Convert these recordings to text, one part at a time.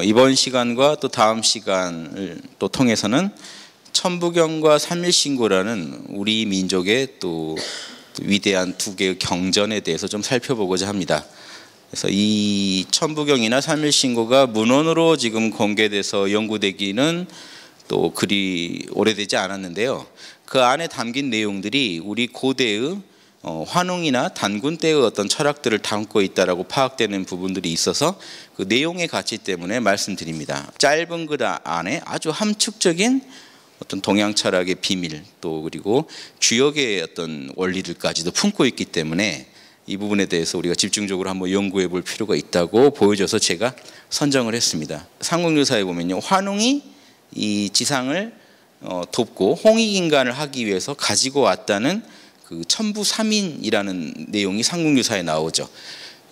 이번 시간과 또 다음 시간을 또 통해서는 천부경과 삼일신고라는 우리 민족의 또 위대한 두 개의 경전에 대해서 좀 살펴보고자 합니다. 그래서 이 천부경이나 삼일신고가 문헌으로 지금 공개돼서 연구되기는 또 그리 오래되지 않았는데요. 그 안에 담긴 내용들이 우리 고대의 환웅이나 단군 때의 어떤 철학들을 담고 있다라고 파악되는 부분들이 있어서 그 내용의 가치 때문에 말씀드립니다. 짧은 글 안에 아주 함축적인 어떤 동양 철학의 비밀 또 그리고 주역의 어떤 원리들까지도 품고 있기 때문에 이 부분에 대해서 우리가 집중적으로 한번 연구해 볼 필요가 있다고 보여져서 제가 선정을 했습니다. 삼국유사에 보면요, 환웅이 이 지상을 돕고 홍익인간을 하기 위해서 가지고 왔다는 그 천부삼인이라는 내용이 삼국유사에 나오죠.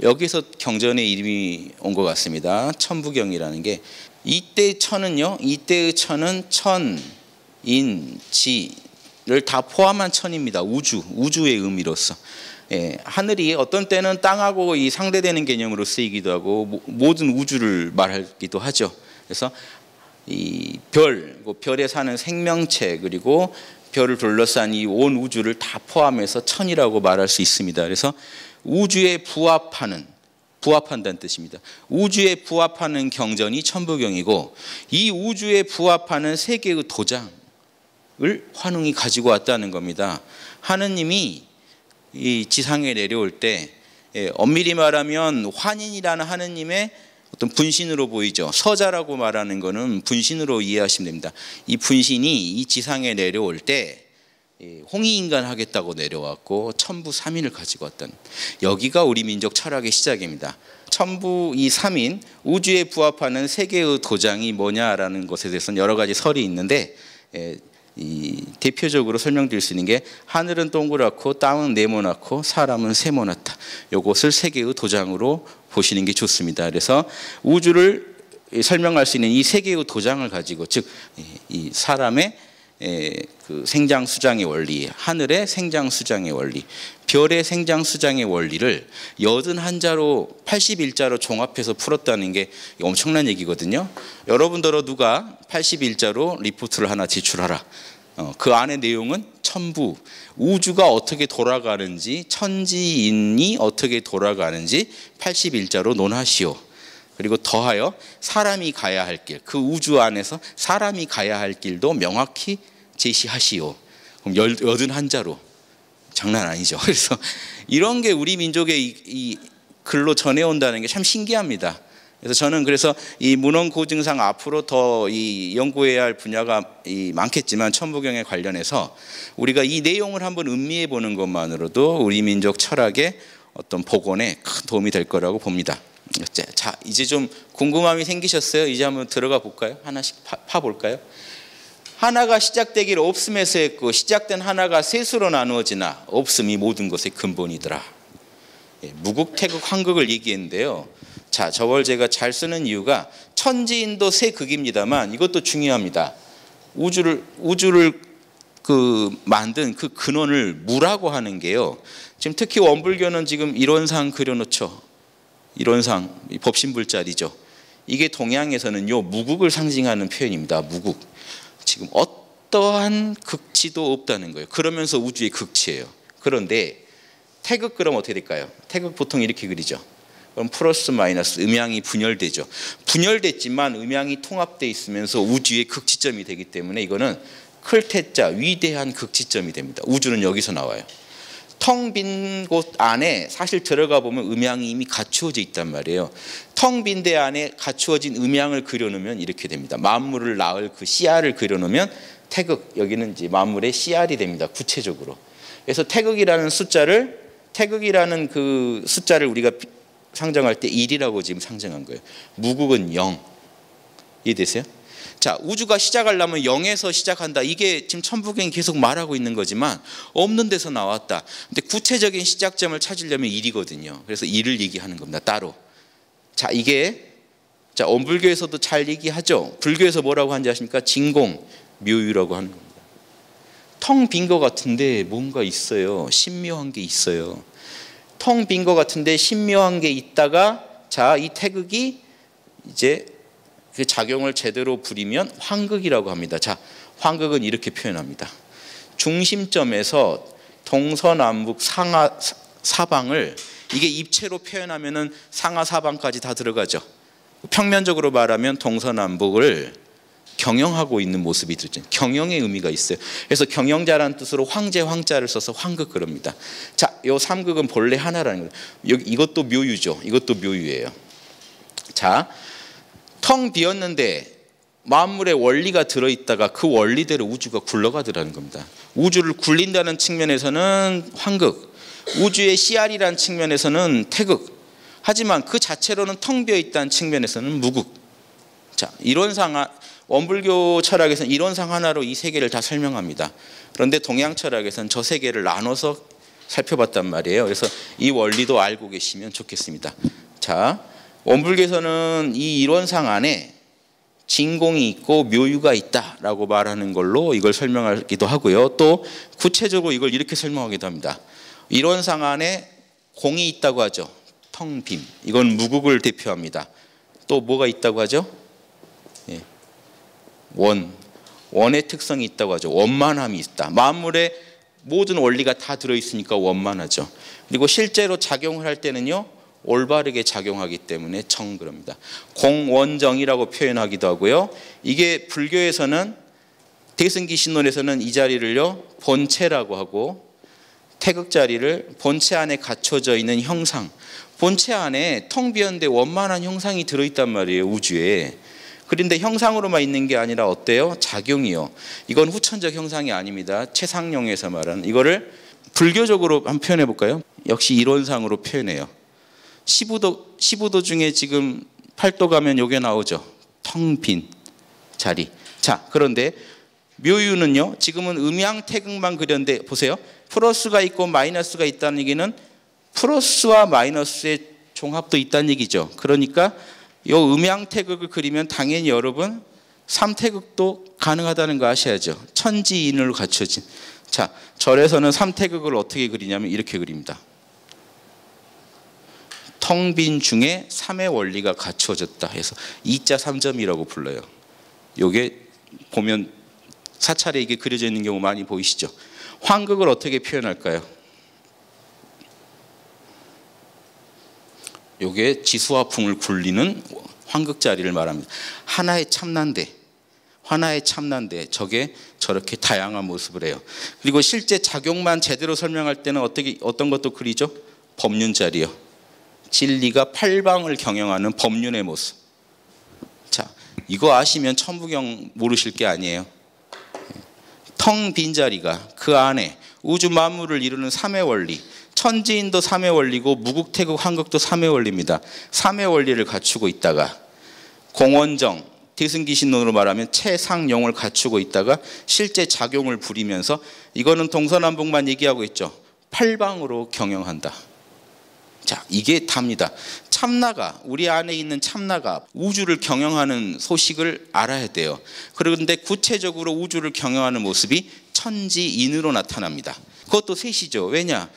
여기서 경전의 이름이 온 것 같습니다. 천부경이라는 게 이때의 천은요, 이때의 천은 천, 인, 지를 다 포함한 천입니다. 우주의 의미로서. 예, 하늘이 어떤 때는 땅하고 이 상대되는 개념으로 쓰이기도 하고 모든 우주를 말하기도 하죠. 그래서 이 별에 사는 생명체 그리고 별을 둘러싼 이 온 우주를 다 포함해서 천이라고 말할 수 있습니다. 그래서 우주에 부합한다는 뜻입니다. 우주에 부합하는 경전이 천부경이고 이 우주에 부합하는 세 개의 도장을 환웅이 가지고 왔다는 겁니다. 하느님이 이 지상에 내려올 때 엄밀히 말하면 환인이라는 하느님의 어떤 분신으로 보이죠. 서자라고 말하는 것은 분신으로 이해하시면 됩니다. 이 분신이 이 지상에 내려올 때 홍익인간 하겠다고 내려왔고 천부삼인을 가지고 왔다는, 여기가 우리 민족 철학의 시작입니다. 천부 이 삼인 우주에 부합하는 세 개의 도장이 뭐냐라는 것에 대해서는 여러 가지 설이 있는데 이 대표적으로 설명드릴 수 있는 게 하늘은 동그랗고 땅은 네모나고 사람은 세모나다. 이것을 세 개의 도장으로 보시는 게 좋습니다. 그래서 우주를 설명할 수 있는 이 세 개의 도장을 가지고, 즉 이 사람의 그 생장수장의 원리, 하늘의 생장수장의 원리, 별의 생장수장의 원리를 81자로 81자로 종합해서 풀었다는 게 엄청난 얘기거든요. 여러분들어 누가 81자로 리포트를 하나 제출하라. 그 안의 내용은 천부, 우주가 어떻게 돌아가는지, 천지인이 어떻게 돌아가는지 81자로 논하시오. 그리고 더하여 사람이 가야 할 길, 그 우주 안에서 사람이 가야 할 길도 명확히 제시하시오. 그럼 81자로. 장난 아니죠. 그래서 이런 게 우리 민족의 이 글로 전해온다는 게 참 신기합니다. 그래서 저는 이 문헌 고증상 앞으로 더 이 연구해야 할 분야가 많겠지만 천부경에 관련해서 우리가 이 내용을 한번 음미해 보는 것만으로도 우리 민족 철학의 어떤 복원에 큰 도움이 될 거라고 봅니다. 자, 이제 좀 궁금함이 생기셨어요? 이제 한번 들어가 볼까요? 하나씩 파볼까요? 하나가 시작되기를 없음에서 했고 시작된 하나가 셋으로 나누어지나 없음이 모든 것의 근본이더라. 무극태극 황극을 얘기했는데요. 자, 저걸 제가 잘 쓰는 이유가 천지인도 세 극입니다만 이것도 중요합니다. 우주를 만든 그 근원을 무라고 하는 게요. 지금 특히 원불교는 지금 이론상 그려놓죠. 이론상 법신불자리죠. 이게 동양에서는요 무극을 상징하는 표현입니다. 무극. 지금 어떠한 극치도 없다는 거예요. 그러면서 우주의 극치예요. 그런데 태극 그럼 어떻게 될까요? 태극 보통 이렇게 그리죠. 그럼 플러스 마이너스 음양이 분열되죠. 분열됐지만 음양이 통합되어 있으면서 우주의 극치점이 되기 때문에 이거는 클테자 위대한 극치점이 됩니다. 우주는 여기서 나와요. 텅 빈 곳 안에 사실 들어가 보면 음양이 이미 갖추어져 있단 말이에요. 텅 빈 데 안에 갖추어진 음양을 그려놓으면 이렇게 됩니다. 만물을 낳을 그 씨알을 그려놓으면 태극, 여기는 이제 만물의 씨알이 됩니다. 구체적으로. 그래서 태극이라는 그 숫자를 우리가 상정할 때 1이라고 지금 상정한 거예요. 무극은 0. 이해되세요? 자, 우주가 시작하려면 0에서 시작한다. 이게 지금 천부경이 계속 말하고 있는 거지만 없는 데서 나왔다. 근데 구체적인 시작점을 찾으려면 1이거든요. 그래서 1을 얘기하는 겁니다. 따로. 자, 이게 원불교에서도 잘 얘기하죠. 불교에서 뭐라고 하는지 아십니까? 진공, 묘유라고 하는 겁니다. 텅 빈 것 같은데 뭔가 있어요. 신묘한 게 있어요. 텅 빈 것 같은데 신묘한 게 있다가 자, 이 태극이 이제 그 작용을 제대로 부리면 환극이라고 합니다. 자, 환극은 이렇게 표현합니다. 중심점에서 동서남북 상하 사방을 이게 입체로 표현하면은 상하 사방까지 다 들어가죠. 평면적으로 말하면 동서남북을 경영하고 있는 모습이 들죠. 경영의 의미가 있어요. 그래서 경영자라는 뜻으로 황제 황자를 써서 환극 그럽니다. 자, 요 삼극은 본래 하나라는 거예요. 이것도 묘유죠. 이것도 묘유예요. 자, 텅 비었는데 만물의 원리가 들어있다가 그 원리대로 우주가 굴러가더라는 겁니다. 우주를 굴린다는 측면에서는 환극, 우주의 씨알이라는 측면에서는 태극, 하지만 그 자체로는 텅 비어있다는 측면에서는 무극. 자, 이론상 원불교 철학에서는 이론상 하나로 이 세 개를 다 설명합니다. 그런데 동양 철학에서는 저 세 개를 나눠서 살펴봤단 말이에요. 그래서 이 원리도 알고 계시면 좋겠습니다. 자, 원불교에서는 이 이론상 안에 진공이 있고 묘유가 있다라고 말하는 걸로 이걸 설명하기도 하고요. 또 구체적으로 이걸 이렇게 설명하기도 합니다. 이론상 안에 공이 있다고 하죠. 텅 빔. 이건 무극을 대표합니다. 또 뭐가 있다고 하죠? 예. 원의 특성이 있다고 하죠. 원만함이 있다. 만물의 모든 원리가 다 들어있으니까 원만하죠. 그리고 실제로 작용을 할 때는요, 올바르게 작용하기 때문에 정 그럽니다. 공원정이라고 표현하기도 하고요. 이게 불교에서는 대승기 신론에서는 이 자리를요 본체라고 하고, 태극 자리를 본체 안에 갖춰져 있는 형상, 본체 안에 텅 비었는데 원만한 형상이 들어있단 말이에요, 우주에. 그런데 형상으로만 있는 게 아니라 어때요? 작용이요. 이건 후천적 형상이 아닙니다. 최상용에서 말하는 이거를 불교적으로 한번 표현해 볼까요? 역시 이론상으로 표현해요. 15도 중에 지금 8도 가면 요게 나오죠. 텅 빈 자리. 자, 그런데 묘유는요, 지금은 음양태극만 그렸는데 보세요. 플러스가 있고 마이너스가 있다는 얘기는 플러스와 마이너스의 종합도 있다는 얘기죠. 그러니까 요 음양태극을 그리면 당연히 여러분 삼태극도 가능하다는 거 아셔야죠. 천지인으로 갖춰진. 자, 절에서는 삼태극을 어떻게 그리냐면 이렇게 그립니다. 텅 빈 중에 삼의 원리가 갖춰졌다 해서 2자 3점이라고 불러요. 요게 보면 사찰에 이게 그려져 있는 경우 많이 보이시죠. 환극을 어떻게 표현할까요? 요게 지수화풍을 굴리는 환극 자리를 말합니다. 하나의 참난데 저게 저렇게 다양한 모습을 해요. 그리고 실제 작용만 제대로 설명할 때는 어떤 것도 그리죠? 법륜 자리요. 진리가 팔방을 경영하는 법륜의 모습. 자, 이거 아시면 천부경 모르실 게 아니에요. 텅 빈 자리가 그 안에 우주 만물을 이루는 삼의 원리, 천지인도 삼의 원리고 무국태극 환극도 삼의 원리입니다. 삼의 원리를 갖추고 있다가 공원정, 대승기신론으로 말하면 최상용을 갖추고 있다가 실제 작용을 부리면서 이거는 동서남북만 얘기하고 있죠. 팔방으로 경영한다. 자, 이게 답니다. 참나가, 우리 안에 있는 참나가 우주를 경영하는 소식을 알아야 돼요. 그런데 구체적으로 우주를 경영하는 모습이 천지인으로 나타납니다. 그것도 셋이죠. 왜냐?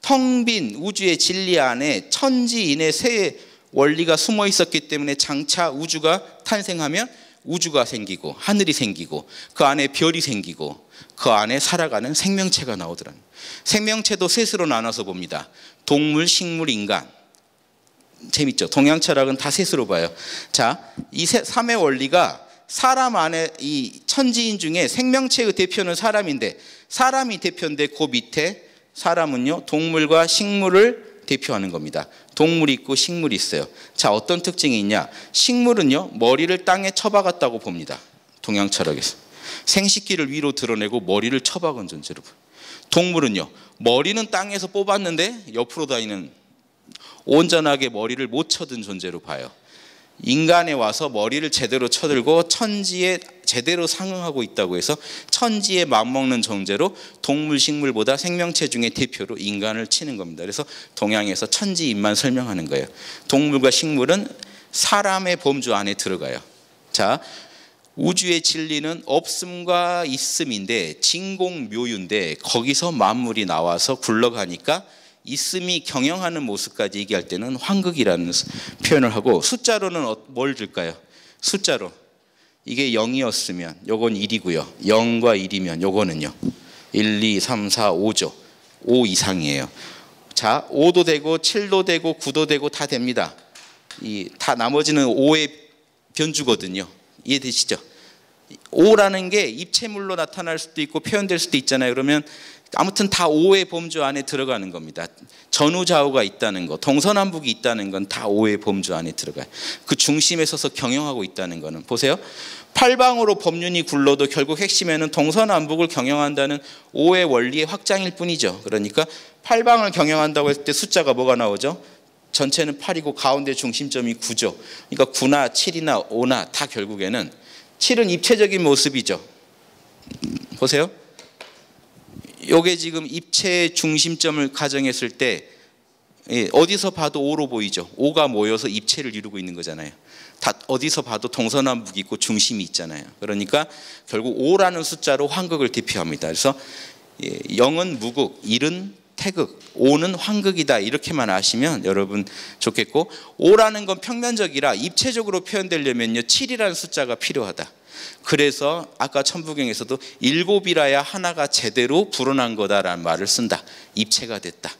텅 빈 우주의 진리 안에 천지인의 세 원리가 숨어 있었기 때문에 장차 우주가 탄생하면 우주가 생기고 하늘이 생기고 그 안에 별이 생기고 그 안에 살아가는 생명체가 나오더라는. 생명체도 셋으로 나눠서 봅니다. 동물, 식물, 인간. 재밌죠? 동양 철학은 다 셋으로 봐요. 자, 이 삼의 원리가 사람 안에 이 천지인 중에 생명체의 대표는 사람인데, 사람이 대표인데 그 밑에 사람은요 동물과 식물을 대표하는 겁니다. 동물이 있고 식물이 있어요. 자, 어떤 특징이 있냐? 식물은요 머리를 땅에 쳐박았다고 봅니다. 동양 철학에서 생식기를 위로 드러내고 머리를 쳐박은 존재로 봐요. 동물은요 머리는 땅에서 뽑았는데 옆으로 다니는, 온전하게 머리를 못 쳐든 존재로 봐요. 인간에 와서 머리를 제대로 쳐들고 천지에 제대로 상응하고 있다고 해서 천지에 맞먹는 존재로 동물, 식물보다 생명체 중에 대표로 인간을 치는 겁니다. 그래서 동양에서 천지인만 설명하는 거예요. 동물과 식물은 사람의 범주 안에 들어가요. 자, 우주의 진리는 없음과 있음인데 진공묘유인데 거기서 만물이 나와서 굴러가니까 있음이 경영하는 모습까지 얘기할 때는 환극이라는 표현을 하고, 숫자로는 뭘 줄까요? 숫자로. 이게 0이었으면 요건 1이고요. 0과 1이면 요거는요. 1, 2, 3, 4, 5죠. 5 이상이에요. 자, 5도 되고 7도 되고 9도 되고 다 됩니다. 다 나머지는 5의 변주거든요. 이해되시죠? 5라는 게 입체물로 나타날 수도 있고 표현될 수도 있잖아요. 그러면 아무튼 다 5의 범주 안에 들어가는 겁니다. 전후좌우가 있다는 거, 동서남북이 있다는 건 다 5의 범주 안에 들어가요. 그 중심에 서서 경영하고 있다는 거는 보세요. 팔방으로 법륜이 굴러도 결국 핵심에는 동서남북을 경영한다는 5의 원리의 확장일 뿐이죠. 그러니까 팔방을 경영한다고 했을 때 숫자가 뭐가 나오죠? 전체는 8이고 가운데 중심점이 9죠. 그러니까 9나 7이나 5나 다 결국에는 7은 입체적인 모습이죠. 보세요. 요게 지금 입체의 중심점을 가정했을 때 어디서 봐도 5로 보이죠. 5가 모여서 입체를 이루고 있는 거잖아요. 다 어디서 봐도 동서남북이 있고 중심이 있잖아요. 그러니까 결국 5라는 숫자로 환극을 대표합니다. 그래서 0은 무극, 1은 태극, 5는 환극이다. 이렇게만 아시면 여러분 좋겠고, 5라는 건 평면적이라 입체적으로 표현되려면요 7이라는 숫자가 필요하다. 그래서 아까 천부경에서도 7이라야 하나가 제대로 불어난 거다라는 말을 쓴다. 입체가 됐다.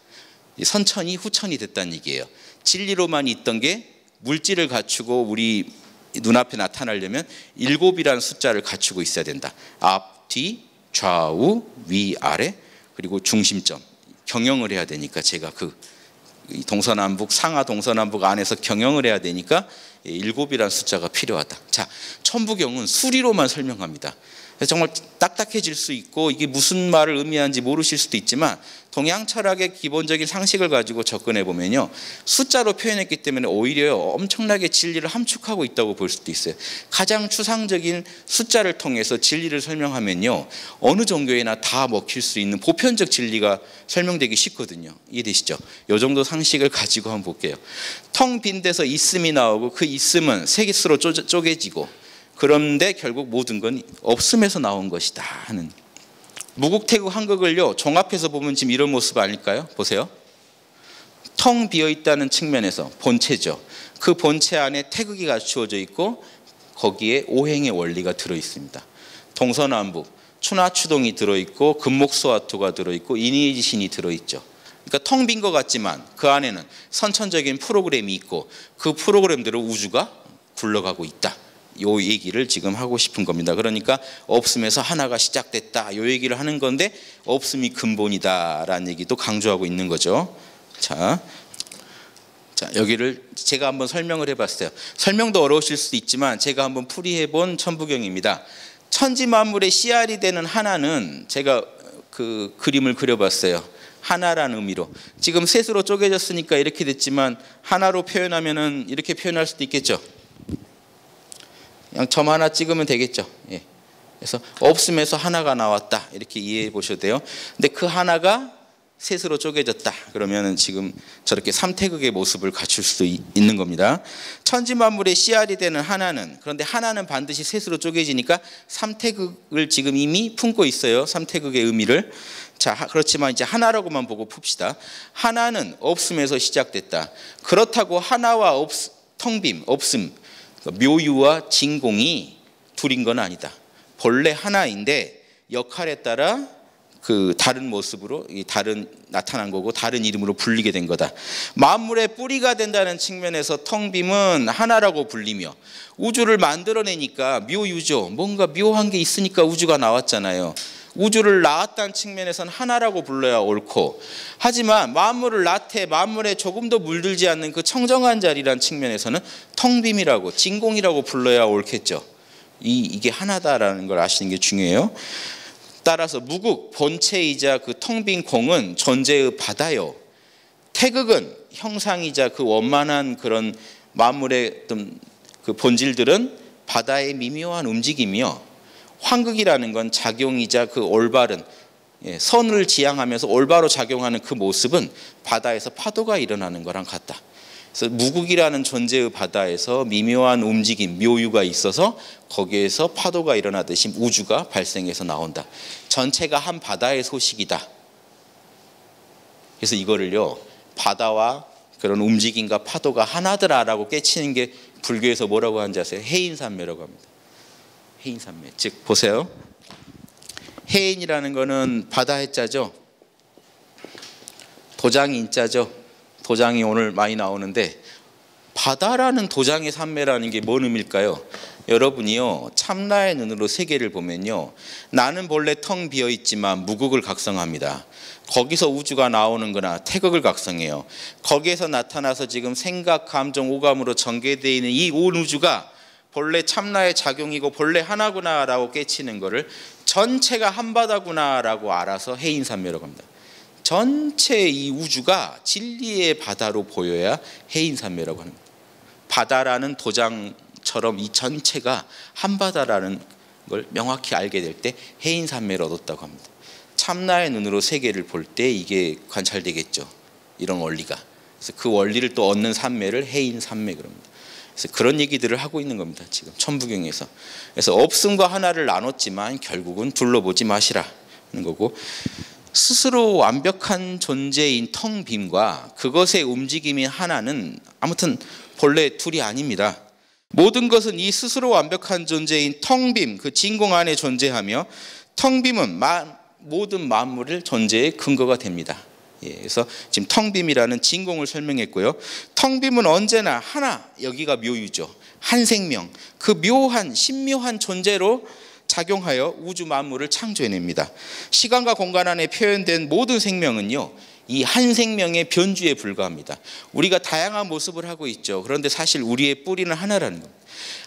선천이 후천이 됐다는 얘기예요. 진리로만 있던 게 물질을 갖추고 우리 눈앞에 나타나려면 7이라는 숫자를 갖추고 있어야 된다. 앞, 뒤, 좌우, 위, 아래, 그리고 중심점. 경영을 해야 되니까 제가 그 동서남북, 상하 동서남북 안에서 경영을 해야 되니까 7이라는 숫자가 필요하다. 자, 천부경은 수리로만 설명합니다. 정말 딱딱해질 수 있고 이게 무슨 말을 의미하는지 모르실 수도 있지만 동양 철학의 기본적인 상식을 가지고 접근해 보면요, 숫자로 표현했기 때문에 오히려 엄청나게 진리를 함축하고 있다고 볼 수도 있어요. 가장 추상적인 숫자를 통해서 진리를 설명하면요 어느 종교에나 다 먹힐 수 있는 보편적 진리가 설명되기 쉽거든요. 이해되시죠? 이 정도 상식을 가지고 한번 볼게요. 텅 빈 데서 있음이 나오고 그 있음은 세 개수로 쪼개지고, 그런데 결국 모든 건 없음에서 나온 것이다 하는. 무국태국 한극을요 종합해서 보면 지금 이런 모습 아닐까요? 보세요. 텅 비어있다는 측면에서 본체죠. 그 본체 안에 태극이 갖추어져 있고 거기에 오행의 원리가 들어있습니다. 동서남북, 추나추동이 들어있고 금목소화토가 들어있고 인의지신이 들어있죠. 그러니까 텅 빈 것 같지만 그 안에는 선천적인 프로그램이 있고 그 프로그램대로 우주가 굴러가고 있다. 요 얘기를 지금 하고 싶은 겁니다. 그러니까 없음에서 하나가 시작됐다. 요 얘기를 하는 건데 없음이 근본이다라는 얘기도 강조하고 있는 거죠. 자, 여기를 제가 한번 설명을 해봤어요. 설명도 어려우실 수도 있지만 제가 한번 풀이해본 천부경입니다. 천지 만물의 씨알이 되는 하나는 제가 그 그림을 그려봤어요. 하나라는 의미로. 지금 셋으로 쪼개졌으니까 이렇게 됐지만 하나로 표현하면은 이렇게 표현할 수도 있겠죠. 그냥 점 하나 찍으면 되겠죠. 예. 그래서 없음에서 하나가 나왔다 이렇게 이해해 보셔도 돼요. 근데 그 하나가 셋으로 쪼개졌다 그러면은 지금 저렇게 삼태극의 모습을 갖출 수도 있는 겁니다. 천지만물의 씨알이 되는 하나는, 그런데 하나는 반드시 셋으로 쪼개지니까 삼태극을 지금 이미 품고 있어요. 삼태극의 의미를. 자, 그렇지만 이제 하나라고만 보고 풉시다. 하나는 없음에서 시작됐다. 그렇다고 하나와 텅빔, 없음, 묘유와 진공이 둘인 건 아니다. 본래 하나인데 역할에 따라 그 다른 모습으로 다른 나타난 거고 다른 이름으로 불리게 된 거다. 만물의 뿌리가 된다는 측면에서 텅빔은 하나라고 불리며, 우주를 만들어내니까 묘유죠. 뭔가 묘한 게 있으니까 우주가 나왔잖아요. 우주를 낳았다는 측면에서는 하나라고 불러야 옳고, 하지만 만물을 낳되 만물에 조금도 물들지 않는 그 청정한 자리라는 측면에서는 텅빔이라고, 진공이라고 불러야 옳겠죠. 이게 하나다라는 걸 아시는 게 중요해요. 따라서 무국, 본체이자 그 텅 빈 공은 존재의 바다요. 태극은 형상이자 그 원만한 그런 만물의 어떤 그 본질들은 바다의 미묘한 움직임이요. 환극이라는 건 작용이자 그 올바른, 선을 지향하면서 올바로 작용하는 그 모습은 바다에서 파도가 일어나는 거랑 같다. 그래서 무국이라는 존재의 바다에서 미묘한 움직임, 묘유가 있어서 거기에서 파도가 일어나듯이 우주가 발생해서 나온다. 전체가 한 바다의 소식이다. 그래서 이거를요, 바다와 그런 움직임과 파도가 하나더라라고 깨치는 게 불교에서 뭐라고 하는지 아세요? 해인산매라고 합니다. 해인산매. 즉 보세요. 해인이라는 거는 바다 해자죠. 도장이 인자죠. 도장이 오늘 많이 나오는데 바다라는 도장의 산매라는 게 뭔 의미일까요? 여러분이요 참나의 눈으로 세계를 보면요 나는 본래 텅 비어있지만 무극을 각성합니다. 거기서 우주가 나오는 거나 태극을 각성해요. 거기에서 나타나서 지금 생각, 감정, 오감으로 전개되어 있는 이 온 우주가 본래 참나의 작용이고 본래 하나구나라고 깨치는 거를 전체가 한바다구나라고 알아서 해인산매라고 합니다. 전체 이 우주가 진리의 바다로 보여야 해인산매라고 하는 거예요. 바다라는 도장처럼 이 전체가 한바다라는 걸 명확히 알게 될 때 해인산매를 얻었다고 합니다. 참나의 눈으로 세계를 볼 때 이게 관찰되겠죠. 이런 원리가. 그래서 그 원리를 또 얻는 산매를 해인산매 그럽니다. 그래서 그런 얘기들을 하고 있는 겁니다. 지금 천부경에서. 그래서 없음과 하나를 나눴지만 결국은 둘러보지 마시라 하는 거고 스스로 완벽한 존재인 텅 빔과 그것의 움직임인 하나는 아무튼 본래 둘이 아닙니다. 모든 것은 이 스스로 완벽한 존재인 텅 빔, 그 진공 안에 존재하며 텅 빔은 모든 만물의 존재의 근거가 됩니다. 그래서 지금 텅 빔이라는 진공을 설명했고요. 텅 빔은 언제나 하나, 여기가 묘유죠. 한 생명, 그 묘한 신묘한 존재로 작용하여 우주 만물을 창조해냅니다. 시간과 공간 안에 표현된 모든 생명은요 이 한 생명의 변주에 불과합니다. 우리가 다양한 모습을 하고 있죠. 그런데 사실 우리의 뿌리는 하나라는 겁니다.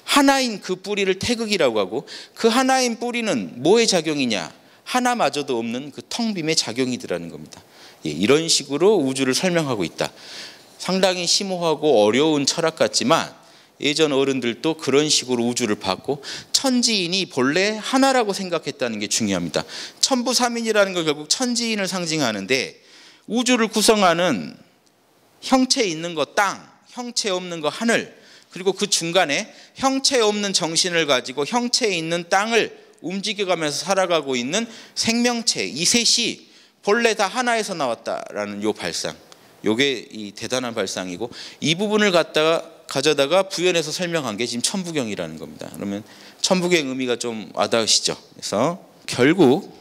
하나인 그 뿌리를 태극이라고 하고 그 하나인 뿌리는 뭐의 작용이냐? 하나마저도 없는 그 텅 빔의 작용이더라는 겁니다. 이런 식으로 우주를 설명하고 있다. 상당히 심오하고 어려운 철학 같지만 예전 어른들도 그런 식으로 우주를 봤고 천지인이 본래 하나라고 생각했다는 게 중요합니다. 천부삼인이라는 건 결국 천지인을 상징하는데 우주를 구성하는 형체 있는 거 땅, 형체 없는 거 하늘, 그리고 그 중간에 형체 없는 정신을 가지고 형체 있는 땅을 움직여가면서 살아가고 있는 생명체, 이 셋이 본래 다 하나에서 나왔다라는 요 발상, 요게 이 대단한 발상이고 이 부분을 가져다가 부연해서 설명한 게 지금 천부경이라는 겁니다. 그러면 천부경 의미가 좀 와닿으시죠? 그래서 결국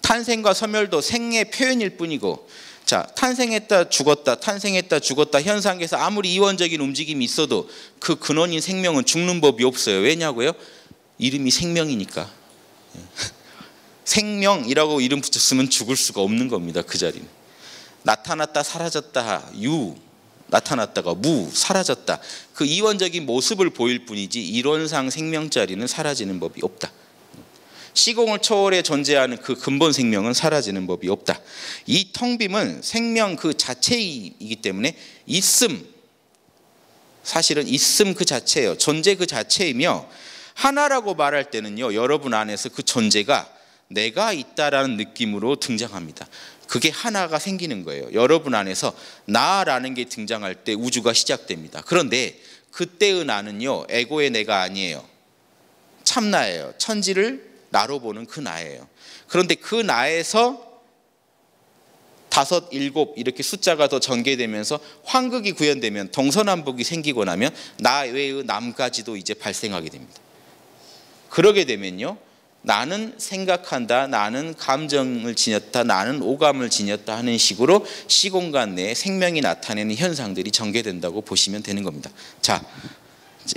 탄생과 소멸도 생의 표현일 뿐이고, 자, 탄생했다 죽었다 탄생했다 죽었다 현상에서 아무리 이원적인 움직임이 있어도 그 근원인 생명은 죽는 법이 없어요. 왜냐고요? 이름이 생명이니까. 생명이라고 이름 붙였으면 죽을 수가 없는 겁니다. 그 자리는. 나타났다 사라졌다 유, 나타났다가 무, 사라졌다. 그 이원적인 모습을 보일 뿐이지 이론상 생명 자리는 사라지는 법이 없다. 시공을 초월해 존재하는 그 근본 생명은 사라지는 법이 없다. 이 텅 빔은 생명 그 자체이기 때문에 있음, 사실은 있음 그 자체예요. 존재 그 자체이며 하나라고 말할 때는요 여러분 안에서 그 존재가 내가 있다라는 느낌으로 등장합니다. 그게 하나가 생기는 거예요. 여러분 안에서 나라는 게 등장할 때 우주가 시작됩니다. 그런데 그때의 나는요 에고의 내가 아니에요. 참나예요. 천지를 나로 보는 그 나예요. 그런데 그 나에서 5, 7 이렇게 숫자가 더 전개되면서 환극이 구현되면 동서남북이 생기고 나면 나 외의 남까지도 이제 발생하게 됩니다. 그러게 되면요 나는 생각한다, 나는 감정을 지녔다, 나는 오감을 지녔다 하는 식으로 시공간 내에 생명이 나타내는 현상들이 전개된다고 보시면 되는 겁니다. 자,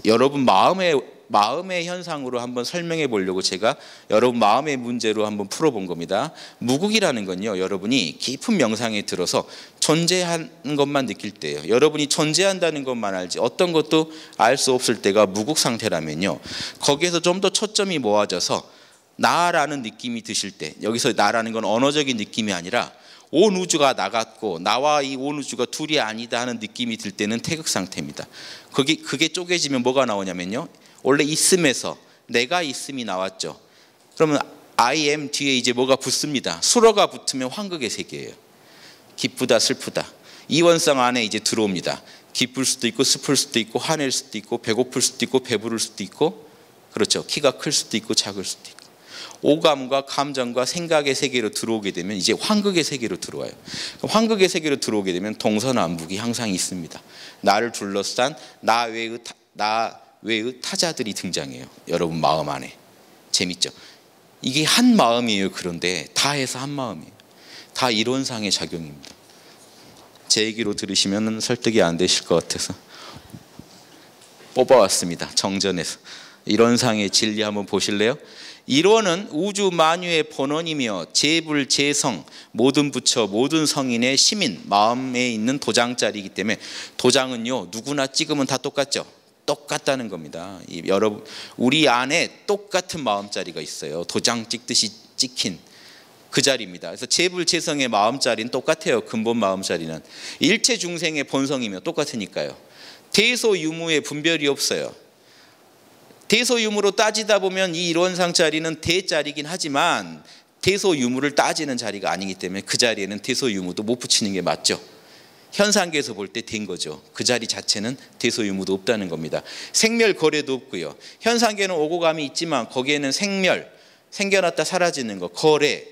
여러분 마음의 현상으로 한번 설명해 보려고 제가 여러분 마음의 문제로 한번 풀어본 겁니다. 무국이라는 건요 여러분이 깊은 명상에 들어서 존재하는 것만 느낄 때예요. 여러분이 존재한다는 것만 알지 어떤 것도 알 수 없을 때가 무국 상태라면요 거기에서 좀 더 초점이 모아져서 나라는 느낌이 드실 때, 여기서 나라는 건 언어적인 느낌이 아니라 온 우주가 나 같고 나와 이 온 우주가 둘이 아니다 하는 느낌이 들 때는 태극 상태입니다. 그게 쪼개지면 뭐가 나오냐면요 원래 있음에서 내가 있음이 나왔죠. 그러면 I am 뒤에 이제 뭐가 붙습니다. 수로가 붙으면 환극의 세계예요. 기쁘다 슬프다 이원성 안에 이제 들어옵니다. 기쁠 수도 있고 슬플 수도 있고 화낼 수도 있고 배고플 수도 있고 배부를 수도 있고, 그렇죠. 키가 클 수도 있고 작을 수도 있고. 오감과 감정과 생각의 세계로 들어오게 되면 이제 환극의 세계로 들어와요. 환극의 세계로 들어오게 되면 동서남북이 항상 있습니다. 나를 둘러싼 나 외의 타자들이 등장해요. 여러분 마음 안에. 재밌죠? 이게 한 마음이에요. 그런데 다 해서 한 마음이에요. 다 이론상의 작용입니다. 제 얘기로 들으시면 설득이 안 되실 것 같아서 뽑아왔습니다. 정전에서. 이론상의 진리 한번 보실래요? 이론은 우주 만유의 본원이며 재불재성 모든 부처 모든 성인의 시민 마음에 있는 도장자리이기 때문에 도장은요 누구나 찍으면 다 똑같죠. 똑같다는 겁니다. 여러분 우리 안에 똑같은 마음자리가 있어요. 도장 찍듯이 찍힌 그 자리입니다. 그래서 재불재성의 마음자리는 똑같아요. 근본 마음자리는 일체 중생의 본성이며 똑같으니까요. 대소유무의 분별이 없어요. 대소유무로 따지다 보면 이 이론상 자리는 대자리긴 하지만 대소유무를 따지는 자리가 아니기 때문에 그 자리에는 대소유무도 못 붙이는 게 맞죠. 현상계에서 볼 때 된 거죠. 그 자리 자체는 대소유무도 없다는 겁니다. 생멸거래도 없고요. 현상계는 오고감이 있지만 거기에는 생멸, 생겨났다 사라지는 거, 거래,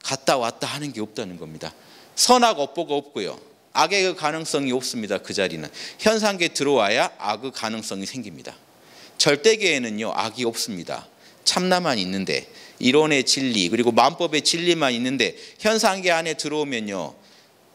갔다 왔다 하는 게 없다는 겁니다. 선악 업보가 없고요. 악의 그 가능성이 없습니다. 그 자리는. 현상계에 들어와야 악의 가능성이 생깁니다. 절대계에는요 악이 없습니다. 참나만 있는데 이론의 진리 그리고 만법의 진리만 있는데 현상계 안에 들어오면요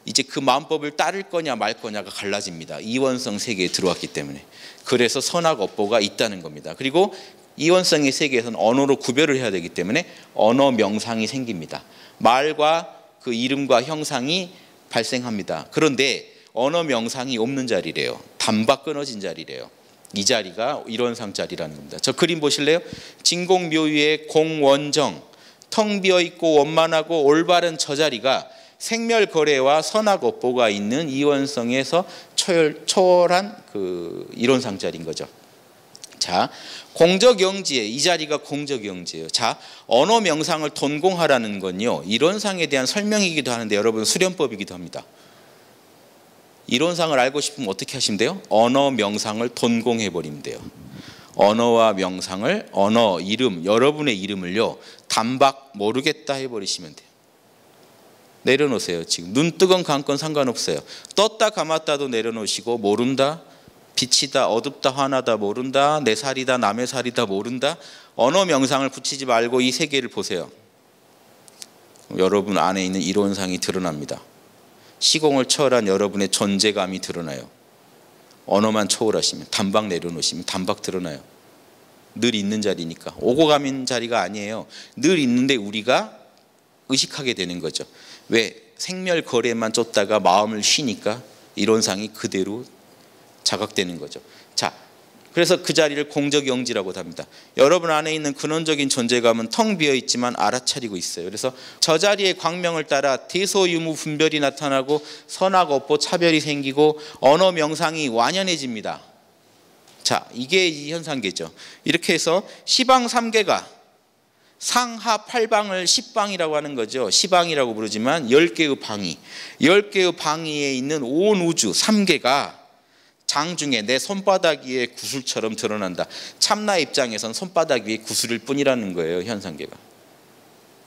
이제 그 만법을 따를 거냐 말 거냐가 갈라집니다. 이원성 세계에 들어왔기 때문에. 그래서 선악 업보가 있다는 겁니다. 그리고 이원성의 세계에서는 언어로 구별을 해야 되기 때문에 언어 명상이 생깁니다. 말과 그 이름과 형상이 발생합니다. 그런데 언어 명상이 없는 자리래요. 단박 끊어진 자리래요. 이 자리가 이론상 자리라는 겁니다. 저 그림 보실래요? 진공묘유의 공원정, 텅 비어있고 원만하고 올바른 저 자리가 생멸거래와 선악업보가 있는 이원성에서 초월한 그 이론상 자리인 거죠. 자, 공적영지에 이 자리가 공적영지예요. 자, 언어 명상을 돈공하라는 건요 이론상에 대한 설명이기도 하는데 여러분 수련법이기도 합니다. 이론상을 알고 싶으면 어떻게 하시면 돼요? 언어 명상을 돈공해 버리면 돼요. 언어와 명상을 언어 이름 여러분의 이름을요 단박 모르겠다 해버리시면 돼요. 내려놓으세요. 지금 눈 뜨건 감건 상관없어요. 떴다 감았다도 내려놓으시고 모른다 빛이다 어둡다 환하다 모른다 내 살이다 남의 살이다 모른다 언어 명상을 붙이지 말고 이 세계를 보세요. 여러분 안에 있는 이론상이 드러납니다. 시공을 초월한 여러분의 존재감이 드러나요. 언어만 초월하시면 단박 내려놓으시면 단박 드러나요. 늘 있는 자리니까 오고 가는 자리가 아니에요. 늘 있는데 우리가 의식하게 되는 거죠. 왜? 생멸거래만 쫓다가 마음을 쉬니까 이론상이 그대로 자각되는 거죠. 자, 그래서 그 자리를 공적영지라고 합니다. 여러분 안에 있는 근원적인 존재감은 텅 비어있지만 알아차리고 있어요. 그래서 저 자리의 광명을 따라 대소유무 분별이 나타나고 선악업보 차별이 생기고 언어 명상이 완연해집니다. 자, 이게 이 현상계죠. 이렇게 해서 시방 3계가 상하 8방을 10방이라고 하는 거죠. 시방이라고 부르지만 10개의 방위 10개의 방위에 있는 온 우주 3계가 장중에 내 손바닥 위에 구슬처럼 드러난다. 참나 입장에선 손바닥 위에 구슬일 뿐이라는 거예요. 현상계가.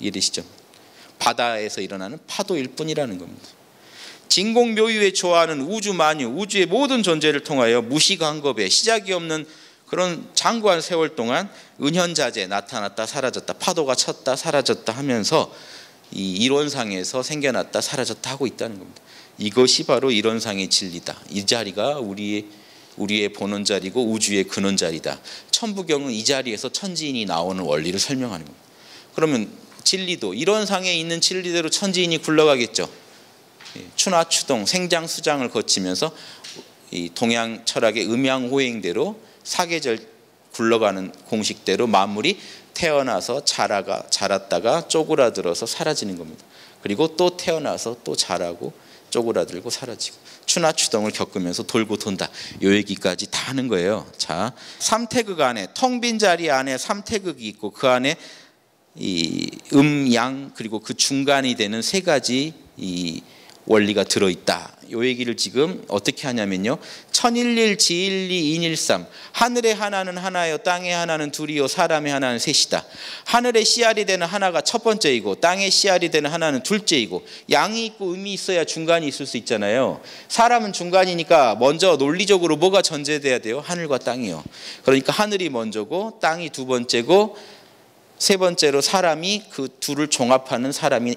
이해되시죠? 바다에서 일어나는 파도일 뿐이라는 겁니다. 진공묘유에 초하는 우주 만유 우주의 모든 존재를 통하여 무시간겁에 시작이 없는 그런 장구한 세월 동안 은현자재 나타났다 사라졌다 파도가 쳤다 사라졌다 하면서 이 이론상에서 생겨났다 사라졌다 하고 있다는 겁니다. 이것이 바로 이론상의 진리다. 이 자리가 우리의 본원 자리고 우주의 근원 자리다. 천부경은 이 자리에서 천지인이 나오는 원리를 설명하는 겁니다. 그러면 진리도 이론상에 있는 진리대로 천지인이 굴러가겠죠. 추나추동 생장수장을 거치면서 이 동양 철학의 음양호행대로 사계절 굴러가는 공식대로 만물이 태어나서 자랐다가 쪼그라들어서 사라지는 겁니다. 그리고 또 태어나서 또 자라고 쪼그라들고 사라지고 추나추동을 겪으면서 돌고 돈다. 이 얘기까지 다 하는 거예요. 자, 삼태극 안에 텅 빈 자리 안에 삼태극이 있고 그 안에 이 양 그리고 그 중간이 되는 세 가지 이 원리가 들어있다. 요 얘기를 지금 어떻게 하냐면요. 천일일 지일리 인일삼. 하늘의 하나는 하나요, 땅의 하나는 둘이요, 사람의 하나는 셋이다. 하늘의 씨알이 되는 하나가 첫 번째이고 땅의 씨알이 되는 하나는 둘째이고, 양이 있고 음이 있어야 중간이 있을 수 있잖아요. 사람은 중간이니까 먼저 논리적으로 뭐가 전제돼야 돼요? 하늘과 땅이요. 그러니까 하늘이 먼저고 땅이 두 번째고 세 번째로 사람이 그 둘을 종합하는 사람이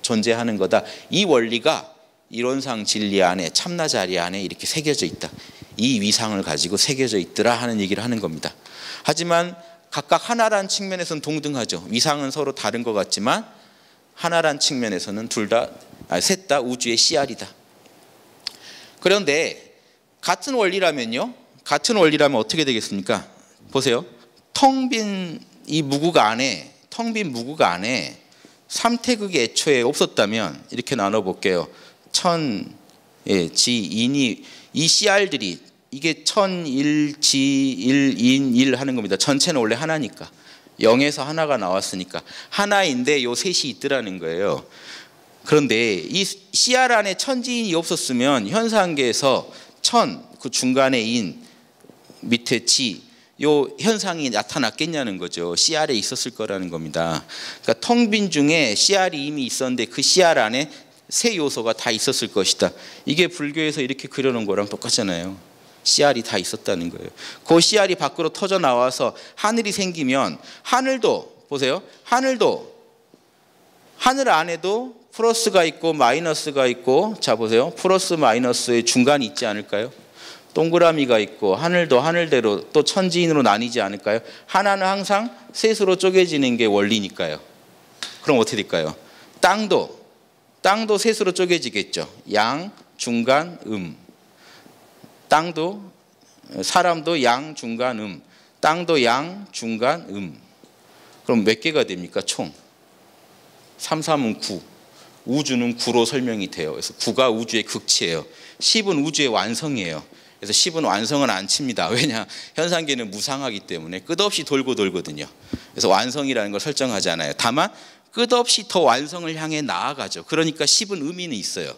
존재하는 거다. 이 원리가 이론상 진리 안에, 참나자리 안에 이렇게 새겨져 있다. 이 위상을 가지고 새겨져 있더라 하는 얘기를 하는 겁니다. 하지만 각각 하나란 측면에서는 동등하죠. 위상은 서로 다른 것 같지만 하나란 측면에서는 셋 다 우주의 씨알이다. 그런데 같은 원리라면요, 같은 원리라면 어떻게 되겠습니까? 보세요. 텅 빈 이 무구가 안에, 텅 빈 무구가 안에 삼태극이 애초에 없었다면 이렇게 나눠볼게요. 천, 지, 인이, 이 씨알들이 이게 천, 일, 지, 일, 인, 일 하는 겁니다. 전체는 원래 하나니까. 0에서 하나가 나왔으니까 하나인데 요 셋이 있더라는 거예요. 그런데 이 씨알 안에 천지인이 없었으면 현상계에서 천, 그 중간에 인, 밑에 지, 요 현상이 나타났겠냐는 거죠. 씨알에 있었을 거라는 겁니다. 그러니까 텅 빈 중에 씨알이 이미 있었는데 그 씨알 안에 세 요소가 다 있었을 것이다. 이게 불교에서 이렇게 그려놓은 거랑 똑같잖아요. 씨알이 다 있었다는 거예요. 그 씨알이 밖으로 터져 나와서 하늘이 생기면 하늘도, 보세요. 하늘도, 하늘 안에도 플러스가 있고 마이너스가 있고, 자 보세요. 플러스 마이너스의 중간이 있지 않을까요? 동그라미가 있고 하늘도 하늘대로 또 천지인으로 나뉘지 않을까요? 하나는 항상 셋으로 쪼개지는 게 원리니까요. 그럼 어떻게 될까요? 땅도 셋으로 쪼개지겠죠. 양, 중간, 땅도, 사람도 양, 중간, 땅도 양, 중간, 그럼 몇 개가 됩니까? 총 3, 3은 9. 우주는 9로 설명이 돼요. 그래서 9가 우주의 극치예요. 10은 우주의 완성이에요. 그래서 10은 완성은 안 칩니다. 왜냐? 현상계는 무상하기 때문에 끝없이 돌고 돌거든요. 그래서 완성이라는 걸 설정하지 않아요. 다만 끝없이 더 완성을 향해 나아가죠. 그러니까 10은 의미는 있어요.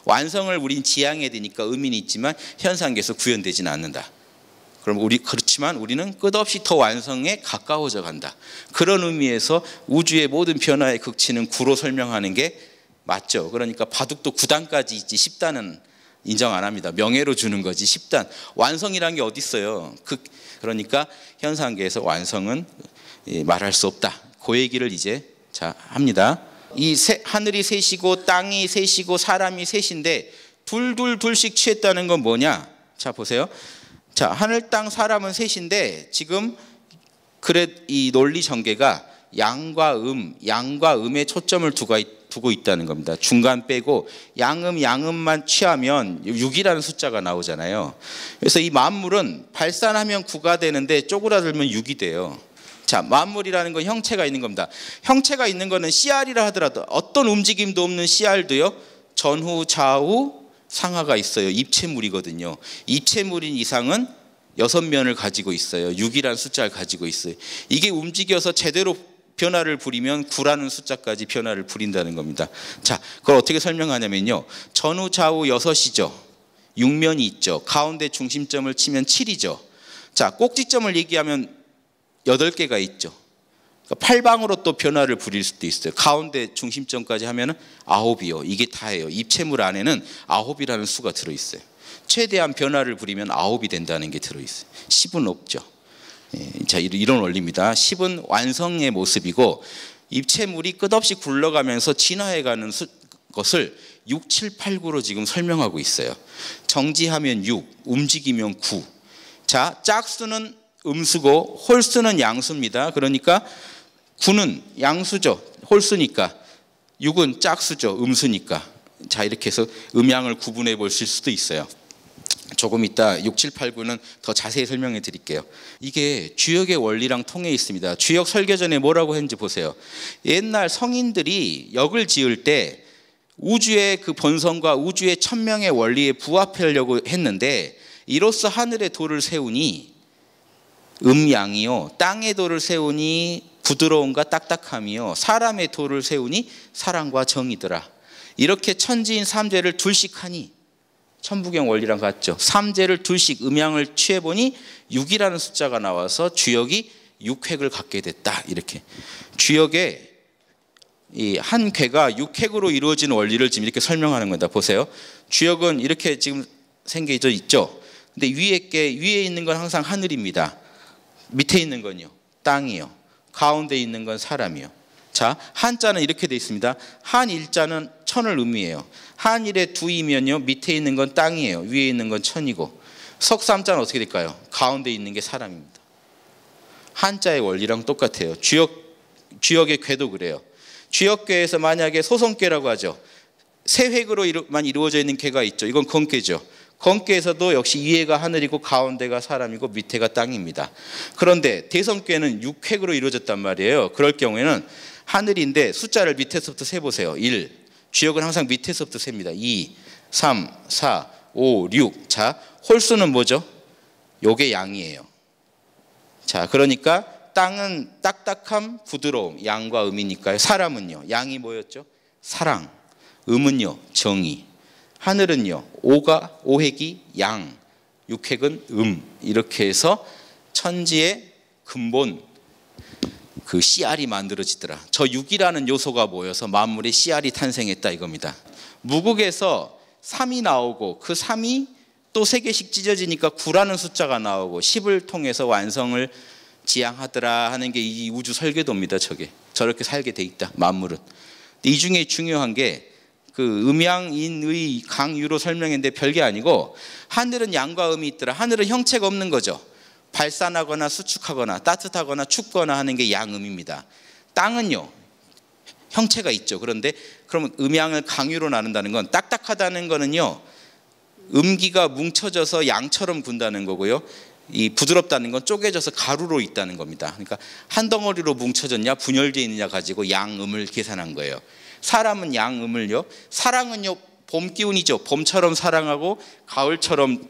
완성을 우린 지향해야 되니까 의미는 있지만 현상계에서 구현되지는 않는다. 그렇지만 우리는 끝없이 더 완성에 가까워져 간다. 그런 의미에서 우주의 모든 변화의 극치는 9로 설명하는 게 맞죠. 그러니까 바둑도 9단까지 있지 10단은 인정 안 합니다. 명예로 주는 거지 10단. 완성이라는 게 어디 있어요. 그러니까 현상계에서 완성은 말할 수 없다. 그 얘기를 이제 합니다. 하늘이 셋이고 땅이 셋이고 사람이 셋인데 둘씩 취했다는 건 뭐냐? 자 보세요. 자, 하늘, 땅, 사람은 셋인데 지금 이 논리 전개가 양과 음에 초점을 두고 있다는 겁니다. 중간 빼고 양음만 취하면 6이라는 숫자가 나오잖아요. 그래서 이 만물은 발산하면 9가 되는데 쪼그라들면 6이 돼요. 자, 만물이라는 건 형체가 있는 겁니다. 형체가 있는 거는 씨알이라 하더라도 어떤 움직임도 없는 씨알도요, 전후, 좌우, 상하가 있어요. 입체물이거든요. 입체물인 이상은 6면을 가지고 있어요. 6이라는 숫자를 가지고 있어요. 이게 움직여서 제대로 변화를 부리면 9라는 숫자까지 변화를 부린다는 겁니다. 자, 그걸 어떻게 설명하냐면요. 전후, 좌우 6이죠. 6면이 있죠. 가운데 중심점을 치면 7이죠. 자, 꼭지점을 얘기하면 8개가 있죠. 그러니까 8방으로 또 변화를 부릴 수도 있어요. 가운데 중심점까지 하면 9이요. 이게 다예요. 입체물 안에는 9이라는 수가 들어있어요. 최대한 변화를 부리면 9이 된다는 게 들어있어요. 10은 없죠. 자, 이런 원리입니다. 10은 완성의 모습이고 입체물이 끝없이 굴러가면서 진화해가는 것을 6, 7, 8, 9로 지금 설명하고 있어요. 정지하면 6, 움직이면 9. 자, 짝수는 음수고 홀수는 양수입니다. 그러니까 9는 양수죠. 홀수니까. 6은 짝수죠. 음수니까. 자, 이렇게 해서 음양을 구분해 보실 수도 있어요. 조금 이따 6, 7, 8, 9는 더 자세히 설명해 드릴게요. 이게 주역의 원리랑 통해 있습니다. 주역 설계전에 뭐라고 했는지 보세요. 옛날 성인들이 역을 지을 때 우주의 그 본성과 우주의 천명의 원리에 부합하려고 했는데 이로써 하늘의 도를 세우니 음양이요, 땅의 도를 세우니 부드러움과 딱딱함이요, 사람의 도를 세우니 사랑과 정이더라. 이렇게 천지인 삼재를 둘씩 하니 천부경 원리랑 같죠. 3제를 둘씩 음양을 취해보니 6이라는 숫자가 나와서 주역이 6획을 갖게 됐다. 이렇게 주역의 이 한 궤가 6획으로 이루어지는 원리를 지금 이렇게 설명하는 겁니다. 보세요. 주역은 이렇게 지금 생겨져 있죠. 근데 위에 있는 건 항상 하늘입니다. 밑에 있는 건요, 땅이요. 가운데 있는 건 사람이요. 자, 한자는 이렇게 되어 있습니다. 한일자는 천을 의미해요. 한일에 두이면요, 밑에 있는 건 땅이에요. 위에 있는 건 천이고. 석삼자는 어떻게 될까요? 가운데 있는 게 사람입니다. 한자의 원리랑 똑같아요. 주역의 궤도 그래요. 주역궤에서 만약에 소성궤라고 하죠. 세 획으로만 이루어져 있는 궤가 있죠. 이건 건궤죠. 건궤에서도 역시 위에가 하늘이고 가운데가 사람이고 밑에가 땅입니다. 그런데 대성궤는 6획으로 이루어졌단 말이에요. 그럴 경우에는 하늘인데 숫자를 밑에서부터 세보세요. 1. 주역은 항상 밑에서부터 셉니다. 2, 3, 4, 5, 6. 자, 홀수는 뭐죠? 요게 양이에요. 자, 그러니까 땅은 딱딱함, 부드러움, 양과 음이니까요. 사람은요, 양이 뭐였죠? 사랑. 음은요, 정의. 하늘은요, 오획이 양, 6획은 이렇게 해서 천지의 근본 그 씨알이 만들어지더라. 저 6이라는 요소가 모여서 만물의 씨알이 탄생했다 이겁니다. 무국에서 3이 나오고 그 3이 또 3개씩 찢어지니까 9라는 숫자가 나오고 10을 통해서 완성을 지향하더라 하는 게 이 우주 설계도입니다. 저렇게 살게 돼 있다 만물은. 이 중에 중요한 게 그 음양인의 강유로 설명했는데 별게 아니고, 하늘은 양과 음이 있더라. 하늘은 형체가 없는 거죠. 발산하거나 수축하거나 따뜻하거나 춥거나 하는 게 양음입니다. 땅은요, 형체가 있죠. 그런데 그러면 음양을 강유로 나눈다는 건, 딱딱하다는 거는요, 음기가 뭉쳐져서 양처럼 군다는 거고요. 이 부드럽다는 건 쪼개져서 가루로 있다는 겁니다. 그러니까 한 덩어리로 뭉쳐졌냐 분열되어 있느냐 가지고 양음을 계산한 거예요. 사람은 양음을요, 사랑은요 봄 기운이죠. 봄처럼 사랑하고 가을처럼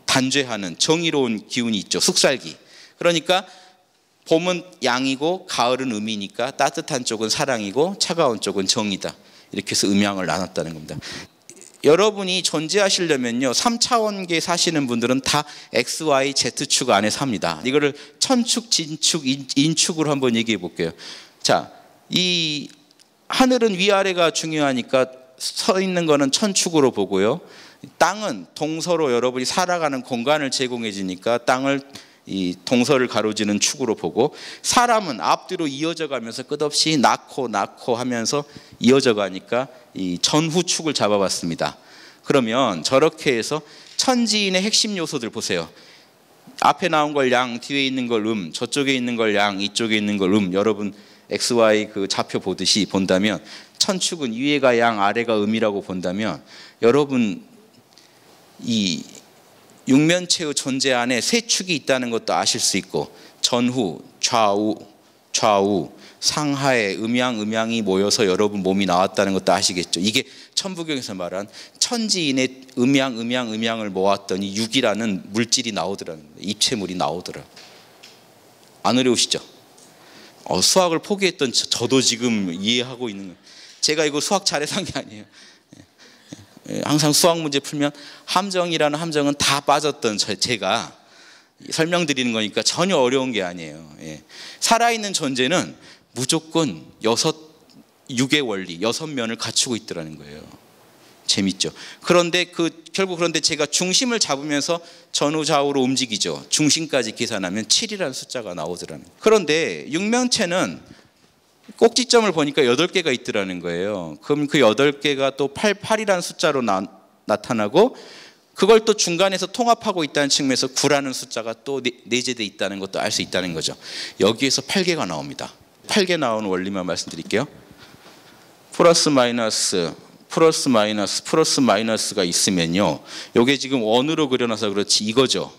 단죄하는 정의로운 기운이 있죠. 숙살기. 그러니까 봄은 양이고 가을은 음이니까 따뜻한 쪽은 사랑이고 차가운 쪽은 정이다. 이렇게 해서 음양을 나눴다는 겁니다. 여러분이 존재하시려면요, 3차원계 사시는 분들은 다 X, Y, Z축 안에 삽니다. 이거를 천축, 진축, 인축으로 한번 얘기해 볼게요. 자, 이 하늘은 위아래가 중요하니까 서 있는 거는 천축으로 보고요. 땅은 동서로 여러분이 살아가는 공간을 제공해 주니까 땅을 이 동서를 가로지는 축으로 보고, 사람은 앞뒤로 이어져 가면서 끝없이 낳고 하면서 이어져 가니까 이 전후축을 잡아봤습니다. 그러면 저렇게 해서 천지인의 핵심 요소들 보세요. 앞에 나온 걸 양, 뒤에 있는 걸 저쪽에 있는 걸 양, 이쪽에 있는 걸 여러분 XY 그 좌표 보듯이 본다면, 천축은 위에가 양, 아래가 음이라고 본다면, 여러분 이 육면체의 존재 안에 세 축이 있다는 것도 아실 수 있고, 전후, 좌우, 상하에 음양이 모여서 여러분 몸이 나왔다는 것도 아시겠죠. 이게 천부경에서 말한 천지인의 음양을 모았더니 6이라는 물질이 나오더라는 거예요. 입체물이 나오더라. 안 어려우시죠? 수학을 포기했던 저도 지금 이해하고 있는 거예요. 제가 이거 수학 잘해서 한 게 아니에요. 항상 수학 문제 풀면 함정이라는 함정은 다 빠졌던 제가 설명드리는 거니까 전혀 어려운 게 아니에요. 살아있는 존재는 무조건 6의 원리, 6면을 갖추고 있더라는 거예요. 재밌죠? 그런데 결국 제가 중심을 잡으면서 전후 좌우로 움직이죠. 중심까지 계산하면 7이라는 숫자가 나오더라는 거예요. 그런데 육면체는 꼭지점을 보니까 8개가 있더라는 거예요. 그럼 그 8개가 또 88이라는 숫자로 나타나고, 그걸 또 중간에서 통합하고 있다는 측면에서 9라는 숫자가 또 내재되어 있다는 것도 알 수 있다는 거죠. 여기에서 8개가 나옵니다. 8개 나오는 원리만 말씀드릴게요. 플러스 마이너스가 있으면요, 이게 지금 원으로 그려놔서 그렇지 이거죠.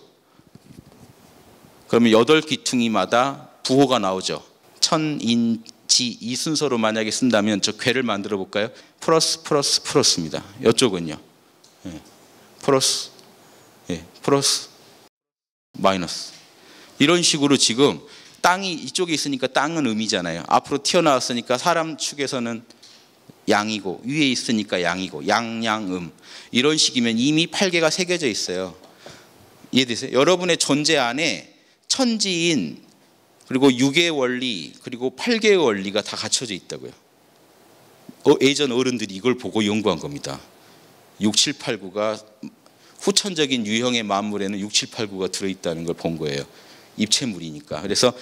그러면 8귀퉁이마다 부호가 나오죠. 천인지 이 순서로 만약에 쓴다면 저 궤를 만들어 볼까요? 플러스입니다. 이쪽은요, 플러스 마이너스. 이런 식으로 지금 땅이 이쪽에 있으니까 땅은 음이잖아요. 앞으로 튀어나왔으니까 사람 축에서는 양이고 위에 있으니까 양이고 양양음 이런 식이면 이미 8개가 새겨져 있어요. 이해되세요? 여러분의 존재 안에 천지인 그리고 6의 원리 그리고 8개의 원리가 다 갖춰져 있다고요. 예전 어른들이 이걸 보고 연구한 겁니다. 6, 7, 8, 9가 후천적인 유형의 만물에는 6, 7, 8, 9가 들어있다는 걸 본 거예요. 입체물이니까. 그래서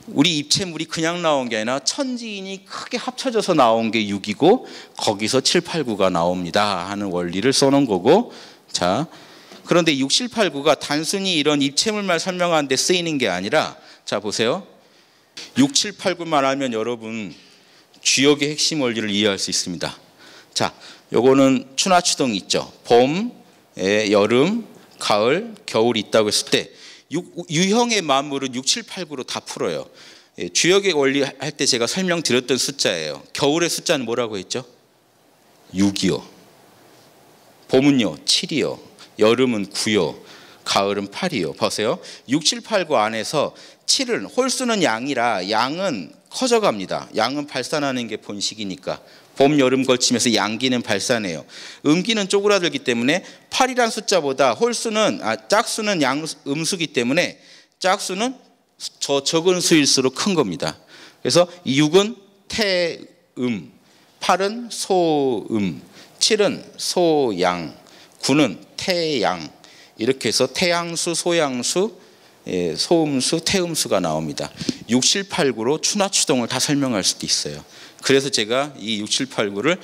우리 입체물이 그냥 나온 게 아니라 천지인이 크게 합쳐져서 나온 게 6이고 거기서 7, 8, 9가 나옵니다 하는 원리를 써놓은 거고, 자 그런데 6, 7, 8, 9가 단순히 이런 입체물만 설명하는 데 쓰이는 게 아니라, 자 보세요. 6, 7, 8, 9만 알면 여러분 주역의 핵심 원리를 이해할 수 있습니다. 자, 요거는 추나추동이 있죠. 봄, 여름, 가을, 겨울이 있다고 했을 때 유형의 만물은 6, 7, 8, 9로 다 풀어요. 주역의 원리 할 때 제가 설명드렸던 숫자예요. 겨울의 숫자는 뭐라고 했죠? 6이요. 봄은요 7이요. 여름은 9요. 가을은 8이요. 보세요. 6, 7, 8, 9 안에서 7은 홀수는 양이라 양은 커져갑니다. 양은 발산하는 게 본식이니까 봄, 여름 걸치면서 양기는 발산해요. 음기는 쪼그라들기 때문에 8이란 숫자보다 홀수는 짝수는 음수기 때문에 짝수는 적은 수일수록 큰 겁니다. 그래서 6은 태음, 8은 소음, 7은 소양, 9는 태양, 이렇게 해서 태양수, 소양수, 소음수, 태음수가 나옵니다. 6, 7, 8, 9로 추나추동을 다 설명할 수도 있어요. 그래서 제가 이 6, 7, 8, 9를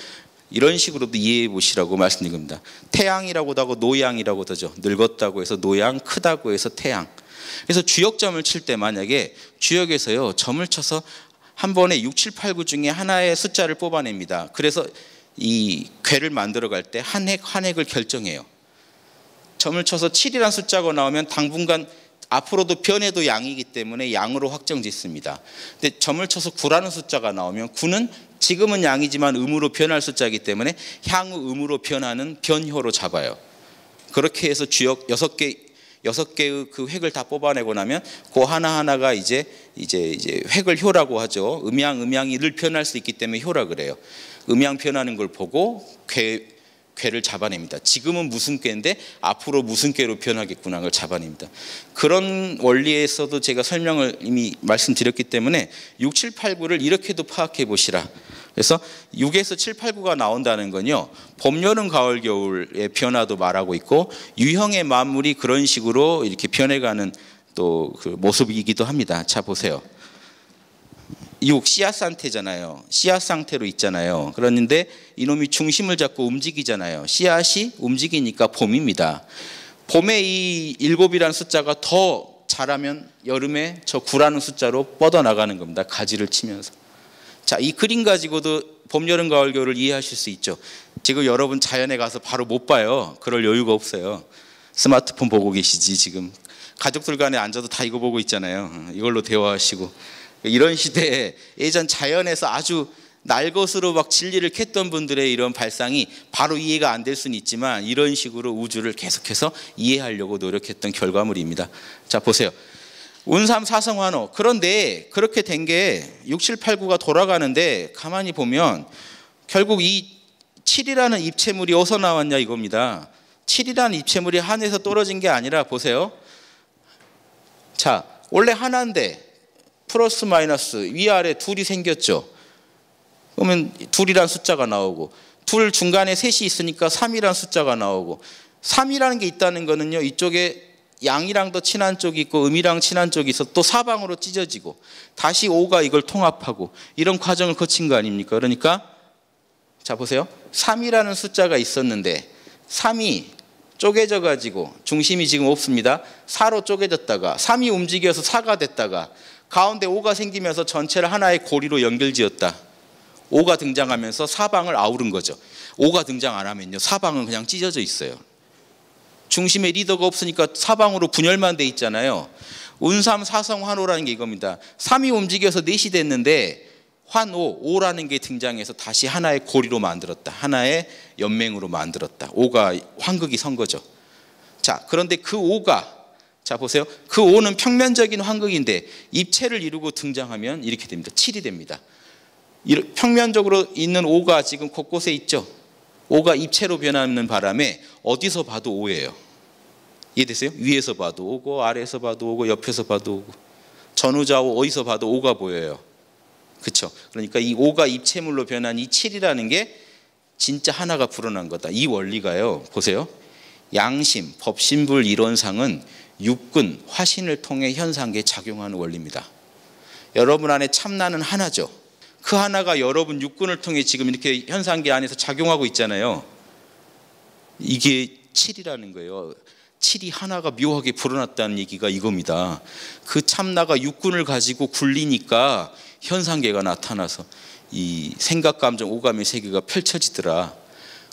이런 식으로도 이해해 보시라고 말씀드린 겁니다. 태양이라고도 하고 노양이라고도 하죠. 늙었다고 해서 노양, 크다고 해서 태양. 그래서 주역점을 칠 때 만약에 주역에서요 점을 쳐서 한 번에 6, 7, 8, 9 중에 하나의 숫자를 뽑아냅니다. 그래서 이 궤를 만들어 갈 때 한 획을 결정해요. 점을 쳐서 7이라는 숫자가 나오면 당분간 앞으로도 변해도 양이기 때문에 양으로 확정 짓습니다. 근데 점을 쳐서 9라는 숫자가 나오면 9는 지금은 양이지만 음으로 변할 숫자이기 때문에 향후 음으로 변하는 변효로 잡아요. 그렇게 해서 주역 6개의 그 획을 다 뽑아내고 나면 그 하나하나가 이제 획을 효라고 하죠. 음양이 늘 변할 수 있기 때문에 효라 그래요. 음양 변하는 걸 보고 궤를 잡아냅니다. 지금은 무슨 궤인데 앞으로 무슨 궤로 변하겠구나 걸 잡아냅니다. 그런 원리에서도 제가 설명을 이미 말씀드렸기 때문에 6, 7, 8, 9를 이렇게도 파악해 보시라. 그래서 6에서 7, 8, 9가 나온다는 건요 봄, 여름, 가을, 겨울의 변화도 말하고 있고 유형의 만물이 그런 식으로 이렇게 변해가는 또 그 모습이기도 합니다. 자 보세요. 6 씨앗 상태잖아요. 씨앗 상태로 있잖아요. 그런데 이놈이 중심을 잡고 움직이잖아요. 씨앗이 움직이니까 봄입니다. 봄에 이 7이라는 숫자가 더 자라면 여름에 저 9라는 숫자로 뻗어나가는 겁니다. 가지를 치면서. 자, 이 그림 가지고도 봄, 여름, 가을, 겨울을 이해하실 수 있죠. 지금 여러분 자연에 가서 바로 못 봐요. 그럴 여유가 없어요. 스마트폰 보고 계시지 지금. 가족들 간에 앉아도 다 이거 보고 있잖아요. 이걸로 대화하시고. 이런 시대에 예전 자연에서 아주 날것으로 막 진리를 캤던 분들의 이런 발상이 바로 이해가 안 될 수는 있지만 이런 식으로 우주를 계속해서 이해하려고 노력했던 결과물입니다. 자 보세요. 운삼 사성환호. 그런데 그렇게 된 게 6, 7, 8, 9가 돌아가는데 가만히 보면 결국 이 7이라는 입체물이 어디서 나왔냐 이겁니다. 7이라는 입체물이 하늘에서 떨어진 게 아니라 보세요. 자 원래 하나인데 플러스 마이너스 위아래 둘이 생겼죠. 그러면 둘이란 숫자가 나오고 둘 중간에 셋이 있으니까 3이란 숫자가 나오고 3이라는 게 있다는 거는요 이쪽에 양이랑 더 친한 쪽이 있고 음이랑 친한 쪽이 있어 또 사방으로 찢어지고 다시 5가 이걸 통합하고 이런 과정을 거친 거 아닙니까? 그러니까 자 보세요. 3이라는 숫자가 있었는데 3이 쪼개져 가지고 중심이 지금 없습니다. 4로 쪼개졌다가 3이 움직여서 4가 됐다가 가운데 5가 생기면서 전체를 하나의 고리로 연결지었다. 5가 등장하면서 사방을 아우른 거죠. 5가 등장 안 하면요 사방은 그냥 찢어져 있어요. 중심에 리더가 없으니까 사방으로 분열만 돼 있잖아요. 운삼 사성 환호라는 게 이겁니다. 3이 움직여서 4이 됐는데 환오, 5라는 게 등장해서 다시 하나의 고리로 만들었다. 하나의 연맹으로 만들었다. 5가 환극이 선 거죠. 자, 그런데 그 5가 자 보세요. 그 5는 평면적인 환극인데 입체를 이루고 등장하면 이렇게 됩니다. 7이 됩니다. 평면적으로 있는 오가 지금 곳곳에 있죠. 오가 입체로 변하는 바람에 어디서 봐도 오예요. 이해되세요? 위에서 봐도 오고 아래에서 봐도 오고 옆에서 봐도 오고 전후좌우 어디서 봐도 오가 보여요. 그렇죠? 그러니까 이 오가 입체물로 변한 이 7이라는 게 진짜 하나가 불어난 거다. 이 원리가요. 보세요. 양심, 법신불 이론상은 육근, 화신을 통해 현상계에 작용하는 원리입니다. 여러분 안에 참나는 하나죠. 그 하나가 여러분 육근을 통해 지금 이렇게 현상계 안에서 작용하고 있잖아요. 이게 7이라는 거예요. 7이 하나가 묘하게 불어났다는 얘기가 이겁니다. 그 참나가 육근을 가지고 굴리니까 현상계가 나타나서 이 생각, 감정, 오감의 세계가 펼쳐지더라.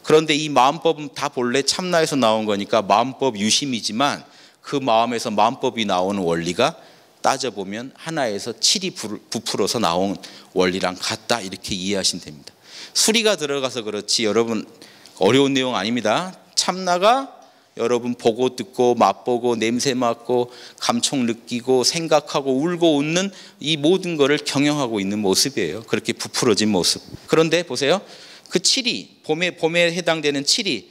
그런데 이 마음법은 다 본래 참나에서 나온 거니까 마음법 유심이지만 그 마음에서 마음법이 나오는 원리가 따져보면 하나에서 7이 부풀어서 나온 원리랑 같다, 이렇게 이해하시면 됩니다. 수리가 들어가서 그렇지 여러분 어려운 내용 아닙니다. 참나가 여러분 보고 듣고 맛보고 냄새 맡고 감촉 느끼고 생각하고 울고 웃는 이 모든 것을 경영하고 있는 모습이에요. 그렇게 부풀어진 모습. 그런데 보세요. 그 7이 봄에 해당되는 7이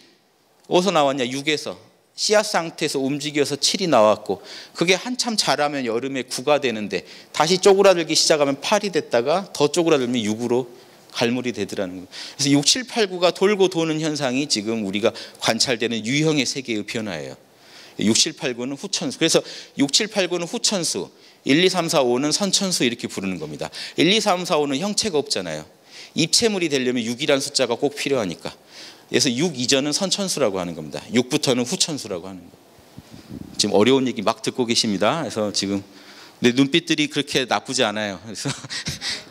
어디서 나왔냐? 육에서 씨앗 상태에서 움직여서 7이 나왔고 그게 한참 자라면 여름에 9가 되는데 다시 쪼그라들기 시작하면 8이 됐다가 더 쪼그라들면 6으로 갈물이 되더라는 거예요. 그래서 6, 7, 8, 9가 돌고 도는 현상이 지금 우리가 관찰되는 유형의 세계의 변화예요. 6, 7, 8, 9는 후천수. 그래서 6, 7, 8, 9는 후천수, 1, 2, 3, 4, 5는 선천수 이렇게 부르는 겁니다. 1, 2, 3, 4, 5는 형체가 없잖아요. 입체물이 되려면 6이라는 숫자가 꼭 필요하니까. 그래서 6 이전은 선천수라고 하는 겁니다. 6부터는 후천수라고 하는 거예요. 지금 어려운 얘기 막 듣고 계십니다. 그래서 지금 내 눈빛들이 그렇게 나쁘지 않아요. 그래서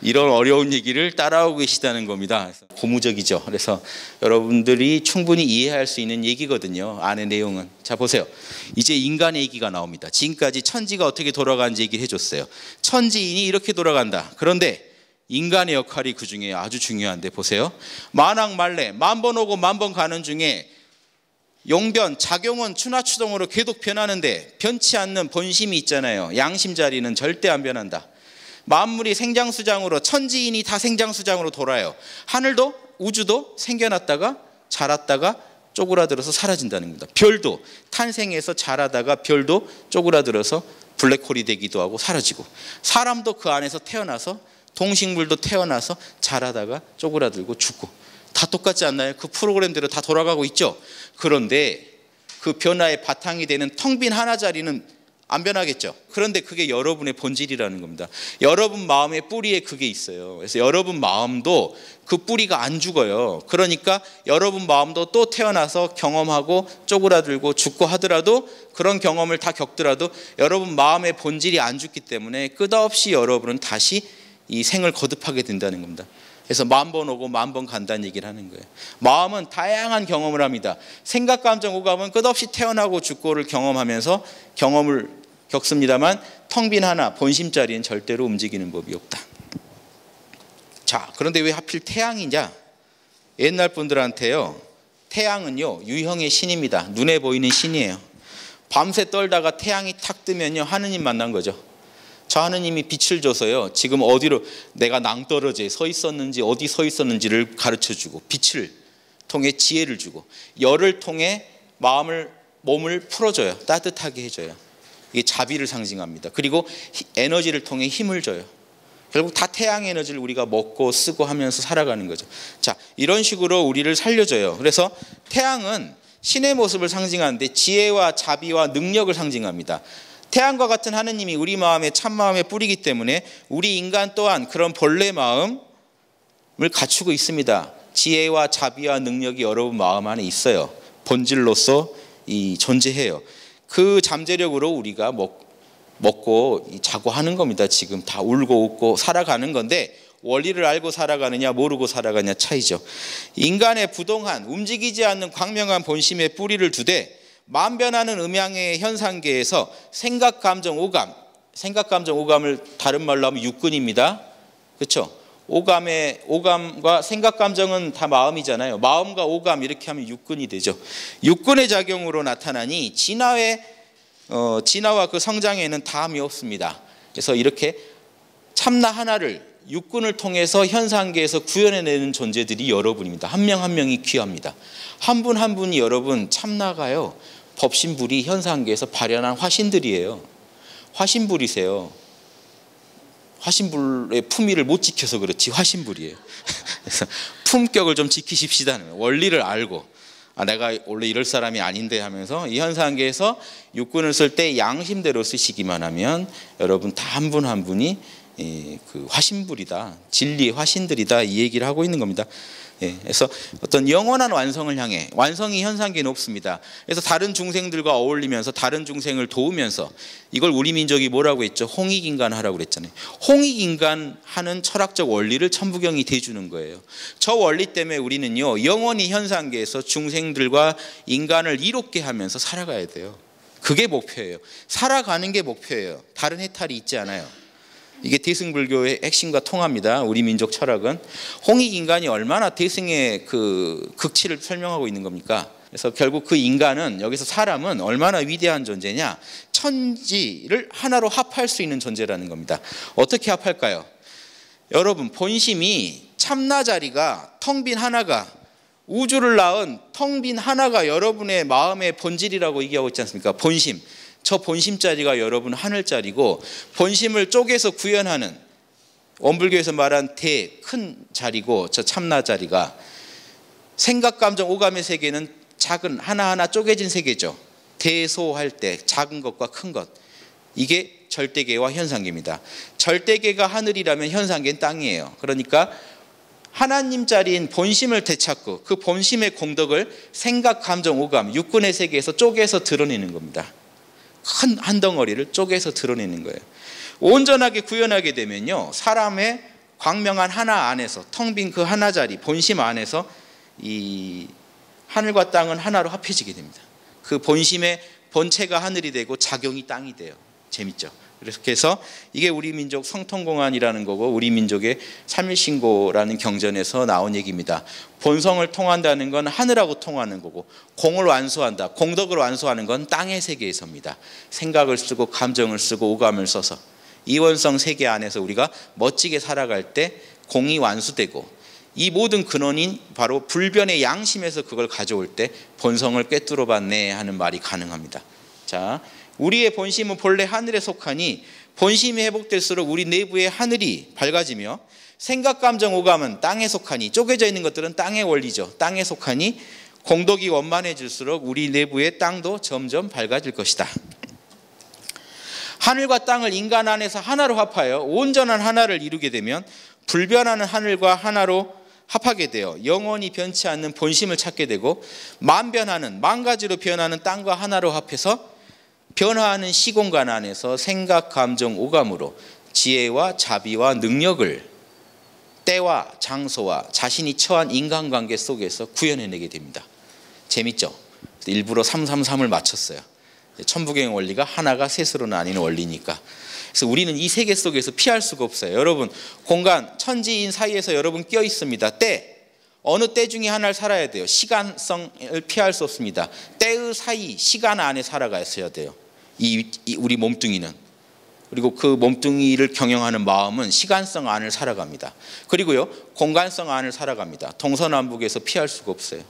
이런 어려운 얘기를 따라오고 계시다는 겁니다. 그래서 고무적이죠. 그래서 여러분들이 충분히 이해할 수 있는 얘기거든요. 안의 내용은. 자, 보세요. 이제 인간의 얘기가 나옵니다. 지금까지 천지가 어떻게 돌아가는지 얘기를 해줬어요. 천지인이 이렇게 돌아간다. 그런데 인간의 역할이 그 중에 아주 중요한데 보세요. 만왕말래 만번 오고 만번 가는 중에 용변, 작용은 추나추동으로 계속 변하는데 변치 않는 본심이 있잖아요. 양심 자리는 절대 안 변한다. 만물이 생장수장으로 천지인이 다 생장수장으로 돌아요. 하늘도 우주도 생겨났다가 자랐다가 쪼그라들어서 사라진다는 겁니다. 별도 탄생해서 자라다가 별도 쪼그라들어서 블랙홀이 되기도 하고 사라지고 사람도 그 안에서 태어나서 동식물도 태어나서 자라다가 쪼그라들고 죽고 다 똑같지 않나요? 그 프로그램대로 다 돌아가고 있죠. 그런데 그 변화의 바탕이 되는 텅 빈 하나 자리는 안 변하겠죠. 그런데 그게 여러분의 본질이라는 겁니다. 여러분 마음의 뿌리에 그게 있어요. 그래서 여러분 마음도 그 뿌리가 안 죽어요. 그러니까 여러분 마음도 또 태어나서 경험하고 쪼그라들고 죽고 하더라도 그런 경험을 다 겪더라도 여러분 마음의 본질이 안 죽기 때문에 끝없이 여러분은 다시 이 생을 거듭하게 된다는 겁니다. 그래서 만번 오고 만번 간다는 얘기를 하는 거예요. 마음은 다양한 경험을 합니다. 생각, 감정, 오감은 끝없이 태어나고 죽고를 경험하면서 경험을 겪습니다만 텅 빈 하나 본심자리는 절대로 움직이는 법이 없다. 자, 그런데 왜 하필 태양이냐? 옛날 분들한테요, 태양은요 유형의 신입니다. 눈에 보이는 신이에요. 밤새 떨다가 태양이 탁 뜨면요 하느님 만난 거죠. 저 하느님이 빛을 줘서요 지금 어디로 내가 낭떠러지에 서 있었는지 어디 서 있었는지를 가르쳐주고 빛을 통해 지혜를 주고 열을 통해 몸을 풀어줘요. 따뜻하게 해줘요. 이게 자비를 상징합니다. 그리고 에너지를 통해 힘을 줘요. 결국 다 태양 에너지를 우리가 먹고 쓰고 하면서 살아가는 거죠. 자, 이런 식으로 우리를 살려줘요. 그래서 태양은 신의 모습을 상징하는데 지혜와 자비와 능력을 상징합니다. 태양과 같은 하느님이 우리 마음의 참마음의 뿌리이기 때문에 우리 인간 또한 그런 본래 마음을 갖추고 있습니다. 지혜와 자비와 능력이 여러분 마음 안에 있어요. 본질로서 존재해요. 그 잠재력으로 우리가 먹고 자고 하는 겁니다. 지금 다 울고 웃고 살아가는 건데 원리를 알고 살아가느냐 모르고 살아가느냐 차이죠. 인간의 부동한 움직이지 않는 광명한 본심의 뿌리를 두되 만변하는 음양의 현상계에서 생각, 감정, 오감을 다른 말로 하면 육근입니다. 그렇죠? 오감과 생각, 감정은 다 마음이잖아요. 마음과 오감 이렇게 하면 육근이 되죠. 육근의 작용으로 나타나니 진화와 그 성장에는 다함이 없습니다. 그래서 이렇게 참나 하나를 육군을 통해서 현상계에서 구현해내는 존재들이 여러분입니다. 한 명 한 명이 귀합니다. 한 분 한 분이 여러분 참나가요. 법신불이 현상계에서 발현한 화신들이에요. 화신불이세요. 화신불의 품위를 못 지켜서 그렇지 화신불이에요. 그래서 품격을 좀 지키십시다. 원리를 알고 내가 원래 이럴 사람이 아닌데 하면서 이 현상계에서 육군을 쓸 때 양심대로 쓰시기만 하면 여러분 다 한 분 한 분이 그 화신불이다, 진리의 화신들이다, 이 얘기를 하고 있는 겁니다. 그래서 어떤 영원한 완성을 향해, 완성이 현상계에 높습니다. 그래서 다른 중생들과 어울리면서 다른 중생을 도우면서, 이걸 우리 민족이 뭐라고 했죠? 홍익인간하라고 그랬잖아요. 홍익인간하는 철학적 원리를 천부경이 대주는 거예요. 저 원리 때문에 우리는요, 영원히 현상계에서 중생들과 인간을 이롭게 하면서 살아가야 돼요. 그게 목표예요. 살아가는 게 목표예요. 다른 해탈이 있지 않아요. 이게 대승불교의 핵심과 통합니다. 우리 민족 철학은 홍익인간이 얼마나 대승의 그 극치를 설명하고 있는 겁니까? 그래서 결국 그 인간은, 여기서 사람은 얼마나 위대한 존재냐, 천지를 하나로 합할 수 있는 존재라는 겁니다. 어떻게 합할까요? 여러분, 본심이 참나 자리가 텅 빈 하나가, 우주를 낳은 텅 빈 하나가 여러분의 마음의 본질이라고 얘기하고 있지 않습니까? 본심. 저 본심 자리가 여러분 하늘자리고, 본심을 쪼개서 구현하는, 원불교에서 말한 큰 자리고, 저 참나 자리가, 생각, 감정, 오감의 세계는 작은 하나하나 쪼개진 세계죠. 대소할 때 작은 것과 큰 것, 이게 절대계와 현상계입니다. 절대계가 하늘이라면 현상계는 땅이에요. 그러니까 하나님 자리인 본심을 되찾고 그 본심의 공덕을 생각, 감정, 오감, 육군의 세계에서 쪼개서 드러내는 겁니다. 큰 한 덩어리를 쪼개서 드러내는 거예요. 온전하게 구현하게 되면요, 사람의 광명한 하나 안에서, 텅 빈 그 하나 자리, 본심 안에서 이 하늘과 땅은 하나로 합해지게 됩니다. 그 본심의 본체가 하늘이 되고 작용이 땅이 돼요. 재밌죠? 그래서 이게 우리 민족 성통공안이라는 거고, 우리 민족의 삼일신고라는 경전에서 나온 얘기입니다. 본성을 통한다는 건 하늘하고 통하는 거고, 공을 완수한다, 공덕을 완수하는 건 땅의 세계에서입니다. 생각을 쓰고 감정을 쓰고 오감을 써서 이원성 세계 안에서 우리가 멋지게 살아갈 때 공이 완수되고, 이 모든 근원인 바로 불변의 양심에서 그걸 가져올 때 본성을 꿰뚫어 봤네 하는 말이 가능합니다. 자, 우리의 본심은 본래 하늘에 속하니 본심이 회복될수록 우리 내부의 하늘이 밝아지며, 생각, 감정, 오감은 땅에 속하니, 쪼개져 있는 것들은 땅의 원리죠. 땅에 속하니 공덕이 원만해질수록 우리 내부의 땅도 점점 밝아질 것이다. 하늘과 땅을 인간 안에서 하나로 합하여 온전한 하나를 이루게 되면 불변하는 하늘과 하나로 합하게 되어 영원히 변치 않는 본심을 찾게 되고, 만변하는, 만 가지로 변하는 땅과 하나로 합해서 변화하는 시공간 안에서 생각, 감정, 오감으로 지혜와 자비와 능력을 때와 장소와 자신이 처한 인간관계 속에서 구현해내게 됩니다. 재밌죠? 일부러 333을 맞췄어요. 천부경 원리가 하나가 셋으로 나뉘는 원리니까. 그래서 우리는 이 세계 속에서 피할 수가 없어요. 여러분, 공간, 천지인 사이에서 여러분 끼어 있습니다. 때, 어느 때 중에 하나를 살아야 돼요. 시간성을 피할 수 없습니다. 때의 사이, 시간 안에 살아가야 돼요. 우리 몸뚱이는. 그리고 그 몸뚱이를 경영하는 마음은 시간성 안을 살아갑니다. 그리고요, 공간성 안을 살아갑니다. 동서남북에서 피할 수가 없어요.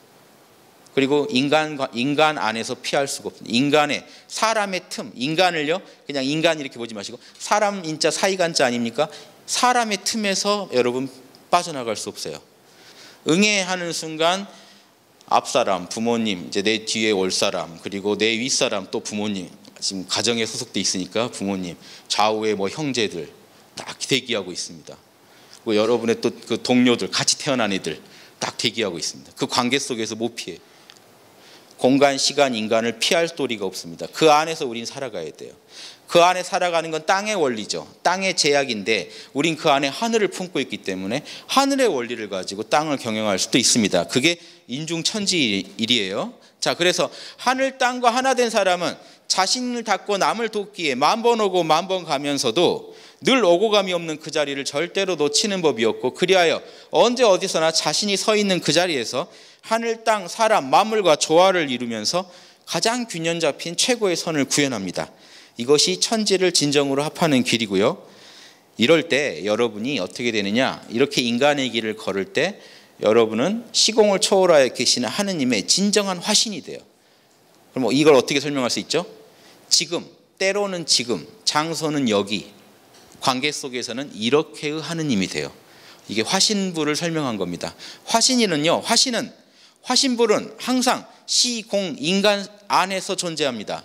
그리고 인간 안에서 피할 수가 없습니다. 인간의, 사람의 틈, 인간을요, 그냥 인간 이렇게 보지 마시고 사람 인자 사이간자 아닙니까? 사람의 틈에서 여러분 빠져나갈 수 없어요. 응애하는 순간 앞사람, 부모님, 이제 내 뒤에 올 사람, 그리고 내 윗사람, 또 부모님, 지금 가정에 소속돼 있으니까 부모님, 좌우에 뭐 형제들 딱 대기하고 있습니다. 그리고 여러분의 또 그 동료들, 같이 태어난 애들 딱 대기하고 있습니다. 그 관계 속에서 못 피해. 공간, 시간, 인간을 피할 도리가 없습니다. 그 안에서 우린 살아가야 돼요. 그 안에 살아가는 건 땅의 원리죠. 땅의 제약인데 우린 그 안에 하늘을 품고 있기 때문에 하늘의 원리를 가지고 땅을 경영할 수도 있습니다. 그게 인중천지일이에요. 자, 그래서 하늘 땅과 하나 된 사람은 자신을 닦고 남을 돕기에 만 번 오고 만 번 가면서도 늘 오고 감이 없는 그 자리를 절대로 놓치는 법이 없고, 그리하여 언제 어디서나 자신이 서 있는 그 자리에서 하늘, 땅, 사람, 만물과 조화를 이루면서 가장 균형 잡힌 최고의 선을 구현합니다. 이것이 천지를 진정으로 합하는 길이고요. 이럴 때 여러분이 어떻게 되느냐, 이렇게 인간의 길을 걸을 때 여러분은 시공을 초월하여 계시는 하느님의 진정한 화신이 돼요. 그럼 뭐 이걸 어떻게 설명할 수 있죠? 지금, 때로는 지금, 장소는 여기, 관계 속에서는 이렇게의 하느님이 돼요. 이게 화신불을 설명한 겁니다. 화신이는요, 화신불은 항상 시공, 인간 안에서 존재합니다.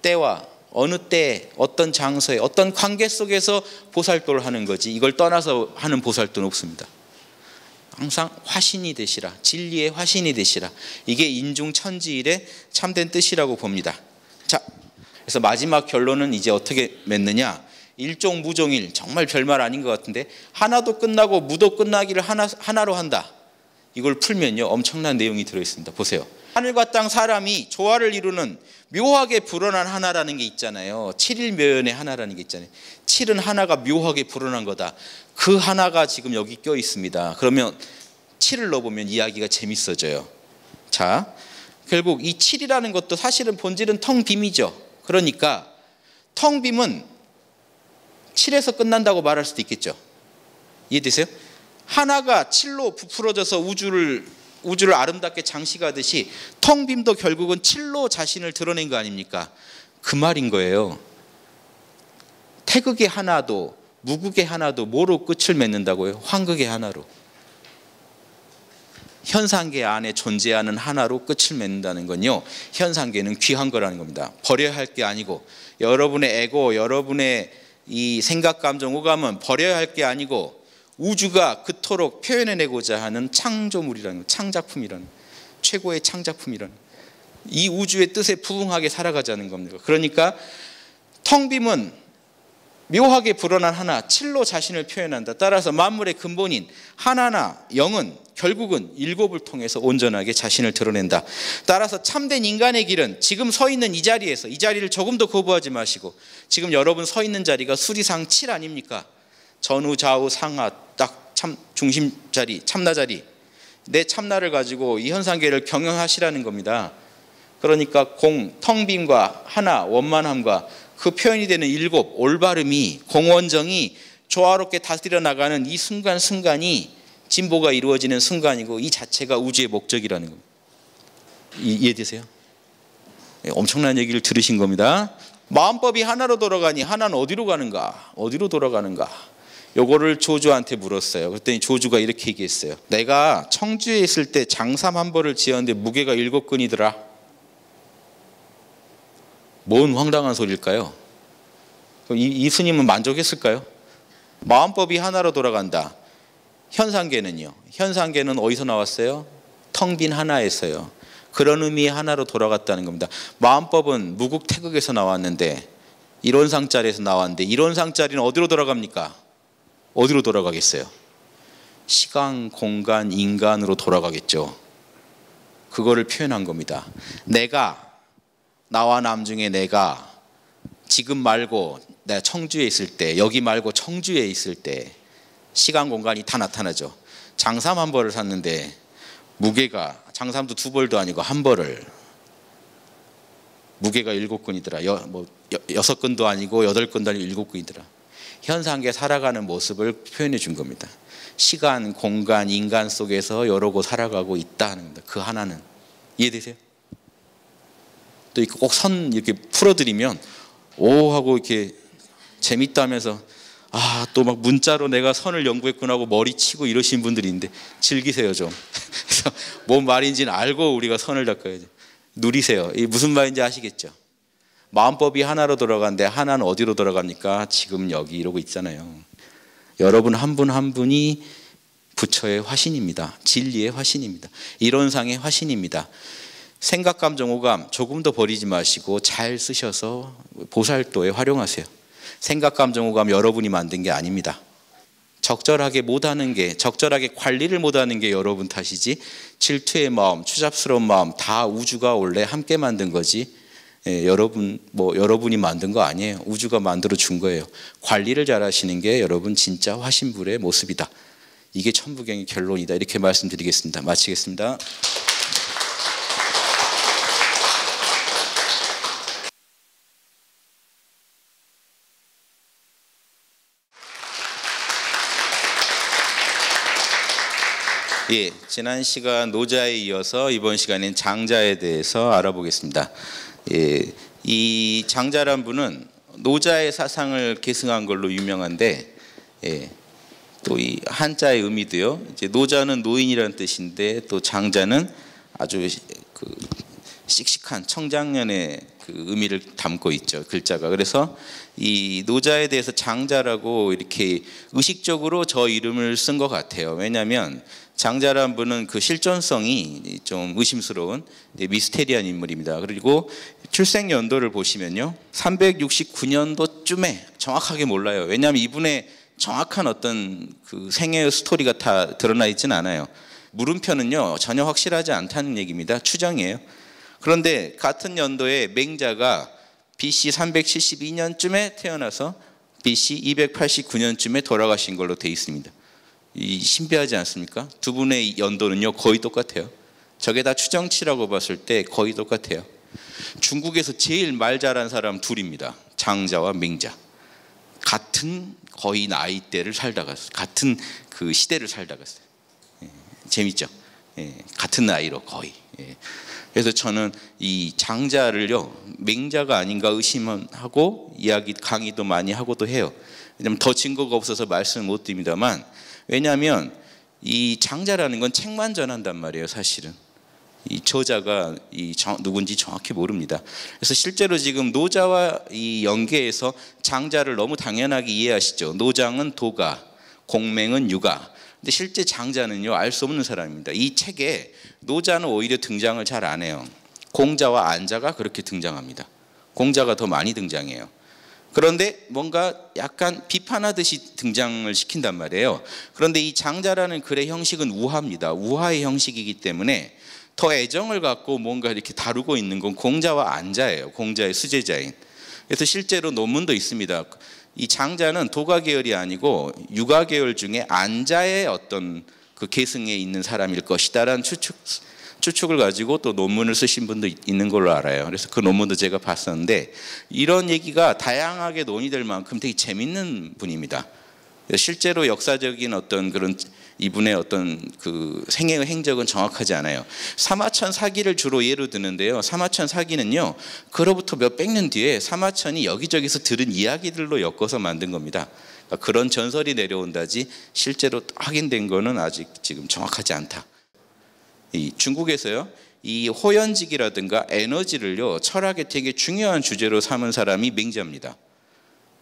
때와 어느 때에 어떤 장소에 어떤 관계 속에서 보살도를 하는 거지, 이걸 떠나서 하는 보살도는 없습니다. 항상 화신이 되시라, 진리의 화신이 되시라. 이게 인중천지일의 참된 뜻이라고 봅니다. 자, 그래서 마지막 결론은 이제 어떻게 맺느냐, 일종무종일, 정말 별말 아닌 것 같은데 하나도 끝나고 무도 끝나기를 하나로 한다. 이걸 풀면요 엄청난 내용이 들어있습니다. 보세요. 하늘과 땅 사람이 조화를 이루는 묘하게 불어난 하나라는 게 있잖아요. 칠일묘연의 하나라는 게 있잖아요. 칠은 하나가 묘하게 불어난 거다. 그 하나가 지금 여기 껴 있습니다. 그러면 칠을 넣어보면 이야기가 재밌어져요. 자, 결국 이 칠이라는 것도 사실은 본질은 텅빔이죠. 그러니까 텅빔은 칠에서 끝난다고 말할 수도 있겠죠. 이해되세요? 하나가 칠로 부풀어져서 우주를 아름답게 장식하듯이 텅빔도 결국은 칠로 자신을 드러낸 거 아닙니까? 그 말인 거예요. 태극의 하나도 무극의 하나도 뭐로 끝을 맺는다고요? 황극의 하나로. 현상계 안에 존재하는 하나로 끝을 맺는다는 건요, 현상계는 귀한 거라는 겁니다. 버려야 할 게 아니고, 여러분의 에고, 여러분의 이 생각, 감정, 오감은 버려야 할 게 아니고 우주가 그토록 표현해내고자 하는 창조물이라는, 창작품이라는, 최고의 창작품이라는, 이 우주의 뜻에 부응하게 살아가자는 겁니다. 그러니까 텅빔은 묘하게 불어난 하나, 칠로 자신을 표현한다. 따라서 만물의 근본인 하나나 영은 결국은 일곱을 통해서 온전하게 자신을 드러낸다. 따라서 참된 인간의 길은 지금 서 있는 이 자리에서, 이 자리를 조금 더 거부하지 마시고, 지금 여러분 서 있는 자리가 수리상 칠 아닙니까? 전후 좌우 상하 딱 참 중심 자리, 참나 자리, 내 참나를 가지고 이 현상계를 경영하시라는 겁니다. 그러니까 공, 텅빔과 하나, 원만함과 그 표현이 되는 일곱, 올바름이, 공원정이 조화롭게 다스려 나가는 이 순간순간이 진보가 이루어지는 순간이고, 이 자체가 우주의 목적이라는 겁니다. 이해되세요? 엄청난 얘기를 들으신 겁니다. 마음법이 하나로 돌아가니 하나는 어디로 가는가? 어디로 돌아가는가? 요거를 조주한테 물었어요. 그랬더니 조주가 이렇게 얘기했어요. 내가 청주에 있을 때 장삼 한 벌을 지었는데 무게가 7근이더라. 뭔 황당한 소리일까요? 이 스님은 만족했을까요? 마음법이 하나로 돌아간다. 현상계는요? 현상계는 어디서 나왔어요? 텅 빈 하나에서요. 그런 의미의 하나로 돌아갔다는 겁니다. 마음법은 무국태극에서 나왔는데, 이론상자리에서 나왔는데, 이론상자리는 어디로 돌아갑니까? 어디로 돌아가겠어요? 시간, 공간, 인간으로 돌아가겠죠. 그거를 표현한 겁니다. 내가, 나와 남 중에 내가 지금 말고 내가 청주에 있을 때, 여기 말고 청주에 있을 때 시간, 공간이 다 나타나죠. 장삼 한 벌을 샀는데 무게가, 장삼도 2벌도 아니고 한 벌을, 무게가 7근이더라. 6근도 아니고 8근도 아니고 7근이더라. 현상계 살아가는 모습을 표현해 준 겁니다. 시간, 공간, 인간 속에서 여러 곳 살아가고 있다 하는 겁니다. 그 하나는. 이해되세요? 또 이렇게 꼭 선 이렇게 풀어드리면 오 하고 이렇게 재밌다면서, 아, 또 막 문자로 내가 선을 연구했구나 하고 머리 치고 이러신 분들이 있는데 즐기세요 좀. 그래서 뭔 말인지는 알고 우리가 선을 닦아야지. 누리세요. 이게 무슨 말인지 아시겠죠? 마음법이 하나로 돌아가는데 하나는 어디로 돌아갑니까? 지금 여기 이러고 있잖아요. 여러분 한 분 한 분이 부처의 화신입니다. 진리의 화신입니다. 이론상의 화신입니다. 생각, 감정, 오감 조금 더 버리지 마시고 잘 쓰셔서 보살도에 활용하세요. 생각, 감정, 오감 여러분이 만든 게 아닙니다. 적절하게 못하는 게, 적절하게 관리를 못하는 게 여러분 탓이지, 질투의 마음, 추잡스러운 마음 다 우주가 원래 함께 만든 거지, 여러분이 만든 거 아니에요. 우주가 만들어 준 거예요. 관리를 잘 하시는 게 여러분 진짜 화신불의 모습이다. 이게 천부경의 결론이다. 이렇게 말씀드리겠습니다. 마치겠습니다. 예, 지난 시간 노자에 이어서 이번 시간엔 장자에 대해서 알아보겠습니다. 예, 이 장자란 분은 노자의 사상을 계승한 걸로 유명한데, 예, 또 이 한자의 의미도요. 이제 노자는 노인이라는 뜻인데, 또 장자는 아주 그 씩씩한 청장년의 그 의미를 담고 있죠, 글자가. 그래서 이 노자에 대해서 장자라고 이렇게 의식적으로 저 이름을 쓴 것 같아요. 왜냐하면 장자란 분은 그 실존성이 좀 의심스러운 미스테리한 인물입니다. 그리고 출생 연도를 보시면요, 369년도쯤에 정확하게 몰라요. 왜냐하면 이분의 정확한 어떤 그 생애의 스토리가 다 드러나 있지는 않아요. 물음표는요 전혀 확실하지 않다는 얘기입니다. 추정이에요. 그런데 같은 연도에 맹자가 BC 372년쯤에 태어나서 BC 289년쯤에 돌아가신 걸로 되어 있습니다. 이 신비하지 않습니까? 두 분의 연도는요 거의 똑같아요. 저게 다 추정치라고 봤을 때 거의 똑같아요. 중국에서 제일 말 잘한 사람 둘입니다. 장자와 맹자. 같은 거의 나이대를 살다 갔어요. 같은 그 시대를 살다 갔어요. 예, 재밌죠? 예, 같은 나이로 거의. 예. 그래서 저는 이 장자를요 맹자가 아닌가 의심하고 이야기 강의도 많이 하고도 해요. 왜냐하면 더 증거가 없어서 말씀을 못 드립니다만, 왜냐하면 이 장자라는 건 책만 전한단 말이에요. 사실은 이 저자가 누군지 정확히 모릅니다. 그래서 실제로 지금 노자와 이 연계해서 장자를 너무 당연하게 이해하시죠. 노장은 도가, 공맹은 유가. 근데 실제 장자는요 알 수 없는 사람입니다. 이 책에 노자는 오히려 등장을 잘 안 해요. 공자와 안자가 그렇게 등장합니다. 공자가 더 많이 등장해요. 그런데 뭔가 약간 비판하듯이 등장을 시킨단 말이에요. 그런데 이 장자라는 글의 형식은 우화입니다. 우화의 형식이기 때문에 더 애정을 갖고 뭔가 이렇게 다루고 있는 건 공자와 안자예요. 공자의 수제자인. 그래서 실제로 논문도 있습니다. 이 장자는 도가 계열이 아니고 유가 계열 중에 안자의 어떤 그 계승에 있는 사람일 것이다라는 추측을 가지고 또 논문을 쓰신 분도 있는 걸로 알아요. 그래서 그 논문도 제가 봤었는데, 이런 얘기가 다양하게 논의될 만큼 되게 재밌는 분입니다. 실제로 역사적인 어떤 그런 이분의 어떤 그 생애의 행적은 정확하지 않아요. 사마천 사기를 주로 예로 드는데요. 사마천 사기는요, 그로부터 몇백 년 뒤에 사마천이 여기저기서 들은 이야기들로 엮어서 만든 겁니다. 그러니까 그런 전설이 내려온다지 실제로 확인된 거는 아직 지금 정확하지 않다. 이 중국에서요, 이 호연직이라든가 에너지를요 철학에 되게 중요한 주제로 삼은 사람이 맹자입니다.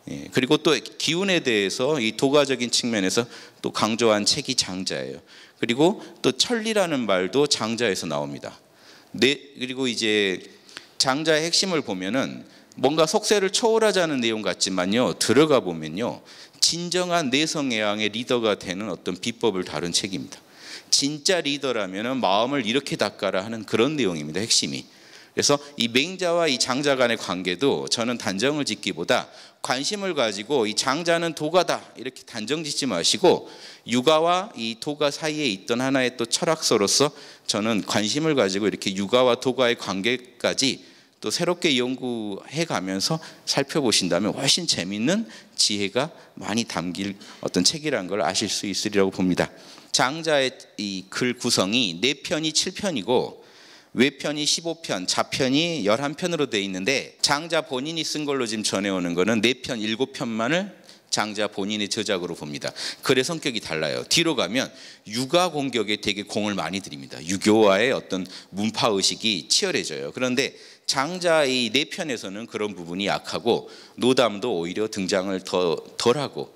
예, 그리고 또 기운에 대해서 이 도가적인 측면에서 또 강조한 책이 장자예요. 그리고 또 천리라는 말도 장자에서 나옵니다. 그리고 이제 장자의 핵심을 보면은 뭔가 속세를 초월하자는 내용 같지만요, 들어가 보면요 진정한 내성애왕의 리더가 되는 어떤 비법을 다룬 책입니다. 진짜 리더라면은 마음을 이렇게 닦아라 하는 그런 내용입니다. 핵심이. 그래서 이 맹자와 이 장자 간의 관계도 저는 단정을 짓기보다 관심을 가지고 이 장자는 도가다 이렇게 단정 짓지 마시고 유가와 이 도가 사이에 있던 하나의 또 철학서로서 저는 관심을 가지고 이렇게 유가와 도가의 관계까지 또 새롭게 연구해 가면서 살펴보신다면 훨씬 재미있는 지혜가 많이 담길 어떤 책이라는 걸 아실 수 있으리라고 봅니다. 장자의 이 글 구성이 4편이 7편이고 외편이 15편, 자편이 11편으로 되어 있는데, 장자 본인이 쓴 걸로 지금 전해오는 거는 4편, 7편만을 장자 본인의 저작으로 봅니다. 글의 성격이 달라요. 뒤로 가면 유가 공격에 되게 공을 많이 들입니다. 유교와의 어떤 문파 의식이 치열해져요. 그런데 장자의 4편에서는 그런 부분이 약하고 노담도 오히려 등장을 덜하고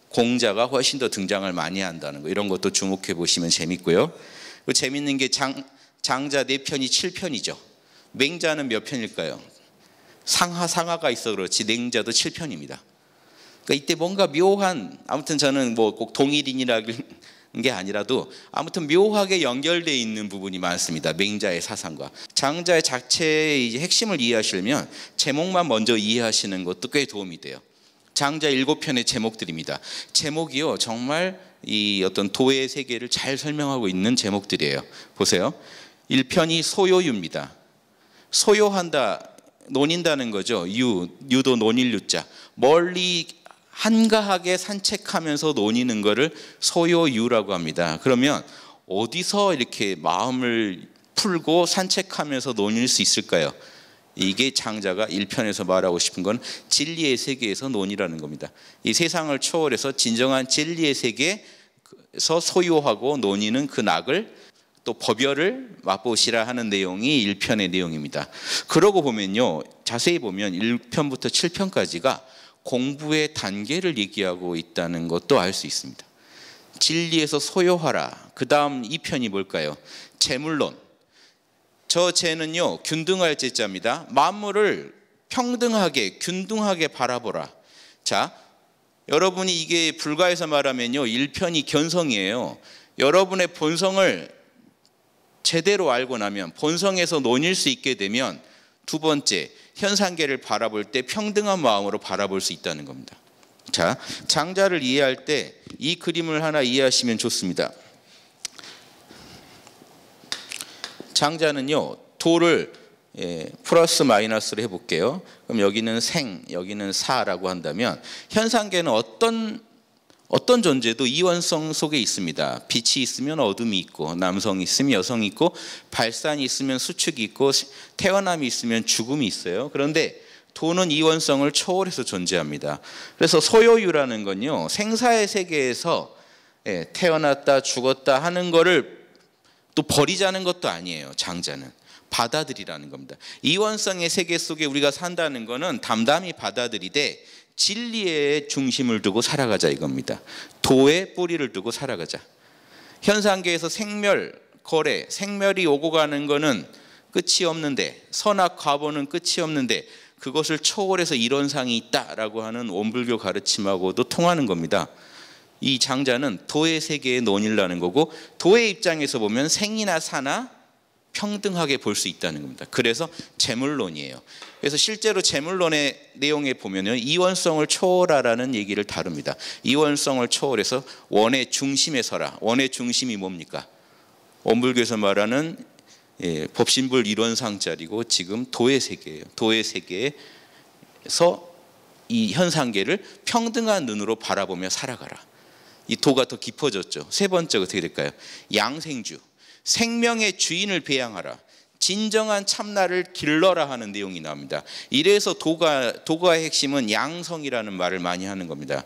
공자가 훨씬 더 등장을 많이 한다는 거, 이런 것도 주목해 보시면 재밌고요. 그리고 재밌는 게 장자 4편이 7편이죠. 맹자는 몇 편일까요? 상하가 있어 그렇지 맹자도 7편입니다. 그러니까 이때 뭔가 묘한, 아무튼 저는 뭐 꼭 동일인이라는 게 아니라도 아무튼 묘하게 연결되어 있는 부분이 많습니다. 맹자의 사상과 장자의 자체의 이제 핵심을 이해하시려면 제목만 먼저 이해하시는 것도 꽤 도움이 돼요. 장자 7편의 제목들입니다. 제목이요 정말 이 어떤 도의 세계를 잘 설명하고 있는 제목들이에요. 보세요. 1편이 소요유입니다. 소요한다, 논인다는 거죠. 유도 논일 유자. 멀리 한가하게 산책하면서 논이는 거를 소요유라고 합니다. 그러면 어디서 이렇게 마음을 풀고 산책하면서 논일 수 있을까요? 이게 장자가 1편에서 말하고 싶은 건 진리의 세계에서 논이라는 겁니다. 이 세상을 초월해서 진정한 진리의 세계에서 소유하고 논의는 그 낙을 또 법열을 맛보시라 하는 내용이 1편의 내용입니다. 그러고 보면요, 자세히 보면 1편부터 7편까지가 공부의 단계를 얘기하고 있다는 것도 알 수 있습니다. 진리에서 소유하라. 그 다음 2편이 뭘까요? 재물론. 저 재는요, 균등할 재자입니다. 만물을 평등하게 균등하게 바라보라. 자, 여러분이 이게 불가에서 말하면요, 1편이 견성이에요. 여러분의 본성을 제대로 알고 나면, 본성에서 논일 수 있게 되면, 두 번째, 현상계를 바라볼 때 평등한 마음으로 바라볼 수 있다는 겁니다. 자, 장자를 이해할 때 이 그림을 하나 이해하시면 좋습니다. 장자는요, 도를 플러스 마이너스로 해볼게요. 그럼 여기는 생, 여기는 사라고 한다면, 현상계는 어떤 존재도 이원성 속에 있습니다. 빛이 있으면 어둠이 있고, 남성이 있으면 여성이 있고, 발산이 있으면 수축이 있고, 태어남이 있으면 죽음이 있어요. 그런데 도는 이원성을 초월해서 존재합니다. 그래서 소요유라는 건요, 생사의 세계에서 태어났다 죽었다 하는 거를 또 버리자는 것도 아니에요. 장자는 받아들이라는 겁니다. 이원성의 세계 속에 우리가 산다는 거는 담담히 받아들이되 진리의 중심을 두고 살아가자 이겁니다. 도의 뿌리를 두고 살아가자. 현상계에서 생멸, 거래, 생멸이 오고 가는 거는 끝이 없는데, 선악 과보는 끝이 없는데 그것을 초월해서 이론상이 있다라고 하는 원불교 가르침하고도 통하는 겁니다. 이 장자는 도의 세계의 논의라는 거고, 도의 입장에서 보면 생이나 사나 평등하게 볼 수 있다는 겁니다. 그래서 재물론이에요. 그래서 실제로 재물론의 내용에 보면은 이원성을 초월하라는 얘기를 다룹니다. 이원성을 초월해서 원의 중심에 서라. 원의 중심이 뭡니까? 원불교에서 말하는 법신불 이론상짜리고 지금 도의 세계예요. 도의 세계에서 이 현상계를 평등한 눈으로 바라보며 살아가라. 이 도가 더 깊어졌죠. 세 번째가 어떻게 될까요? 양생주. 생명의 주인을 배양하라. 진정한 참나를 길러라 하는 내용이 나옵니다. 이래서 도가의 핵심은 양성이라는 말을 많이 하는 겁니다.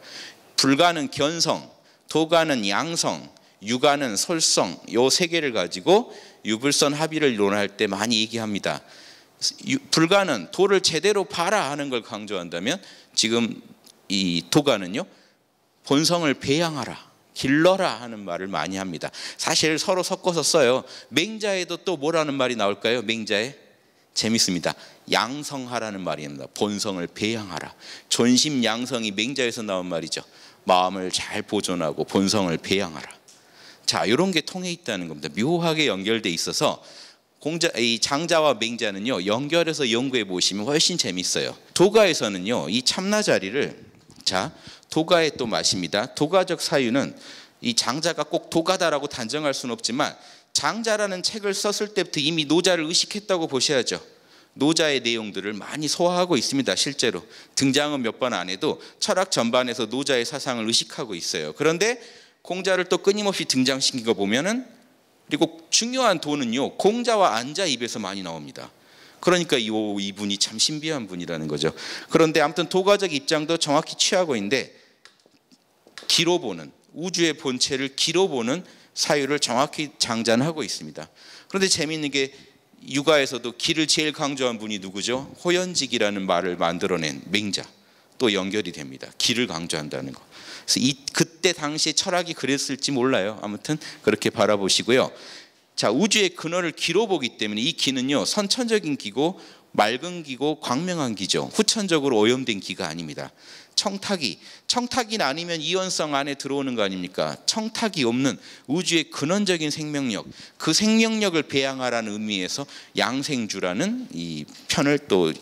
불가는 견성, 도가는 양성, 유가는 솔성, 요 세 개를 가지고 유불선 합의를 논할 때 많이 얘기합니다. 불가는 도를 제대로 봐라 하는 걸 강조한다면, 지금 이 도가는요, 본성을 배양하라, 길러라 하는 말을 많이 합니다. 사실 서로 섞어서 써요. 맹자에도 또 뭐라는 말이 나올까요? 맹자에 재밌습니다. 양성하라는 말입니다. 본성을 배양하라. 존심 양성이 맹자에서 나온 말이죠. 마음을 잘 보존하고 본성을 배양하라. 자, 이런 게 통해 있다는 겁니다. 묘하게 연결돼 있어서 이 장자와 맹자는요, 연결해서 연구해 보시면 훨씬 재밌어요. 도가에서는요, 이 참나 자리를, 자, 도가의 또 맛입니다. 도가적 사유는 이 장자가 꼭 도가다라고 단정할 수는 없지만, 장자라는 책을 썼을 때부터 이미 노자를 의식했다고 보셔야죠. 노자의 내용들을 많이 소화하고 있습니다. 실제로 등장은 몇 번 안 해도 철학 전반에서 노자의 사상을 의식하고 있어요. 그런데 공자를 또 끊임없이 등장시킨 거 보면은, 그리고 중요한 도는요, 공자와 안자 입에서 많이 나옵니다. 그러니까 이분이 참 신비한 분이라는 거죠. 그런데 아무튼 도가적 입장도 정확히 취하고 있는데, 기로 보는, 우주의 본체를 기로 보는 사유를 정확히 장자는 하고 있습니다. 그런데 재미있는 게 유가에서도 기를 제일 강조한 분이 누구죠? 호연직이라는 말을 만들어낸 맹자, 또 연결이 됩니다. 기를 강조한다는 거. 그래서 그때 당시에 철학이 그랬을지 몰라요. 아무튼 그렇게 바라보시고요. 자, 우주의 근원을 기로 보기 때문에 이 기는요, 선천적인 기고 맑은 기고 광명한 기죠. 후천적으로 오염된 기가 아닙니다. 청탁이 아니면 이원성 안에 들어오는 거 아닙니까? 청탁이 없는 우주의 근원적인 생명력, 그 생명력을 배양하라는 의미에서 양생주라는 이 편을 또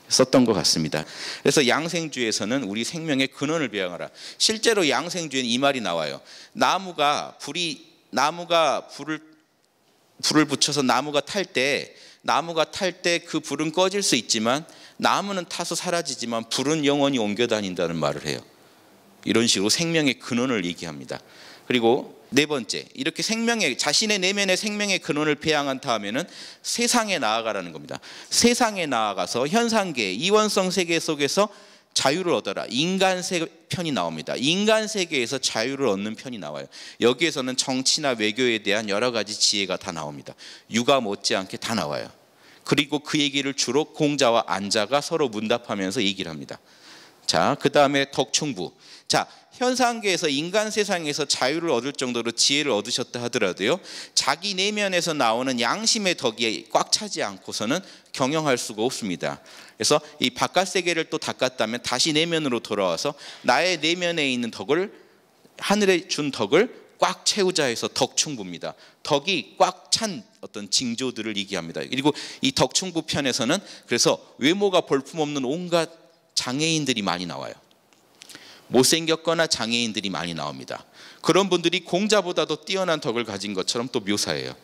썼던 것 같습니다. 그래서 양생주에서는 우리 생명의 근원을 배양하라. 실제로 양생주에는 이 말이 나와요. 나무가 불을 붙여서 나무가 탈 때 그 불은 꺼질 수 있지만, 나무는 타서 사라지지만 불은 영원히 옮겨 다닌다는 말을 해요. 이런 식으로 생명의 근원을 얘기합니다. 그리고 네 번째, 이렇게 자신의 내면의 생명의 근원을 배양한 다음에는 세상에 나아가라는 겁니다. 세상에 나아가서 현상계, 이원성 세계 속에서 자유를 얻어라. 인간 편이 나옵니다. 인간 세계에서 자유를 얻는 편이 나와요. 여기에서는 정치나 외교에 대한 여러 가지 지혜가 다 나옵니다. 육아 못지않게 다 나와요. 그리고 그 얘기를 주로 공자와 안자가 서로 문답하면서 얘기를 합니다. 자, 그 다음에 덕충부. 자, 현상계에서 인간 세상에서 자유를 얻을 정도로 지혜를 얻으셨다 하더라도요, 자기 내면에서 나오는 양심의 덕이 꽉 차지 않고서는 경영할 수가 없습니다. 그래서 이 바깥 세계를 또 닦았다면 다시 내면으로 돌아와서 나의 내면에 있는 덕을, 하늘에 준 덕을 꽉 채우자 해서 덕충부입니다. 덕이 꽉 찬 어떤 징조들을 얘기합니다. 그리고 이 덕충부 편에서는 그래서 외모가 볼품없는 온갖 장애인들이 많이 나와요. 못생겼거나 장애인들이 많이 나옵니다. 그런 분들이 공자보다도 뛰어난 덕을 가진 것처럼 또 묘사해요.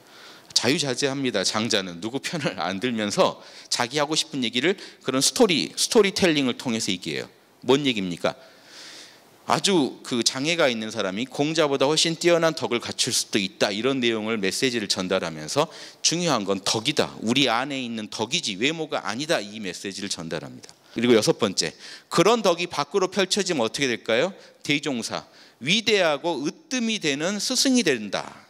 자유자재합니다. 장자는 누구 편을 안 들면서 자기 하고 싶은 얘기를 그런 스토리텔링을 통해서 얘기해요. 뭔 얘기입니까? 아주 그 장애가 있는 사람이 공자보다 훨씬 뛰어난 덕을 갖출 수도 있다, 이런 내용을 메시지를 전달하면서 중요한 건 덕이다, 우리 안에 있는 덕이지 외모가 아니다, 이 메시지를 전달합니다. 그리고 여섯 번째, 그런 덕이 밖으로 펼쳐지면 어떻게 될까요? 대종사, 위대하고 으뜸이 되는 스승이 된다.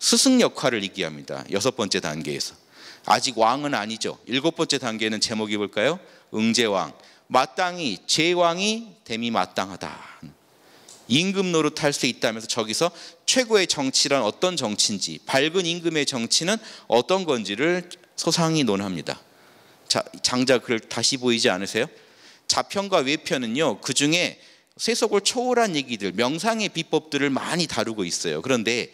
스승 역할을 얘기합니다. 여섯 번째 단계에서. 아직 왕은 아니죠. 일곱 번째 단계는 제목이 뭘까요? 응제왕. 마땅히 제왕이 됨이 마땅하다. 임금 노릇할 수 있다면서 저기서 최고의 정치란 어떤 정치인지, 밝은 임금의 정치는 어떤 건지를 소상히 논합니다. 자, 장자 글 다시 보이지 않으세요? 자편과 외편은요, 그 중에 세속을 초월한 얘기들, 명상의 비법들을 많이 다루고 있어요. 그런데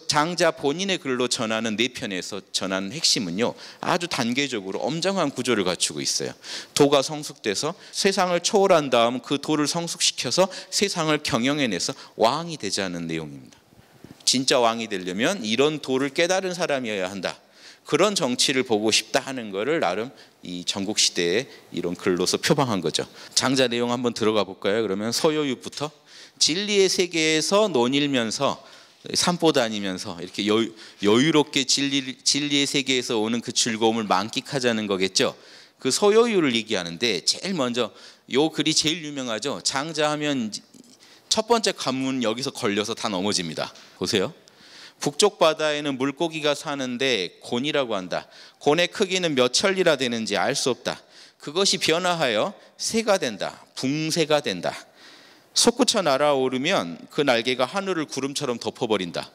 장자 본인의 글로 전하는 네 편에서 전하는 핵심은요, 아주 단계적으로 엄정한 구조를 갖추고 있어요. 도가 성숙돼서 세상을 초월한 다음 그 도를 성숙시켜서 세상을 경영해내서 왕이 되자는 내용입니다. 진짜 왕이 되려면 이런 도를 깨달은 사람이어야 한다. 그런 정치를 보고 싶다 하는 것을 나름 이 전국시대에 이런 글로서 표방한 거죠. 장자 내용 한번 들어가 볼까요? 그러면 서요유부터 진리의 세계에서 논일면서 산보 다니면서 이렇게 여유롭게 진리의 세계에서 오는 그 즐거움을 만끽하자는 거겠죠. 그 서요유를 얘기하는데 제일 먼저 요 글이 제일 유명하죠. 장자하면 첫 번째 관문 여기서 걸려서 다 넘어집니다. 보세요. 북쪽 바다에는 물고기가 사는데 곤이라고 한다. 곤의 크기는 몇 천리라 되는지 알 수 없다. 그것이 변화하여 새가 된다. 붕새가 된다. 솟구쳐 날아오르면 그 날개가 하늘을 구름처럼 덮어버린다.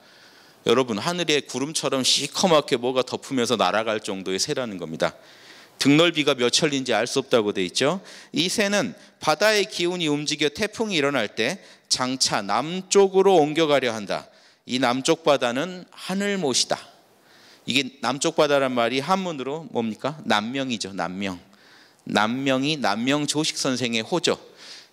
여러분, 하늘에 구름처럼 시커멓게 뭐가 덮으면서 날아갈 정도의 새라는 겁니다. 등넓이가 몇 천리인지 알 수 없다고 돼 있죠. 이 새는 바다의 기운이 움직여 태풍이 일어날 때 장차 남쪽으로 옮겨가려 한다. 이 남쪽 바다는 하늘못이다. 이게 남쪽 바다란 말이 한문으로 뭡니까? 남명이죠. 남명이 남명 조식 선생의 호죠.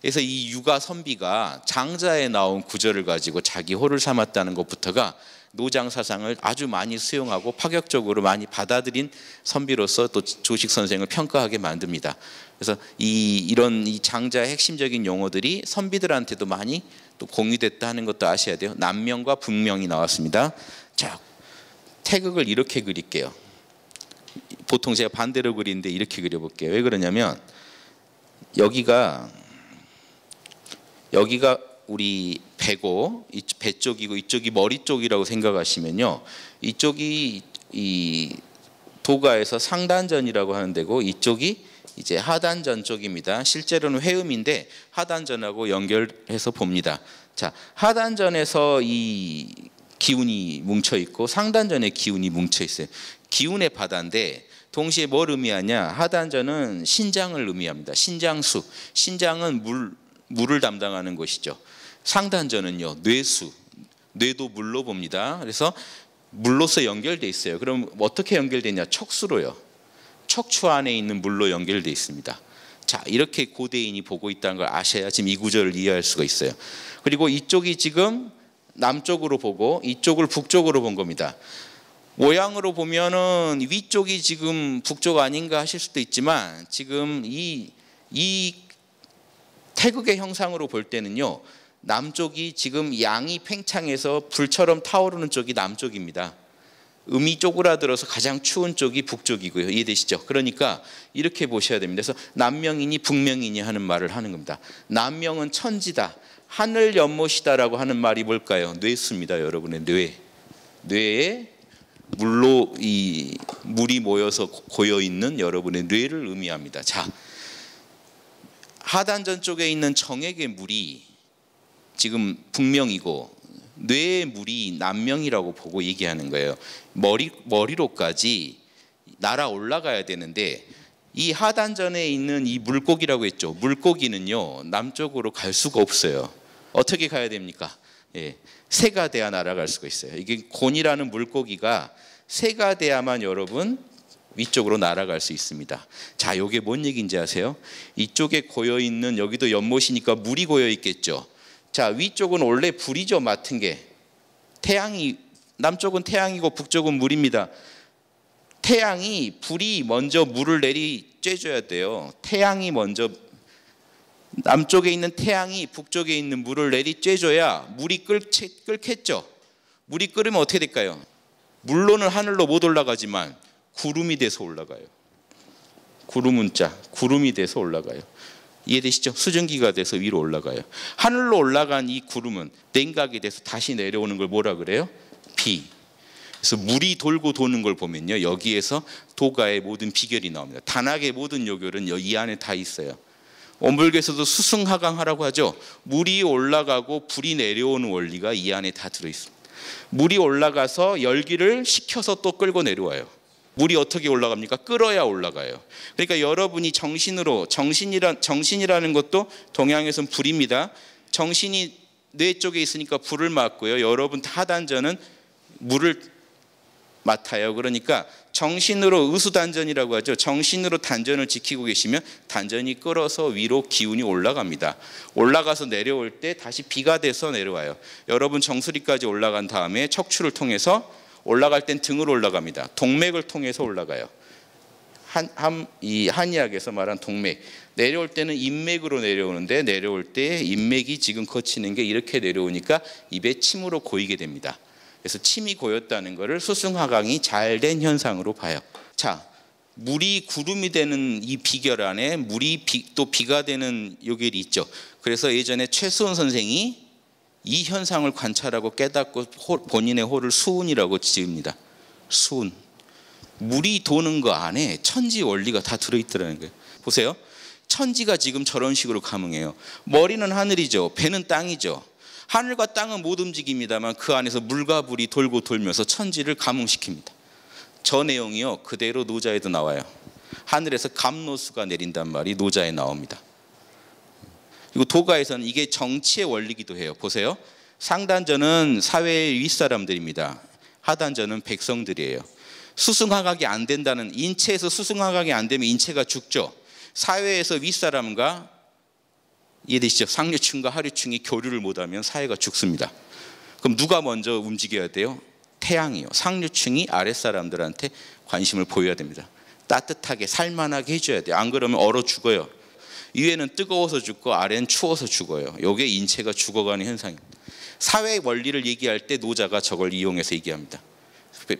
그래서 이 유가 선비가 장자에 나온 구절을 가지고 자기 호를 삼았다는 것부터가 노장 사상을 아주 많이 수용하고 파격적으로 많이 받아들인 선비로서 또 조식 선생을 평가하게 만듭니다. 그래서 이런 장자의 핵심적인 용어들이 선비들한테도 많이 또 공유됐다 하는 것도 아셔야 돼요. 남명과 북명이 나왔습니다. 자, 태극을 이렇게 그릴게요. 보통 제가 반대로 그리는데 이렇게 그려볼게요. 왜 그러냐면 여기가 우리 배고 배 쪽이고 이쪽이 머리 쪽이라고 생각하시면요, 이쪽이 이 도가에서 상단전이라고 하는 데고 이쪽이 이제 하단전 쪽입니다. 실제로는 회음인데 하단전하고 연결해서 봅니다. 자, 하단전에서 이 기운이 뭉쳐 있고 상단전에 기운이 뭉쳐 있어요. 기운의 바다인데 동시에 뭘 의미하냐? 하단전은 신장을 의미합니다. 신장수, 신장은 물을 담당하는 것이죠. 상단전은요, 뇌도 물로 봅니다. 그래서 물로서 연결돼 있어요. 그럼 어떻게 연결되냐? 척수로요. 척추 안에 있는 물로 연결돼 있습니다. 자, 이렇게 고대인이 보고 있다는 걸 아셔야 지금 이 구절을 이해할 수가 있어요. 그리고 이쪽이 지금 남쪽으로 보고 이쪽을 북쪽으로 본 겁니다. 모양으로 보면은 위쪽이 지금 북쪽 아닌가 하실 수도 있지만, 지금 이 태극의 형상으로 볼 때는요, 남쪽이 지금 양이 팽창해서 불처럼 타오르는 쪽이 남쪽입니다. 음이 쪼그라들어서 가장 추운 쪽이 북쪽이고요. 이해되시죠? 그러니까 이렇게 보셔야 됩니다. 그래서 남명이니 북명이니 하는 말을 하는 겁니다. 남명은 천지다, 하늘 연못이다라고 하는 말이 뭘까요? 뇌수입니다. 여러분의 뇌. 뇌에 물로 이 물이 모여서 고여 있는 여러분의 뇌를 의미합니다. 자, 하단전 쪽에 있는 정액의 물이 지금 북명이고 뇌의 물이 남명이라고 보고 얘기하는 거예요. 머리로까지 날아 올라가야 되는데 이 하단전에 있는 이 물고기라고 했죠. 물고기는요 남쪽으로 갈 수가 없어요. 어떻게 가야 됩니까? 예, 새가 돼야 날아갈 수가 있어요. 이게 곤이라는 물고기가 새가 돼야만 여러분 위쪽으로 날아갈 수 있습니다. 자, 이게 뭔 얘기인지 아세요? 이쪽에 고여 있는, 여기도 연못이니까 물이 고여 있겠죠. 자, 위쪽은 원래 불이죠. 맡은 게 태양이, 남쪽은 태양이고 북쪽은 물입니다. 태양이, 불이 먼저 물을 쬐줘야 돼요. 태양이 먼저, 남쪽에 있는 태양이 북쪽에 있는 물을 쬐줘야 물이 끓겠죠. 물이 끓으면 어떻게 될까요? 물로는 하늘로 못 올라가지만 구름이 돼서 올라가요. 구름문자, 구름이 돼서 올라가요. 이해되시죠? 수증기가 돼서 위로 올라가요. 하늘로 올라간 이 구름은 냉각이 돼서 다시 내려오는 걸 뭐라 그래요? 비. 그래서 물이 돌고 도는 걸 보면요, 여기에서 도가의 모든 비결이 나옵니다. 단학의 모든 요결은 이 안에 다 있어요. 원불교에서도 수승하강하라고 하죠. 물이 올라가고 불이 내려오는 원리가 이 안에 다 들어있습니다. 물이 올라가서 열기를 식혀서 또 끌고 내려와요. 물이 어떻게 올라갑니까? 끓어야 올라가요. 그러니까 여러분이 정신이라는 것도 동양에서는 불입니다. 정신이 뇌 쪽에 있으니까 불을 맡고요. 여러분 하단전은 물을 맡아요. 그러니까 정신으로, 의수단전이라고 하죠. 정신으로 단전을 지키고 계시면 단전이 끓어서 위로 기운이 올라갑니다. 올라가서 내려올 때 다시 비가 돼서 내려와요. 여러분 정수리까지 올라간 다음에 척추를 통해서 올라갈 땐 등으로 올라갑니다. 동맥을 통해서 올라가요. 이 한의학에서 말한 동맥. 내려올 때는 인맥으로 내려오는데, 내려올 때 인맥이 지금 거치는 게 이렇게 내려오니까 입에 침으로 고이게 됩니다. 그래서 침이 고였다는 것을 수승하강이 잘 된 현상으로 봐요. 자, 물이 구름이 되는 이 비결 안에 물이 또 비가 되는 요결이 있죠. 그래서 예전에 최수원 선생이 이 현상을 관찰하고 깨닫고 본인의 호를 수운이라고 지읍니다. 수운. 물이 도는 거 안에 천지 원리가 다 들어있더라는 거예요. 보세요. 천지가 지금 저런 식으로 감응해요. 머리는 하늘이죠. 배는 땅이죠. 하늘과 땅은 못 움직입니다만 그 안에서 물과 불이 돌고 돌면서 천지를 감응시킵니다. 저 내용이요, 그대로 노자에도 나와요. 하늘에서 감노수가 내린단 말이 노자에 나옵니다. 그리고 도가에서는 이게 정치의 원리기도 해요. 보세요. 상단전은 사회의 윗사람들입니다. 하단전은 백성들이에요. 수승화각이 안 된다는, 인체에서 수승화각이 안 되면 인체가 죽죠. 사회에서 윗사람과, 이해되시죠? 상류층과 하류층이 교류를 못하면 사회가 죽습니다. 그럼 누가 먼저 움직여야 돼요? 태양이요. 상류층이 아랫사람들한테 관심을 보여야 됩니다. 따뜻하게 살만하게 해줘야 돼요. 안 그러면 얼어 죽어요. 위에는 뜨거워서 죽고 아래는 추워서 죽어요. 이게 인체가 죽어가는 현상입니다. 사회 원리를 얘기할 때 노자가 저걸 이용해서 얘기합니다.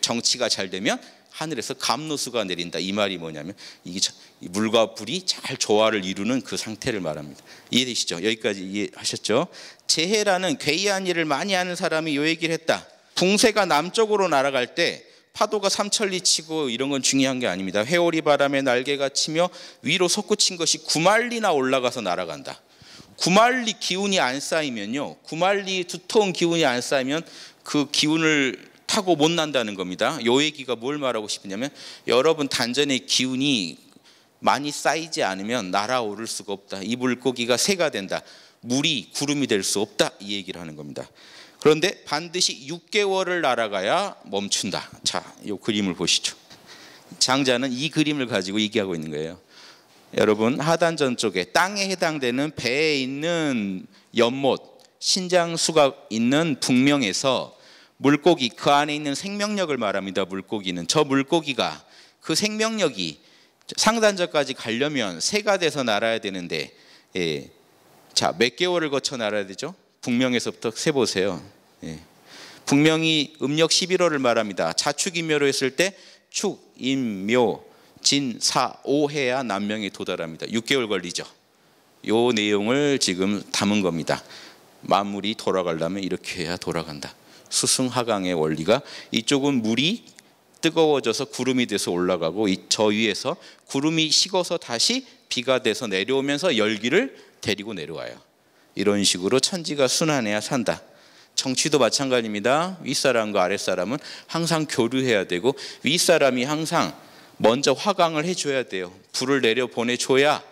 정치가 잘 되면 하늘에서 감노수가 내린다. 이 말이 뭐냐면 이게 물과 불이 잘 조화를 이루는 그 상태를 말합니다. 이해되시죠? 여기까지 이해하셨죠? 재해라는 괴이한 일을 많이 하는 사람이 이 얘기를 했다. 붕새가 남쪽으로 날아갈 때 파도가 삼천리 치고 이런 건 중요한 게 아닙니다. 회오리 바람에 날개가 치며 위로 솟구친 것이 9만리나 올라가서 날아간다. 9만리 기운이 안 쌓이면요, 9만리 두터운 기운이 안 쌓이면 그 기운을 타고 못 난다는 겁니다. 요 얘기가 뭘 말하고 싶으냐면, 여러분 단전의 기운이 많이 쌓이지 않으면 날아오를 수가 없다. 이 물고기가 새가 된다. 물이 구름이 될 수 없다. 이 얘기를 하는 겁니다. 그런데 반드시 6개월을 날아가야 멈춘다. 자, 이 그림을 보시죠. 장자는 이 그림을 가지고 얘기하고 있는 거예요. 여러분, 하단전 쪽에 땅에 해당되는 배에 있는 연못, 신장수가 있는 북명에서 물고기, 그 안에 있는 생명력을 말합니다. 물고기는. 저 물고기가, 그 생명력이 상단전까지 가려면 새가 돼서 날아야 되는데, 자, 몇 개월을 거쳐 날아야 되죠? 북명에서부터 세보세요. 예. 북명이 음력 11월을 말합니다. 자축인묘로 했을 때 축, 임, 묘, 진, 사, 오 해야 남명에 도달합니다. 6개월 걸리죠. 요 내용을 지금 담은 겁니다. 만물이 돌아가려면 이렇게 해야 돌아간다. 수승하강의 원리가, 이쪽은 물이 뜨거워져서 구름이 돼서 올라가고 저 위에서 구름이 식어서 다시 비가 돼서 내려오면서 열기를 데리고 내려와요. 이런 식으로 천지가 순환해야 산다. 정치도 마찬가지입니다. 윗사람과 아랫사람은 항상 교류해야 되고, 윗사람이 항상 먼저 화강을 해줘야 돼요. 불을 내려 보내줘야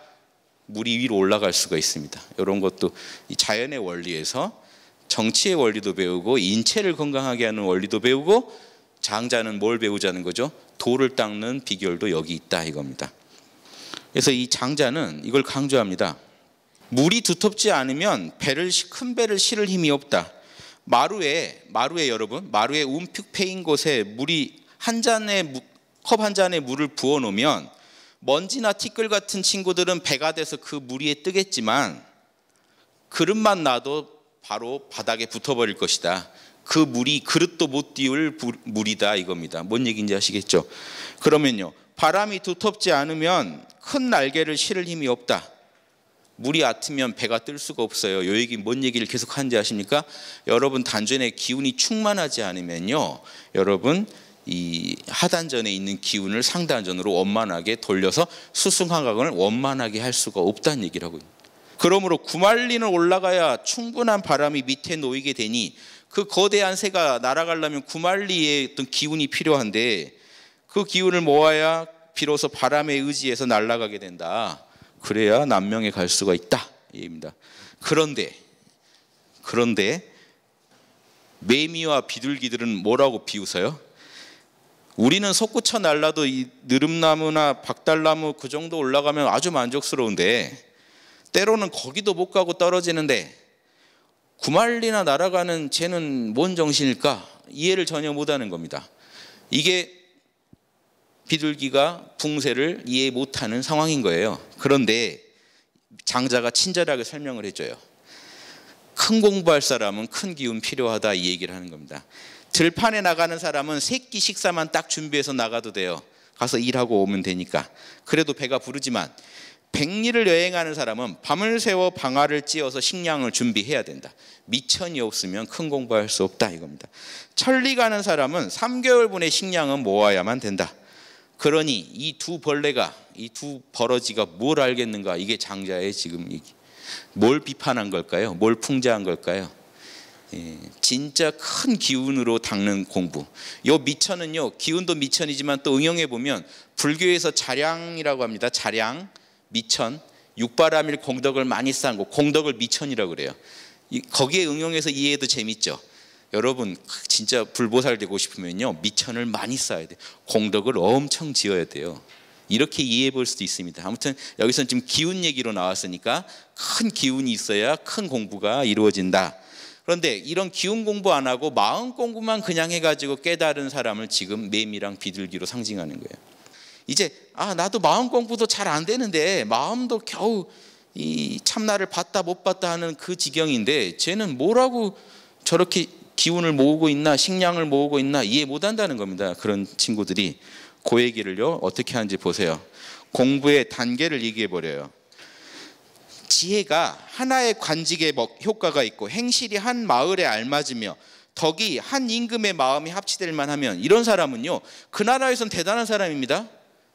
물이 위로 올라갈 수가 있습니다. 이런 것도 이 자연의 원리에서 정치의 원리도 배우고, 인체를 건강하게 하는 원리도 배우고, 장자는 뭘 배우자는 거죠? 돌을 닦는 비결도 여기 있다 이겁니다. 그래서 이 장자는 이걸 강조합니다. 물이 두텁지 않으면 큰 배를 실을 힘이 없다. 마루에 여러분, 마루에 움푹 패인 곳에 물이 컵 한 잔에 물을 부어 놓으면 먼지나 티끌 같은 친구들은 배가 돼서 그 물 위에 뜨겠지만 그릇만 놔도 바로 바닥에 붙어버릴 것이다. 그 물이 그릇도 못 띄울 물이다 이겁니다. 뭔 얘기인지 아시겠죠? 그러면요, 바람이 두텁지 않으면 큰 날개를 실을 힘이 없다. 물이 얕으면 배가 뜰 수가 없어요. 이 얘기 뭔 얘기를 계속 하는지 아십니까? 여러분, 단전에 기운이 충만하지 않으면요, 여러분 이 하단전에 있는 기운을 상단전으로 원만하게 돌려서 수승하강을 원만하게 할 수가 없다는 얘기를 하고 있습니다. 그러므로 구말리는 올라가야 충분한 바람이 밑에 놓이게 되니, 그 거대한 새가 날아가려면 구말리의 어떤 기운이 필요한데, 그 기운을 모아야 비로소 바람에 의지해서 날아가게 된다. 그래야 남명에 갈 수가 있다 이 얘기입니다. 그런데 매미와 비둘기들은 뭐라고 비웃어요? 우리는 솟구쳐 날라도 이 느릅나무나 박달나무 그 정도 올라가면 아주 만족스러운데, 때로는 거기도 못 가고 떨어지는데 구말리나 날아가는 쟤는 뭔 정신일까? 이해를 전혀 못하는 겁니다. 이게 비둘기가 붕새를 이해 못하는 상황인 거예요. 그런데 장자가 친절하게 설명을 해줘요. 큰 공부할 사람은 큰 기운 필요하다 이 얘기를 하는 겁니다. 들판에 나가는 사람은 새끼 식사만 딱 준비해서 나가도 돼요. 가서 일하고 오면 되니까. 그래도 배가 부르지만 백리를 여행하는 사람은 밤을 새워 방아를 찧어서 식량을 준비해야 된다. 미천이 없으면 큰 공부할 수 없다 이겁니다. 천리 가는 사람은 3개월분의 식량은 모아야만 된다. 그러니 이 두 벌레가, 이 두 버러지가 뭘 알겠는가? 이게 장자의 지금 얘기. 뭘 비판한 걸까요? 뭘 풍자한 걸까요? 진짜 큰 기운으로 닦는 공부. 요 미천은요, 기운도 미천이지만 또 응용해 보면 불교에서 자량이라고 합니다. 자량, 미천, 육바라밀 공덕을 많이 쌓은 거, 공덕을 미천이라고 그래요. 거기에 응용해서 이해해도 재밌죠. 여러분 진짜 불보살 되고 싶으면요, 미천을 많이 쌓아야 돼요. 공덕을 엄청 지어야 돼요. 이렇게 이해해 볼 수도 있습니다. 아무튼 여기서는 지금 기운 얘기로 나왔으니까 큰 기운이 있어야 큰 공부가 이루어진다. 그런데 이런 기운 공부 안 하고 마음 공부만 그냥 해가지고 깨달은 사람을 지금 매미랑 비둘기로 상징하는 거예요. 이제 나도 마음 공부도 잘 안 되는데 마음도 겨우 이 참나를 봤다 못 봤다 하는 그 지경인데, 쟤는 뭐라고 저렇게 기운을 모으고 있나, 식량을 모으고 있나 이해 못 한다는 겁니다. 그런 친구들이 그 얘기를요 어떻게 하는지 보세요. 공부의 단계를 얘기해 버려요. 지혜가 하나의 관직에 효과가 있고 행실이 한 마을에 알맞으며 덕이 한 임금의 마음이 합치될 만하면, 이런 사람은요 그 나라에선 대단한 사람입니다.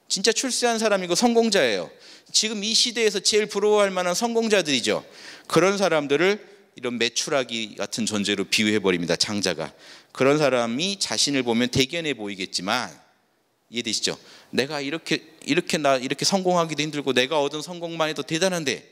진짜 출세한 사람이고 성공자예요. 지금 이 시대에서 제일 부러워할 만한 성공자들이죠. 그런 사람들을 이런 메추라기 같은 존재로 비유해 버립니다. 장자가. 그런 사람이 자신을 보면 대견해 보이겠지만, 이해되시죠? 내가 이렇게 성공하기도 힘들고 내가 얻은 성공만 해도 대단한데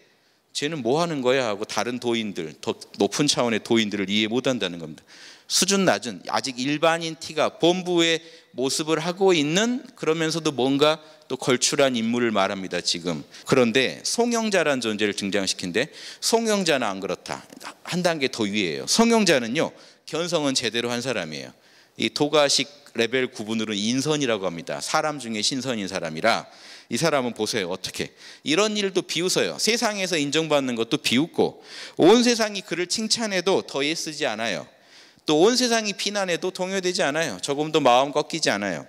쟤는 뭐 하는 거야 하고 다른 도인들, 더 높은 차원의 도인들을 이해 못 한다는 겁니다. 수준 낮은 아직 일반인 티가 본부의 모습을 하고 있는, 그러면서도 뭔가 또 걸출한 인물을 말합니다 지금. 그런데 송영자라는 존재를 등장시킨데, 송영자는 안 그렇다. 한 단계 더 위에요. 송영자는요 견성은 제대로 한 사람이에요. 이 도가식 레벨 구분으로 인선이라고 합니다. 사람 중에 신선인 사람이라 이 사람은 보세요. 어떻게 이런 일도 비웃어요. 세상에서 인정받는 것도 비웃고 온 세상이 그를 칭찬해도 더 애쓰지 않아요. 또 온 세상이 비난해도 동요되지 않아요. 조금도 마음 꺾이지 않아요.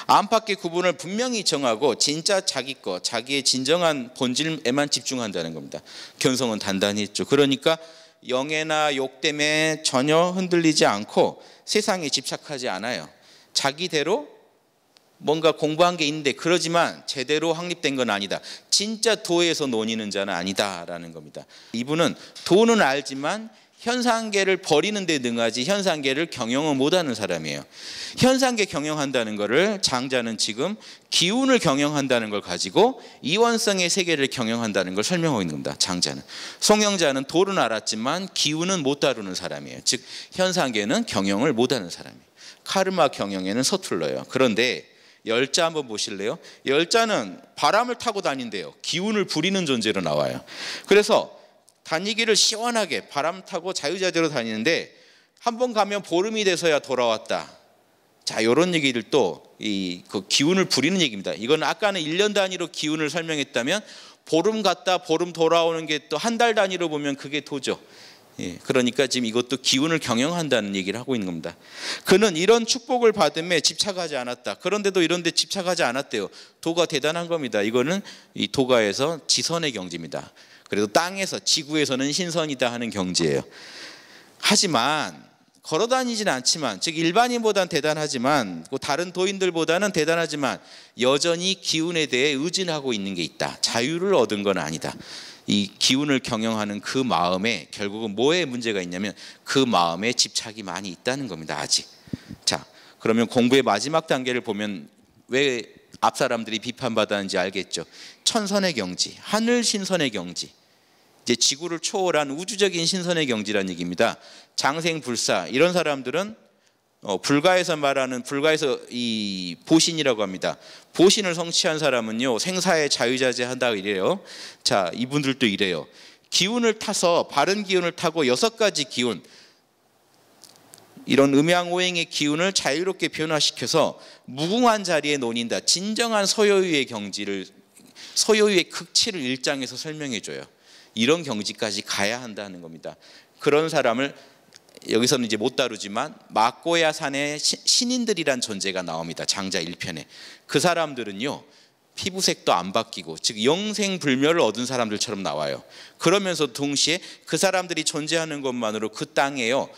안팎의 구분을 분명히 정하고 진짜 자기 것, 자기의 진정한 본질에만 집중한다는 겁니다. 견성은 단단히 했죠. 그러니까 영예나 욕 때문에 전혀 흔들리지 않고 세상에 집착하지 않아요. 자기대로 뭔가 공부한 게 있는데 그러지만 제대로 확립된 건 아니다. 진짜 도에서 논의는 자는 아니다라는 겁니다. 이분은 도는 알지만 현상계를 버리는 데 능하지 현상계를 경영을 못하는 사람이에요. 현상계 경영한다는 것을 장자는 지금 기운을 경영한다는 걸 가지고 이원성의 세계를 경영한다는 걸 설명하고 있는 겁니다. 장자는. 송영자는 도는 알았지만 기운은 못 다루는 사람이에요. 즉 현상계는 경영을 못하는 사람이에요. 카르마 경영에는 서툴러요. 그런데 열자 한번 보실래요? 열자는 바람을 타고 다닌대요. 기운을 부리는 존재로 나와요. 그래서 다니기를 시원하게 바람 타고 자유자재로 다니는데 한 번 가면 보름이 돼서야 돌아왔다. 자, 이런 얘기들 또 그 기운을 부리는 얘기입니다. 이건 아까는 1년 단위로 기운을 설명했다면 보름 갔다 보름 돌아오는 게 또 한 달 단위로 보면 그게 도죠. 예, 그러니까 지금 이것도 기운을 경영한다는 얘기를 하고 있는 겁니다. 그는 이런 축복을 받음에 집착하지 않았다. 그런데도 이런 데 집착하지 않았대요. 도가 대단한 겁니다. 이거는 이 도가에서 지선의 경지입니다. 그래도 땅에서 지구에서는 신선이다 하는 경지예요. 하지만 걸어다니지는 않지만 즉 일반인보다는 대단하지만 다른 도인들보다는 대단하지만 여전히 기운에 대해 의존하고 있는 게 있다. 자유를 얻은 건 아니다. 이 기운을 경영하는 그 마음에 결국은 뭐에 문제가 있냐면 그 마음에 집착이 많이 있다는 겁니다. 아직. 자, 그러면 공부의 마지막 단계를 보면 왜 앞 사람들이 비판받았는지 알겠죠. 천선의 경지, 하늘 신선의 경지, 이제 지구를 초월한 우주적인 신선의 경지라는 얘기입니다. 장생불사 이런 사람들은 불가에서 말하는 불가에서 이 보신이라고 합니다. 보신을 성취한 사람은요 생사에 자유자재한다 이래요. 자, 이분들도 이래요. 기운을 타서 바른 기운을 타고 6가지 기운, 이런 음양오행의 기운을 자유롭게 변화시켜서 무궁한 자리에 논인다. 진정한 소요유의 경지를, 소요유의 극치를 일장에서 설명해 줘요. 이런 경지까지 가야 한다는 겁니다. 그런 사람을 여기서는 이제 못 다루지만 마꼬야 산의 신인들이란 존재가 나옵니다. 장자 1편에. 그 사람들은요 피부색도 안 바뀌고 즉 영생불멸을 얻은 사람들처럼 나와요. 그러면서 동시에 그 사람들이 존재하는 것만으로 그 땅에요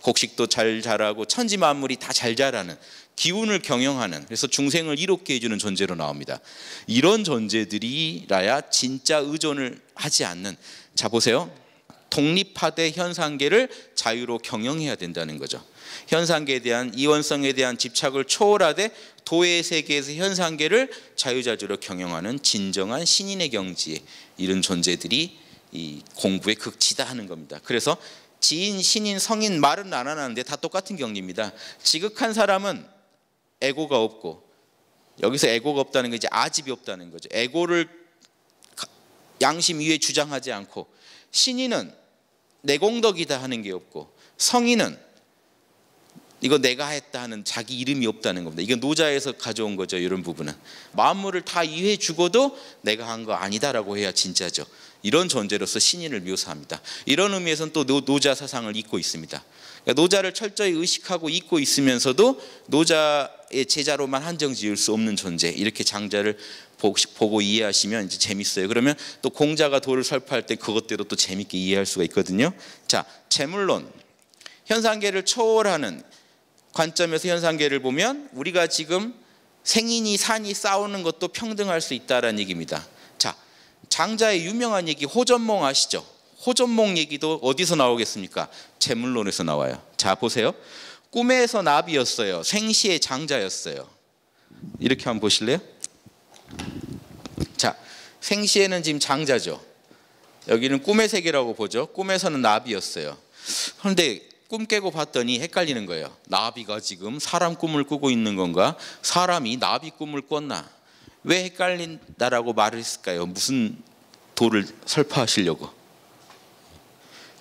곡식도 잘 자라고 천지 만물이 다 잘 자라는 기운을 경영하는, 그래서 중생을 이롭게 해주는 존재로 나옵니다. 이런 존재들이라야 진짜 의존을 하지 않는, 자 보세요, 독립하되 현상계를 자유로 경영해야 된다는 거죠. 현상계에 대한 이원성에 대한 집착을 초월하되 도의 세계에서 현상계를 자유자재로 경영하는 진정한 신인의 경지에 이런 존재들이 이 공부의 극치다 하는 겁니다. 그래서 지인, 신인, 성인 말은 안 하는데 다 똑같은 경지입니다. 지극한 사람은 에고가 없고, 여기서 에고가 없다는 건 이제 아집이 없다는 거죠. 에고를 양심 위에 주장하지 않고, 신인은 내공덕이다 하는 게 없고, 성인은 이거 내가 했다 하는 자기 이름이 없다는 겁니다. 이건 노자에서 가져온 거죠. 이런 부분은 만물을 다 이해해 주고도 내가 한 거 아니다라고 해야 진짜죠. 이런 존재로서 신인을 묘사합니다. 이런 의미에서는 또 노자 사상을 잇고 있습니다. 그러니까 노자를 철저히 의식하고 잇고 있으면서도 노자의 제자로만 한정 지을 수 없는 존재, 이렇게 장자를 보고 이해하시면 이제 재밌어요. 그러면 또 공자가 도를 설파할 때 그것대로 또 재밌게 이해할 수가 있거든요. 자, 재물론, 현상계를 초월하는 관점에서 현상계를 보면 우리가 지금 생인이 산이 싸우는 것도 평등할 수 있다라는 얘기입니다. 자, 장자의 유명한 얘기 호전몽 아시죠? 호전몽 얘기도 어디서 나오겠습니까? 재물론에서 나와요. 자, 보세요. 꿈에서 나비였어요. 생시에 장자였어요. 이렇게 한번 보실래요? 자, 생시에는 지금 장자죠. 여기는 꿈의 세계라고 보죠. 꿈에서는 나비였어요. 그런데 꿈 깨고 봤더니 헷갈리는 거예요. 나비가 지금 사람 꿈을 꾸고 있는 건가? 사람이 나비 꿈을 꿨나? 왜 헷갈린다라고 말을 했을까요? 무슨 도를 설파하시려고?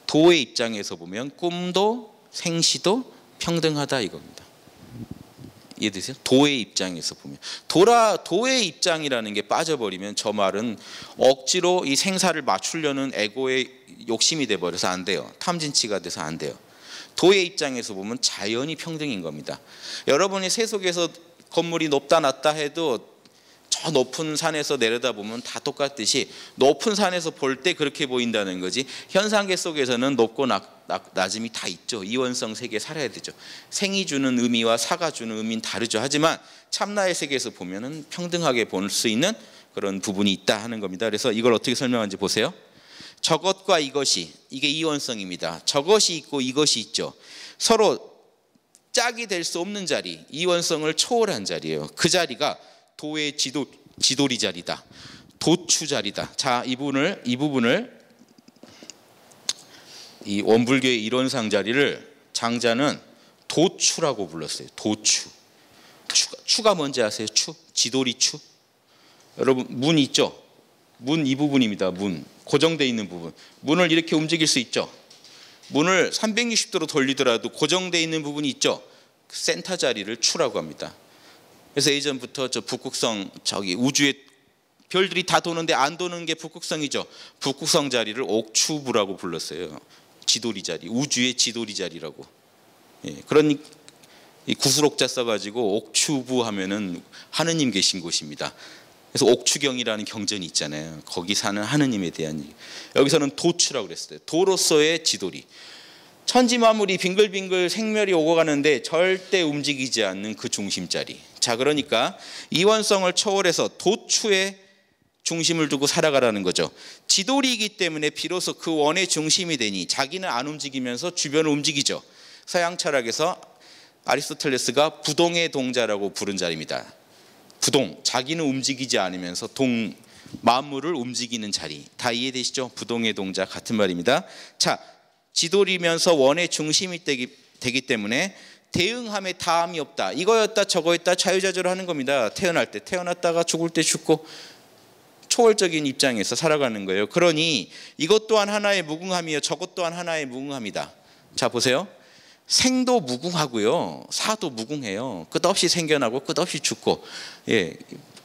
도의 입장에서 보면 꿈도 생시도 평등하다 이겁니다. 이해되세요? 도의 입장에서 보면 도의 입장이라는 게 빠져버리면 저 말은 억지로 이 생사를 맞추려는 에고의 욕심이 돼버려서 안 돼요. 탐진치가 돼서 안 돼요. 도의 입장에서 보면 자연이 평등인 겁니다. 여러분이 세속에서 건물이 높다 낮다 해도 저 높은 산에서 내려다보면 다 똑같듯이 높은 산에서 볼 때 그렇게 보인다는 거지, 현상계 속에서는 높고 낮음이 다 있죠. 이원성 세계에 살아야 되죠. 생이 주는 의미와 사가 주는 의미는 다르죠. 하지만 참나의 세계에서 보면은 평등하게 볼 수 있는 그런 부분이 있다 하는 겁니다. 그래서 이걸 어떻게 설명하는지 보세요. 저것과 이것이, 이게 이원성입니다. 저것이 있고 이것이 있죠. 서로 짝이 될 수 없는 자리, 이원성을 초월한 자리예요. 그 자리가 도의 지도리 자리다. 도추 자리다. 자, 이 부분을 이 원불교의 이론상 자리를 장자는 도추라고 불렀어요. 도추. 추가 뭔지 아세요? 지도리 추. 여러분 문 있죠? 문 이 부분입니다. 문. 고정되어 있는 부분. 문을 이렇게 움직일 수 있죠? 문을 360도로 돌리더라도 고정되어 있는 부분이 있죠? 그 센터 자리를 추라고 합니다. 그래서 예전부터 저 북극성, 저기 우주에 별들이 다 도는데 안 도는 게 북극성이죠. 북극성 자리를 옥추부라고 불렀어요. 지도리 자리, 우주의 지도리 자리라고. 예, 그런 이 구슬옥자 써가지고 옥추부 하면은 하느님 계신 곳입니다. 그래서 옥추경이라는 경전이 있잖아요. 거기 사는 하느님에 대한 얘기. 여기서는 도추라고 그랬어요. 도로서의 지도리. 천지 만물이 빙글빙글 생멸이 오고 가는데 절대 움직이지 않는 그 중심자리. 자, 그러니까 이원성을 초월해서 도추의 중심을 두고 살아가라는 거죠. 지도리이기 때문에 비로소 그 원의 중심이 되니 자기는 안 움직이면서 주변을 움직이죠. 서양 철학에서 아리스토텔레스가 부동의 동자라고 부른 자리입니다. 부동, 자기는 움직이지 않으면서 만물을 움직이는 자리. 다 이해되시죠? 부동의 동자 같은 말입니다. 자, 지도리면서 원의 중심이 되기 때문에 대응함에 다함이 없다. 이거였다 저거였다 자유자재로 겁니다. 태어날 때 태어났다가 죽을 때 죽고 초월적인 입장에서 살아가는 거예요. 그러니 이것 또한 하나의 무궁함이요 저것 또한 하나의 무궁함이다. 자, 보세요. 생도 무궁하고요, 사도 무궁해요. 끝없이 생겨나고 끝없이 죽고, 예,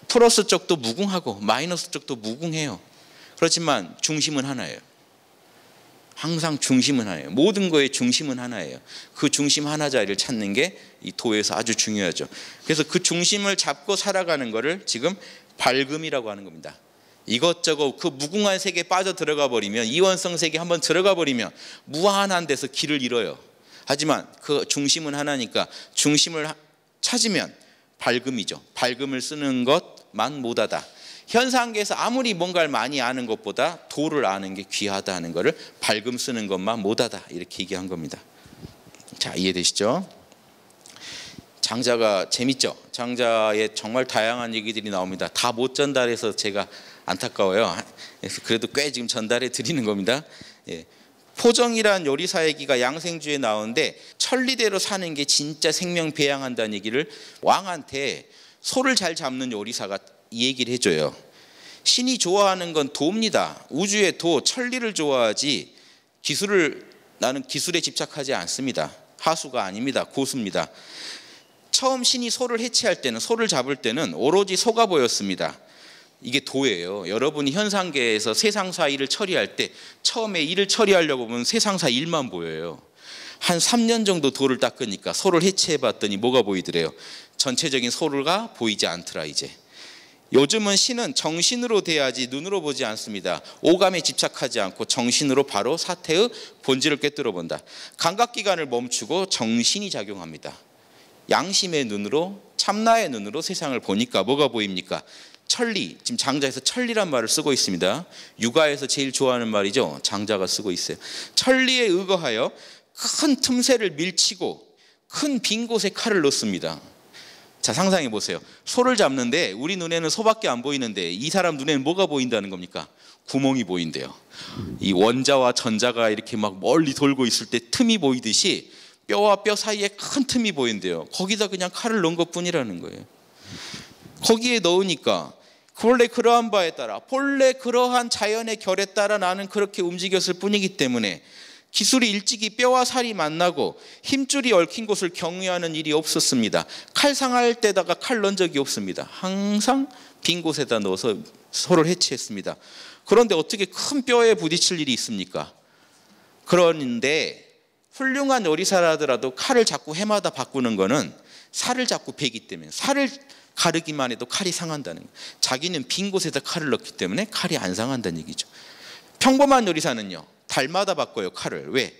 플러스 쪽도 무궁하고 마이너스 쪽도 무궁해요. 그렇지만 중심은 하나예요. 항상 중심은 하나예요. 모든 거의 중심은 하나예요. 그 중심 하나 자리를 찾는 게 이 도에서 아주 중요하죠. 그래서 그 중심을 잡고 살아가는 거를 지금 밝음이라고 하는 겁니다. 이것저것 그 무궁한 세계에 빠져 들어가 버리면, 이원성 세계에 한번 들어가 버리면 무한한 데서 길을 잃어요. 하지만 그 중심은 하나니까 중심을 찾으면 밝음이죠. 밝음을 쓰는 것만 못하다. 현상계에서 아무리 뭔가를 많이 아는 것보다 도를 아는 게 귀하다 하는 것을 밝음 쓰는 것만 못하다 이렇게 얘기한 겁니다. 자, 이해되시죠? 장자가 재밌죠? 장자에 정말 다양한 얘기들이 나옵니다. 다 못 전달해서 제가 안타까워요. 그래도 꽤 지금 전달해 드리는 겁니다. 예. 포정이란 요리사 얘기가 양생주에 나오는데 천리대로 사는 게 진짜 생명 배양한다는 얘기를 왕한테 소를 잘 잡는 요리사가 이 얘기를 해줘요. 신이 좋아하는 건 도입니다. 우주의 도, 천리를 좋아하지 나는 기술에 집착하지 않습니다. 하수가 아닙니다. 고수입니다. 처음 신이 소를 해체할 때는, 소를 잡을 때는 오로지 소가 보였습니다. 이게 도예요. 여러분이 현상계에서 세상사 일을 처리할 때 처음에 일을 처리하려고 보면 세상사 일만 보여요. 한 3년 정도 도를 닦으니까 소를 해체해 봤더니 뭐가 보이더래요? 전체적인 소가 보이지 않더라. 이제 요즘은 신은 정신으로 대하지 눈으로 보지 않습니다. 오감에 집착하지 않고 정신으로 바로 사태의 본질을 꿰뚫어 본다. 감각기관을 멈추고 정신이 작용합니다. 양심의 눈으로, 참나의 눈으로 세상을 보니까 뭐가 보입니까? 천리, 지금 장자에서 천리란 말을 쓰고 있습니다. 육아에서 제일 좋아하는 말이죠. 장자가 쓰고 있어요. 천리에 의거하여 큰 틈새를 밀치고 큰 빈 곳에 칼을 넣습니다. 자, 상상해 보세요. 소를 잡는데 우리 눈에는 소밖에 안 보이는데 이 사람 눈에는 뭐가 보인다는 겁니까? 구멍이 보인대요. 이 원자와 전자가 이렇게 막 멀리 돌고 있을 때 틈이 보이듯이 뼈와 뼈 사이에 큰 틈이 보인대요. 거기다 그냥 칼을 넣은 것뿐이라는 거예요. 거기에 넣으니까 본래 그러한 바에 따라, 본래 그러한 자연의 결에 따라 나는 그렇게 움직였을 뿐이기 때문에 기술이 일찍이 뼈와 살이 만나고 힘줄이 얽힌 곳을 경유하는 일이 없었습니다. 칼 상할 때다가 칼 넣은 적이 없습니다. 항상 빈 곳에다 넣어서 서로를 해치했습니다. 그런데 어떻게 큰 뼈에 부딪힐 일이 있습니까? 그런데 훌륭한 요리사라더라도 칼을 자꾸 해마다 바꾸는 거는 살을 자꾸 베기 때문에, 살을 가르기만 해도 칼이 상한다는 거예요. 자기는 빈 곳에다 칼을 넣기 때문에 칼이 안 상한다는 얘기죠. 평범한 요리사는요, 달마다 바꿔요, 칼을. 왜?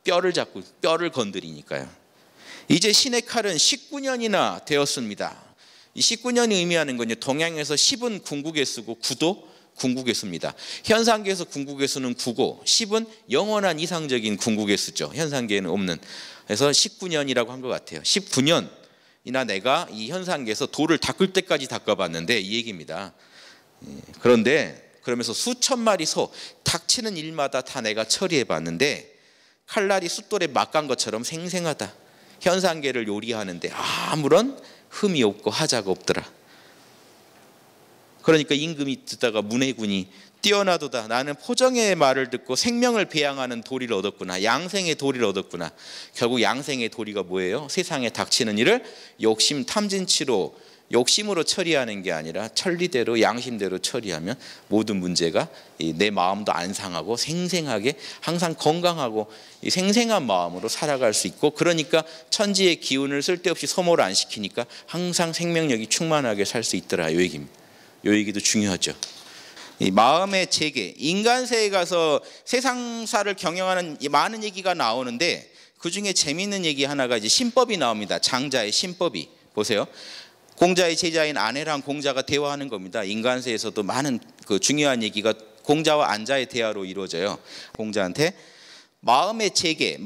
뼈를 건드리니까요. 이제 신의 칼은 19년이나 되었습니다. 이 19년이 의미하는 건요, 동양에서 10은 궁극의 수고 9도 궁극의 수입니다. 현상계에서 궁극의 수는 9고 10은 영원한 이상적인 궁극의 수죠. 현상계에는 없는. 그래서 19년이라고 한 것 같아요. 19년이나 내가 이 현상계에서 돌을 닦을 때까지 닦아봤는데 이 얘기입니다. 그런데 그러면서 수천 마리 소 닥치는 일마다 다 내가 처리해봤는데 칼날이 숫돌에 막간 것처럼 생생하다. 현상계를 요리하는데 아무런 흠이 없고 하자가 없더라. 그러니까 임금이 듣다가 문해군이 뛰어나도다. 나는 포정의 말을 듣고 생명을 배양하는 도리를 얻었구나. 양생의 도리를 얻었구나. 결국 양생의 도리가 뭐예요? 세상에 닥치는 일을 욕심 탐진치로 욕심으로 처리하는 게 아니라 천리대로 양심대로 처리하면 모든 문제가 내 마음도 안 상하고 생생하게 항상 건강하고 생생한 마음으로 살아갈 수 있고, 그러니까 천지의 기운을 쓸데없이 소모를 안 시키니까 항상 생명력이 충만하게 살 수 있더라. 이 얘기입니다. 이 얘기도 중요하죠. 이 마음의 재계, 인간세에 가서 세상사를 경영하는 많은 얘기가 나오는데 그중에 재미있는 얘기 하나가 이제 신법이 나옵니다. 장자의 신법이. 보세요. 공자의 제자인 아내랑 공자가 대화하는 겁니다. 인간세에서도 많은 그 중요한 얘기가 공자와 안자의 대화로 이루어져요. 공자한테 마음의 재계,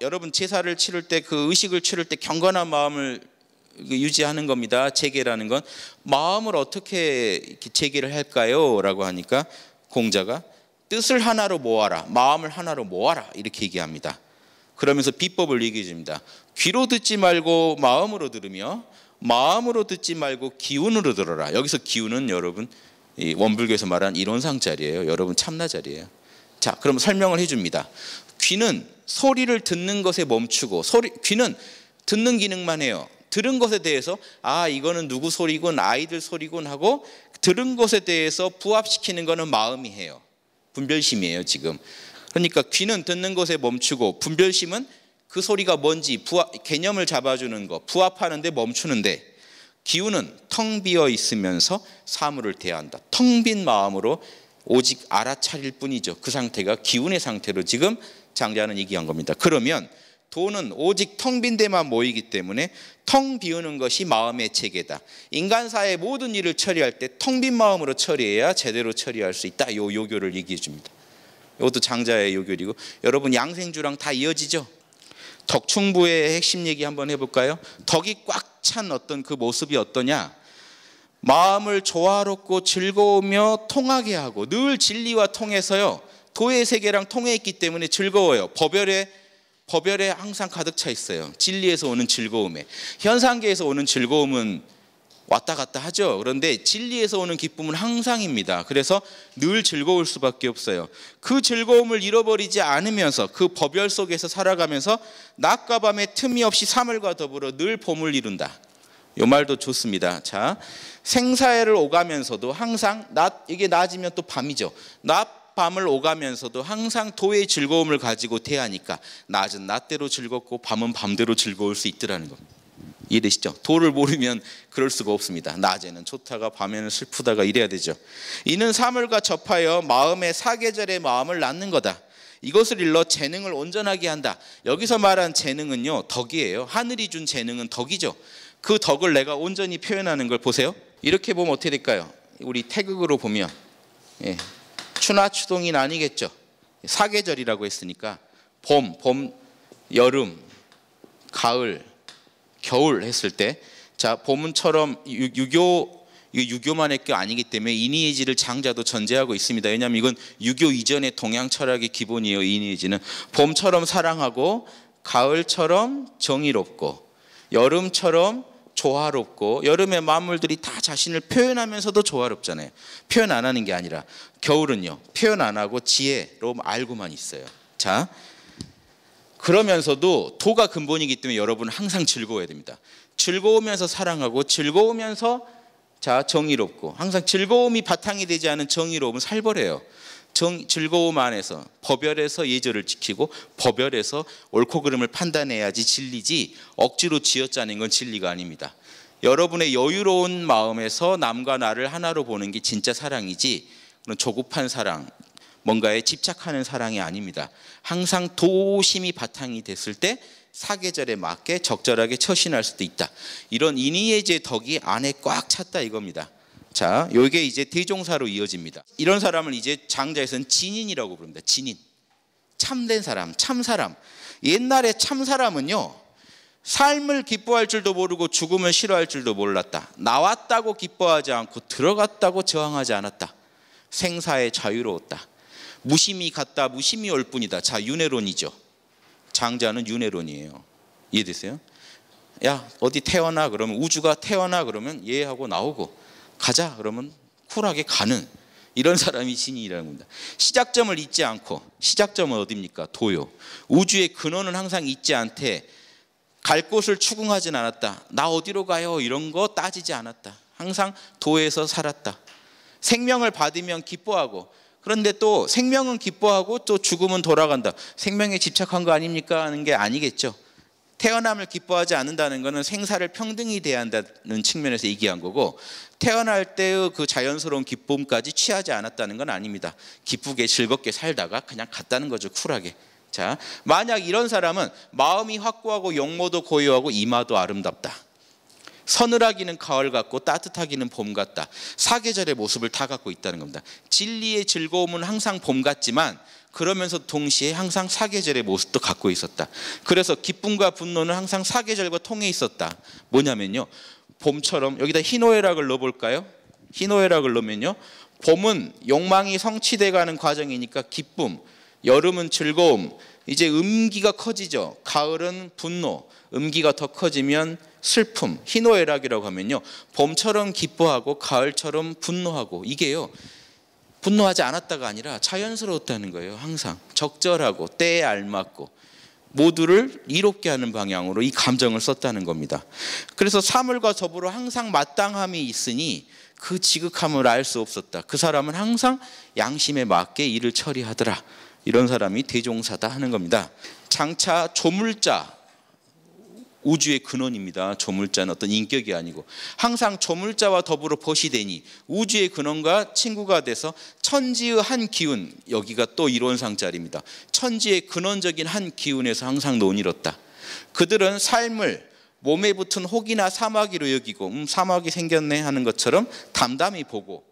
여러분 제사를 치를 때, 그 의식을 치를 때 경건한 마음을 유지하는 겁니다. 재계라는 건 마음을 어떻게 재계를 할까요? 라고 하니까 공자가 뜻을 하나로 모아라, 마음을 하나로 모아라, 이렇게 얘기합니다. 그러면서 비법을 얘기해 줍니다. 귀로 듣지 말고 마음으로 들으며, 마음으로 듣지 말고 기운으로 들어라. 여기서 기운은 여러분 이 원불교에서 말하는 이론상자리예요. 여러분 참나자리예요. 자, 그럼 설명을 해줍니다. 귀는 소리를 듣는 것에 멈추고, 귀는 듣는 기능만 해요. 들은 것에 대해서 이거는 누구 소리군, 아이들 소리군 하고 들은 것에 대해서 부합시키는 거는 마음이 해요. 분별심이에요 지금. 그러니까 귀는 듣는 것에 멈추고, 분별심은 그 소리가 뭔지 개념을 잡아주는 거, 부합하는데 멈추는데, 기운은 텅 비어 있으면서 사물을 대한다. 텅 빈 마음으로 오직 알아차릴 뿐이죠. 그 상태가 기운의 상태로 지금 장자는 얘기한 겁니다. 그러면 도는 오직 텅 빈 데만 모이기 때문에 텅 비우는 것이 마음의 체계다. 인간사의 모든 일을 처리할 때 텅 빈 마음으로 처리해야 제대로 처리할 수 있다. 요 요교를 얘기해 줍니다. 이것도 장자의 요교이고, 여러분 양생주랑 다 이어지죠. 덕충부의 핵심 얘기 한번 해볼까요? 덕이 꽉 찬 어떤 그 모습이 어떠냐? 마음을 조화롭고 즐거우며 통하게 하고, 늘 진리와 통해서요, 도의 세계랑 통해 있기 때문에 즐거워요. 법열에 항상 가득 차 있어요. 진리에서 오는 즐거움에. 현상계에서 오는 즐거움은 왔다 갔다 하죠. 그런데 진리에서 오는 기쁨은 항상입니다. 그래서 늘 즐거울 수밖에 없어요. 그 즐거움을 잃어버리지 않으면서 그 법열 속에서 살아가면서 낮과 밤의 틈이 없이 사물과 더불어 늘 봄을 이룬다. 이 말도 좋습니다. 자, 생사해를 오가면서도 항상 이게 낮이면 또 밤이죠. 밤을 오가면서도 항상 도의 즐거움을 가지고 대하니까 낮은 낮대로 즐겁고 밤은 밤대로 즐거울 수 있더라는 겁니다. 이해되시죠? 도를 모르면 그럴 수가 없습니다. 낮에는 좋다가 밤에는 슬프다가 이래야 되죠. 이는 사물과 접하여 마음의 사계절의 마음을 낳는 거다. 이것을 일러 재능을 온전하게 한다. 여기서 말한 재능은요, 덕이에요. 하늘이 준 재능은 덕이죠. 그 덕을 내가 온전히 표현하는 걸 보세요. 이렇게 보면 어떻게 될까요? 우리 태극으로 보면 추나 추동이 나뉘겠죠. 사계절이라고 했으니까 봄, 여름, 가을, 겨울 했을 때, 자, 봄은처럼 유교만의 게 아니기 때문에 이니에지를 장자도 전제하고 있습니다. 왜냐하면 이건 유교 이전의 동양 철학의 기본이에요. 이니에지는 봄처럼 사랑하고, 가을처럼 정의롭고, 여름처럼 조화롭고, 여름의 만물들이 다 자신을 표현하면서도 조화롭잖아요. 표현 안 하는 게 아니라. 겨울은요, 표현 안 하고 지혜로 알고만 있어요. 자, 그러면서도 도가 근본이기 때문에 여러분은 항상 즐거워야 됩니다. 즐거우면서 사랑하고 즐거우면서 정의롭고, 항상 즐거움이 바탕이 되지 않은 정의로움은 살벌해요. 즐거움 안에서 법열에서 예절을 지키고 법열에서 옳고 그름을 판단해야지 진리지, 억지로 쥐어짜낸 건 진리가 아닙니다. 여러분의 여유로운 마음에서 남과 나를 하나로 보는 게 진짜 사랑이지, 그런 조급한 사랑, 뭔가에 집착하는 사랑이 아닙니다. 항상 도심이 바탕이 됐을 때 사계절에 맞게 적절하게 처신할 수도 있다. 이런 인의예제 덕이 안에 꽉 찼다 이겁니다. 자, 요게 이제 대종사로 이어집니다. 이런 사람을 이제 장자에서는 진인이라고 부릅니다. 진인. 참된 사람, 참사람. 옛날에 참사람은요, 삶을 기뻐할 줄도 모르고 죽음을 싫어할 줄도 몰랐다. 나왔다고 기뻐하지 않고 들어갔다고 저항하지 않았다. 생사에 자유로웠다. 무심히 갔다 무심히 올 뿐이다. 자, 윤회론이죠. 장자는 윤회론이에요. 이해되세요? 야, 어디 태어나 그러면, 우주가 태어나 그러면 예 하고 나오고, 가자 그러면 쿨하게 가는, 이런 사람이 진인이라는 겁니다. 시작점을 잊지 않고, 시작점은 어디입니까? 도요. 우주의 근원은 항상 잊지 않되, 갈 곳을 추궁하진 않았다. 나 어디로 가요? 이런 거 따지지 않았다. 항상 도에서 살았다. 생명을 받으면 기뻐하고, 그런데 또 생명은 기뻐하고 또 죽음은 돌아간다. 생명에 집착한 거 아닙니까? 하는 게 아니겠죠. 태어남을 기뻐하지 않는다는 것은 생사를 평등히 대한다는 측면에서 얘기한 거고, 태어날 때의 그 자연스러운 기쁨까지 취하지 않았다는 건 아닙니다. 기쁘게 즐겁게 살다가 그냥 갔다는 거죠. 쿨하게. 자, 만약 이런 사람은 마음이 확고하고 용모도 고요하고 이마도 아름답다. 서늘하기는 가을 같고 따뜻하기는 봄 같다. 사계절의 모습을 다 갖고 있다는 겁니다. 진리의 즐거움은 항상 봄 같지만 그러면서 동시에 항상 사계절의 모습도 갖고 있었다. 그래서 기쁨과 분노는 항상 사계절과 통해 있었다. 뭐냐면요, 봄처럼, 여기다 희노애락을 넣어볼까요? 희노애락을 넣으면요, 봄은 욕망이 성취돼가는 과정이니까 기쁨, 여름은 즐거움, 이제 음기가 커지죠. 가을은 분노, 음기가 더 커지면 슬픔, 희노애락이라고 하면요, 봄처럼 기뻐하고 가을처럼 분노하고, 이게요, 분노하지 않았다가 아니라 자연스러웠다는 거예요. 항상 적절하고 때에 알맞고 모두를 이롭게 하는 방향으로 이 감정을 썼다는 겁니다. 그래서 사물과 더불어 항상 마땅함이 있으니 그 지극함을 알 수 없었다. 그 사람은 항상 양심에 맞게 일을 처리하더라. 이런 사람이 대종사다 하는 겁니다. 장차 조물자, 우주의 근원입니다. 조물자는 어떤 인격이 아니고 항상 조물자와 더불어 벗이 되니 우주의 근원과 친구가 돼서 천지의 한 기운, 여기가 또 이론상 자리입니다. 천지의 근원적인 한 기운에서 항상 논이뤘다. 그들은 삶을 몸에 붙은 혹이나 사마귀로 여기고 사마귀 생겼네 하는 것처럼 담담히 보고,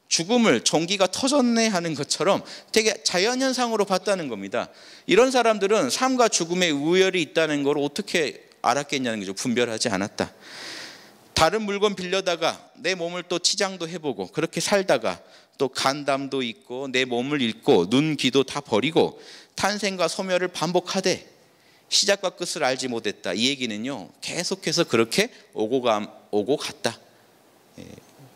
죽음을 종기가 터졌네 하는 것처럼 되게 자연현상으로 봤다는 겁니다. 이런 사람들은 삶과 죽음의 우열이 있다는 걸 어떻게 알았겠냐는 거죠. 분별하지 않았다. 다른 물건 빌려다가 내 몸을 또 치장도 해보고, 그렇게 살다가 또 간담도 있고 내 몸을 잃고 눈, 귀도 다 버리고 탄생과 소멸을 반복하되 시작과 끝을 알지 못했다. 이 얘기는요, 계속해서 그렇게 오고 갔다.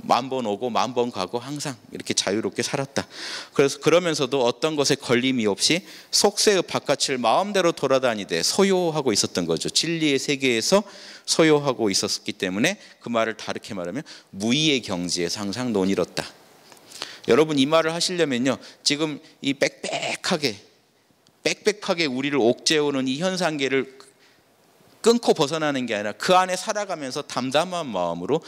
만 번 오고 만 번 가고 항상 이렇게 자유롭게 살았다. 그래서 그러면서도 어떤 것에 걸림이 없이 속세의 바깥을 마음대로 돌아다니되 소요하고 있었던 거죠. 진리의 세계에서 소요하고 있었기 때문에 그 말을 다르게 말하면 무의의 경지에서 항상 논이뤘다. 여러분, 이 말을 하시려면요, 지금 이 빽빽하게 우리를 옥죄어오는 이 현상계를 끊고 벗어나는 게 아니라 그 안에 살아가면서 담담한 마음으로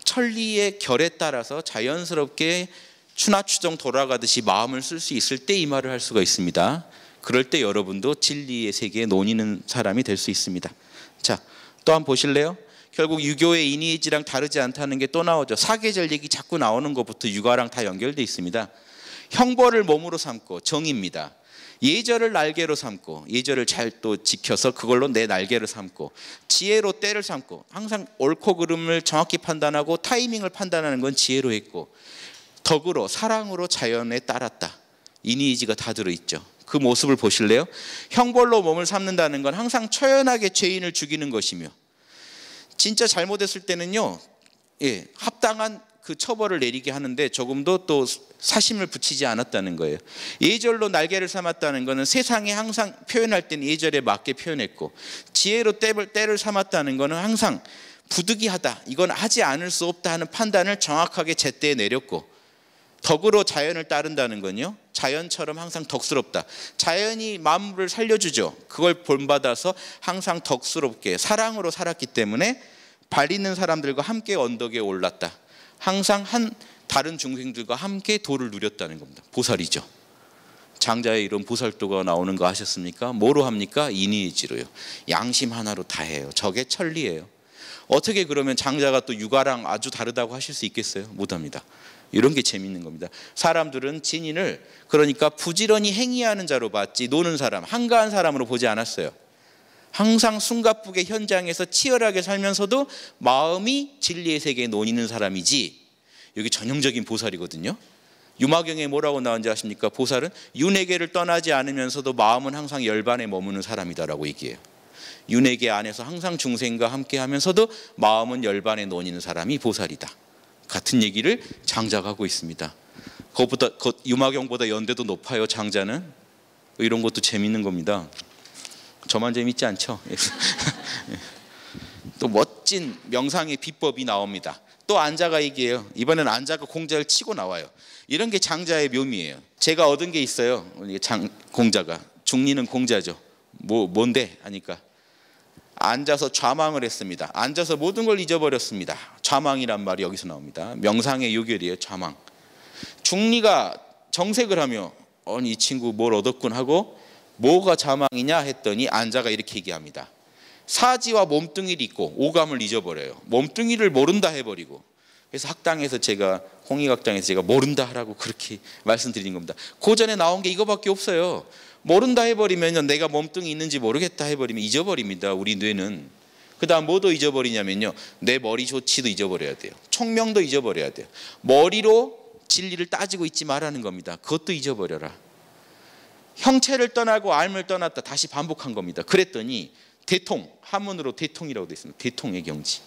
천리의 결에 따라서 자연스럽게 추나추정 돌아가듯이 마음을 쓸 수 있을 때 이 말을 할 수가 있습니다. 그럴 때 여러분도 진리의 세계에 논이는 사람이 될 수 있습니다. 자, 또 한번 보실래요? 결국 유교의 인의지랑 다르지 않다는 게 또 나오죠. 사계절 얘기 자꾸 나오는 것부터 육아랑 다 연결되어 있습니다. 형벌을 몸으로 삼고 정입니다. 예절을 날개로 삼고, 예절을 잘 또 지켜서 그걸로 내 날개를 삼고, 지혜로 때를 삼고, 항상 옳고 그름을 정확히 판단하고 타이밍을 판단하는 건 지혜로 했고, 덕으로 사랑으로 자연에 따랐다. 인의지가 다 들어있죠. 그 모습을 보실래요? 형벌로 몸을 삼는다는 건 항상 처연하게 죄인을 죽이는 것이며, 진짜 잘못했을 때는요, 합당한 그 처벌을 내리게 하는데 조금도 또 사심을 붙이지 않았다는 거예요. 예절로 날개를 삼았다는 것은 세상에 항상 표현할 때는 예절에 맞게 표현했고, 지혜로 때를 삼았다는 것은 항상 부득이하다, 이건 하지 않을 수 없다 하는 판단을 정확하게 제때에 내렸고, 덕으로 자연을 따른다는 건요, 자연처럼 항상 덕스럽다. 자연이 만물을 살려주죠. 그걸 본받아서 항상 덕스럽게 사랑으로 살았기 때문에 발 있는 사람들과 함께 언덕에 올랐다. 항상 다른 중생들과 함께 도를 누렸다는 겁니다. 보살이죠. 장자의 이런 보살도가 나오는 거 아셨습니까? 뭐로 합니까? 인의지로요. 양심 하나로 다 해요. 저게 천리예요. 어떻게 그러면 장자가 또 육아랑 아주 다르다고 하실 수 있겠어요? 못합니다. 이런 게 재밌는 겁니다. 사람들은 진인을 그러니까 부지런히 행위하는 자로 봤지 노는 사람, 한가한 사람으로 보지 않았어요. 항상 숨가쁘게 현장에서 치열하게 살면서도 마음이 진리의 세계에 논이는 사람이지, 여기 전형적인 보살이거든요. 유마경에 뭐라고 나온지 아십니까? 보살은 윤회계를 떠나지 않으면서도 마음은 항상 열반에 머무는 사람이다라고 얘기해요. 윤회계 안에서 항상 중생과 함께 하면서도 마음은 열반에 논이는 사람이 보살이다. 같은 얘기를 장자가 하고 있습니다. 그것보다 유마경보다 연대도 높아요. 장자는. 이런 것도 재밌는 겁니다. 저만 재밌지 않죠? 또 멋진 명상의 비법이 나옵니다. 또 안자가 얘기해요. 이번엔 안자가 공자를 치고 나와요. 이런 게 장자의 묘미예요. 제가 얻은 게 있어요. 공자가. 중리는 공자죠. 뭔데? 하니까 앉아서 좌망을 했습니다. 앉아서 모든 걸 잊어버렸습니다. 좌망이란 말이 여기서 나옵니다. 명상의 요결이에요. 좌망. 중리가 정색을 하며 이 친구 뭘 얻었군 하고 뭐가 좌망이냐 했더니 안자가 이렇게 얘기합니다. 사지와 몸뚱이를 잊고 오감을 잊어버려요. 몸뚱이를 모른다 해버리고. 그래서 학당에서 홍익학당에서 제가 모른다 하라고 그렇게 말씀드린 겁니다. 그 전에 나온 게 이거밖에 없어요. 모른다 해버리면 내가 몸뚱이 있는지 모르겠다 해버리면 잊어버립니다. 우리 뇌는. 그 다음 뭐도 잊어버리냐면요, 내 머리 조치도 잊어버려야 돼요. 총명도 잊어버려야 돼요. 머리로 진리를 따지고 있지 말라는 겁니다. 그것도 잊어버려라. 형체를 떠나고 알을 떠났다 다시 반복한 겁니다. 그랬더니 대통, 한문으로 대통이라고 되어 있습니다. 대통의 경지,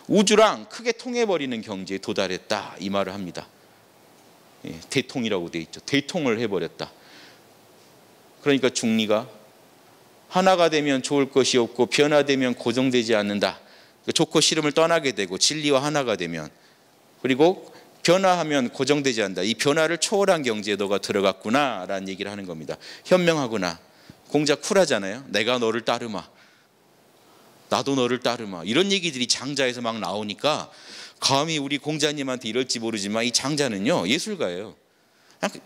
우주랑 크게 통해버리는 경지에 도달했다, 이 말을 합니다. 대통이라고 되어 있죠. 대통을 해버렸다. 그러니까 중리가 하나가 되면 좋을 것이 없고 변화되면 고정되지 않는다. 좋고 싫음을 떠나게 되고 진리와 하나가 되면, 그리고 변화하면 고정되지 않는다. 이 변화를 초월한 경지에 너가 들어갔구나 라는 얘기를 하는 겁니다. 현명하구나. 공자 쿨하잖아요. 내가 너를 따르마, 나도 너를 따르마, 이런 얘기들이 장자에서 막 나오니까 감히 우리 공자님한테 이럴지 모르지만 이 장자는요 예술가예요.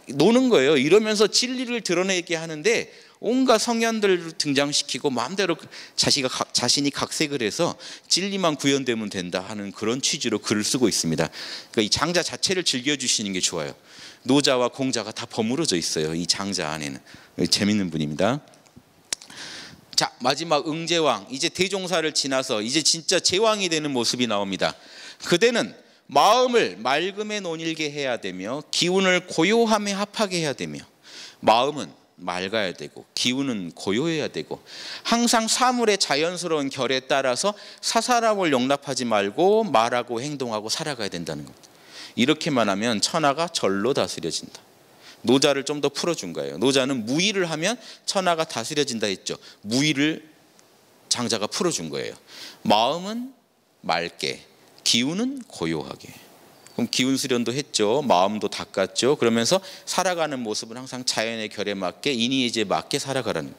노는 거예요. 이러면서 진리를 드러내게 하는데 온갖 성현들을 등장시키고 마음대로 자신이 각색을 해서 진리만 구현되면 된다 하는 그런 취지로 글을 쓰고 있습니다. 그러니까 이 장자 자체를 즐겨주시는 게 좋아요. 노자와 공자가 다 버무려져 있어요. 이 장자 안에는. 재밌는 분입니다. 자, 마지막 응제왕, 이제 대종사를 지나서 이제 진짜 제왕이 되는 모습이 나옵니다. 그대는 마음을 맑음에 논일게 해야 되며 기운을 고요함에 합하게 해야 되며, 마음은 맑아야 되고 기운은 고요해야 되고 항상 사물의 자연스러운 결에 따라서 사사람을 용납하지 말고 말하고 행동하고 살아가야 된다는 겁니다. 이렇게만 하면 천하가 절로 다스려진다. 노자를 좀 더 풀어준 거예요. 노자는 무의를 하면 천하가 다스려진다 했죠. 무의를 장자가 풀어준 거예요. 마음은 맑게, 기운은 고요하게. 그럼 기운 수련도 했죠. 마음도 닦았죠. 그러면서 살아가는 모습은 항상 자연의 결에 맞게, 인의의지에 맞게 살아가라는.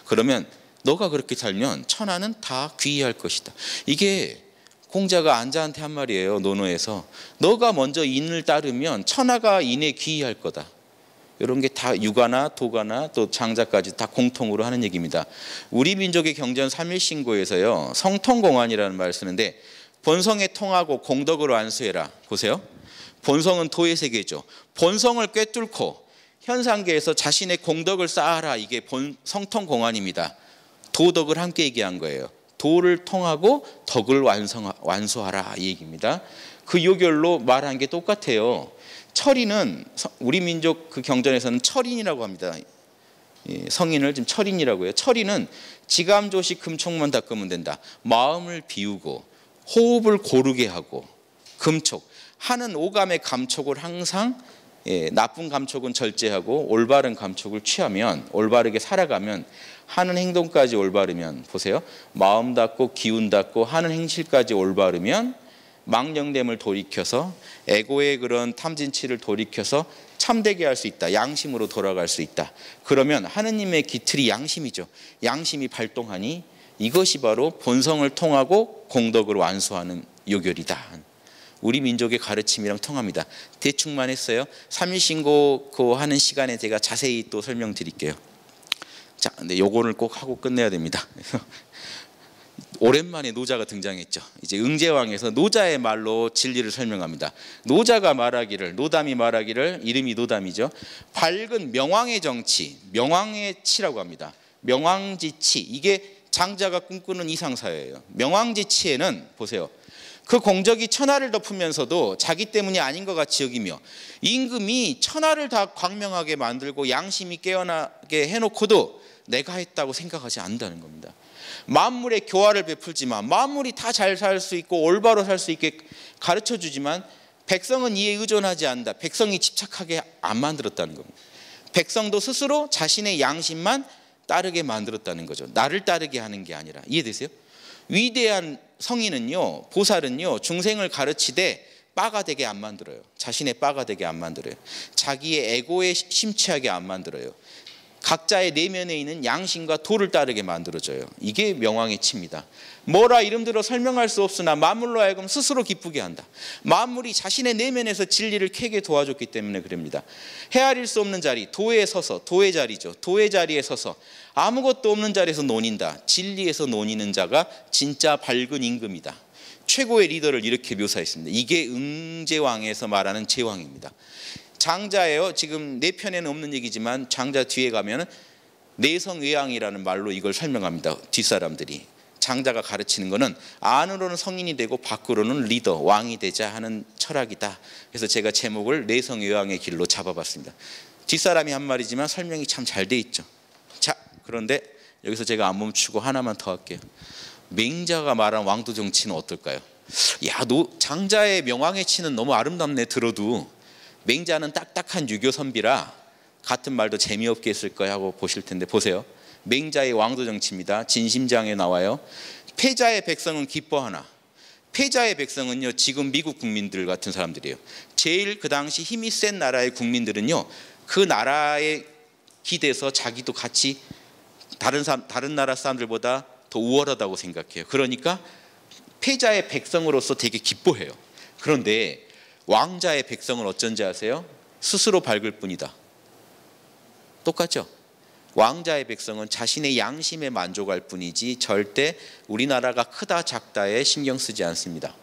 그러면 너가 그렇게 살면 천하는 다 귀의할 것이다. 이게 공자가 안자한테 한 말이에요. 논어에서. 너가 먼저 인을 따르면 천하가 인에 귀의할 거다. 이런 게 다 유가나 도가나 또 장자까지 다 공통으로 하는 얘기입니다. 우리 민족의 경전 3.1신고에서요 성통공안이라는 말을 쓰는데, 본성에 통하고 공덕으로 안수해라. 보세요. 본성은 도의 세계죠. 본성을 꿰뚫고 현상계에서 자신의 공덕을 쌓아라. 이게 성통공안입니다. 도덕을 함께 얘기한 거예요. 도를 통하고 덕을 완수하라, 이 얘기입니다. 그 요결로 말한 게 똑같아요. 철인은 우리 민족 그 경전에서는 철인이라고 합니다. 성인을 지금 철인이라고 해요. 철인은 지감조식 금촉만 닦으면 된다. 마음을 비우고 호흡을 고르게 하고 금촉, 하는 오감의 감촉을 항상 나쁜 감촉은 절제하고 올바른 감촉을 취하면, 올바르게 살아가면, 하는 행동까지 올바르면, 보세요, 마음 닫고 기운 닫고 하는 행실까지 올바르면 망령됨을 돌이켜서 에고의 그런 탐진치를 돌이켜서 참되게 할 수 있다. 양심으로 돌아갈 수 있다. 그러면 하느님의 기틀이 양심이죠. 양심이 발동하니 이것이 바로 본성을 통하고 공덕을 완수하는 요결이다. 우리 민족의 가르침이랑 통합니다. 대충만 했어요. 삼일신고 하는 시간에 제가 자세히 또 설명드릴게요. 자, 근데 요거를 꼭 하고 끝내야 됩니다. 오랜만에 노자가 등장했죠. 이제 응제왕에서 노자의 말로 진리를 설명합니다. 노자가 말하기를, 노담이 말하기를, 이름이 노담이죠. 밝은 명왕의 정치, 명왕의 치라고 합니다. 명왕지치, 이게 장자가 꿈꾸는 이상사회예요. 명왕지치에는 보세요. 그 공적이 천하를 덮으면서도 자기 때문이 아닌 것 같이 여기며, 임금이 천하를 다 광명하게 만들고 양심이 깨어나게 해놓고도 내가 했다고 생각하지 않는다는 겁니다. 만물의 교화를 베풀지만, 만물이 다 잘 살 수 있고 올바로 살 수 있게 가르쳐주지만 백성은 이에 의존하지 않는다. 백성이 집착하게 안 만들었다는 겁니다. 백성도 스스로 자신의 양심만 따르게 만들었다는 거죠. 나를 따르게 하는 게 아니라. 이해되세요? 위대한 성인은요, 보살은요, 중생을 가르치되 빠가 되게 안 만들어요. 자신의 빠가 되게 안 만들어요. 자기의 에고에 심취하게 안 만들어요. 각자의 내면에 있는 양심과 도를 따르게 만들어줘요. 이게 명왕의 치입니다. 뭐라 이름들어 설명할 수 없으나 만물로 하여금 스스로 기쁘게 한다. 만물이 자신의 내면에서 진리를 캐게 도와줬기 때문에 그럽니다. 헤아릴 수 없는 자리, 도에 서서, 도의 자리죠. 도의 자리에 서서 아무것도 없는 자리에서 논인다. 진리에서 논이는 자가 진짜 밝은 임금이다. 최고의 리더를 이렇게 묘사했습니다. 이게 응제왕에서 말하는 제왕입니다. 장자예요. 지금 내 편에는 없는 얘기지만 장자 뒤에 가면 내성외왕이라는 말로 이걸 설명합니다. 뒷사람들이. 장자가 가르치는 것은 안으로는 성인이 되고 밖으로는 리더, 왕이 되자 하는 철학이다. 그래서 제가 제목을 내성외왕의 길로 잡아봤습니다. 뒷사람이 한 말이지만 설명이 참 잘 돼 있죠. 자, 그런데 여기서 제가 안 멈추고 하나만 더 할게요. 맹자가 말한 왕도 정치는 어떨까요? 야, 장자의 명왕의 치는 너무 아름답네. 들어도 맹자는 딱딱한 유교 선비라 같은 말도 재미없게 했을 거야 하고 보실 텐데, 보세요. 맹자의 왕도 정치입니다. 진심장에 나와요. 패자의 백성은 기뻐하나. 패자의 백성은요, 지금 미국 국민들 같은 사람들이에요. 제일 그 당시 힘이 센 나라의 국민들은요, 그 나라에 기대서 자기도 같이 다른 나라 사람들보다 더 우월하다고 생각해요. 그러니까 패자의 백성으로서 되게 기뻐해요. 그런데 왕자의 백성은 어쩐지 아세요? 스스로 밝을 뿐이다. 똑같죠? 왕자의 백성은 자신의 양심에 만족할 뿐이지 절대 우리나라가 크다 작다에 신경 쓰지 않습니다.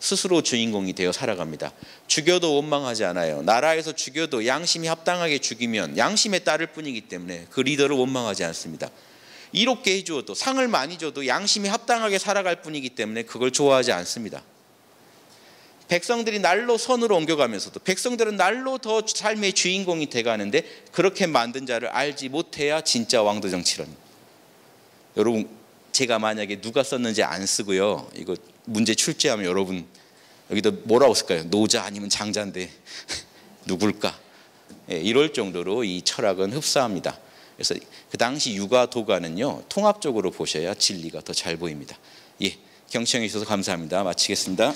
스스로 주인공이 되어 살아갑니다. 죽여도 원망하지 않아요. 나라에서 죽여도 양심이 합당하게 죽이면 양심에 따를 뿐이기 때문에 그 리더를 원망하지 않습니다. 이롭게 해주어도, 상을 많이 줘도 양심이 합당하게 살아갈 뿐이기 때문에 그걸 좋아하지 않습니다. 백성들이 날로 선으로 옮겨가면서도 백성들은 날로 더 삶의 주인공이 돼가는데 그렇게 만든 자를 알지 못해야 진짜 왕도 정치랍니다. 여러분, 제가 만약에 누가 썼는지 안 쓰고요, 이거 문제 출제하면 여러분 여기다 뭐라고 쓸까요? 노자 아니면 장자인데 누굴까? 이럴 정도로 이 철학은 흡사합니다. 그래서 그 당시 유가 도가는요, 통합적으로 보셔야 진리가 더 잘 보입니다. 예, 경청해 주셔서 감사합니다. 마치겠습니다.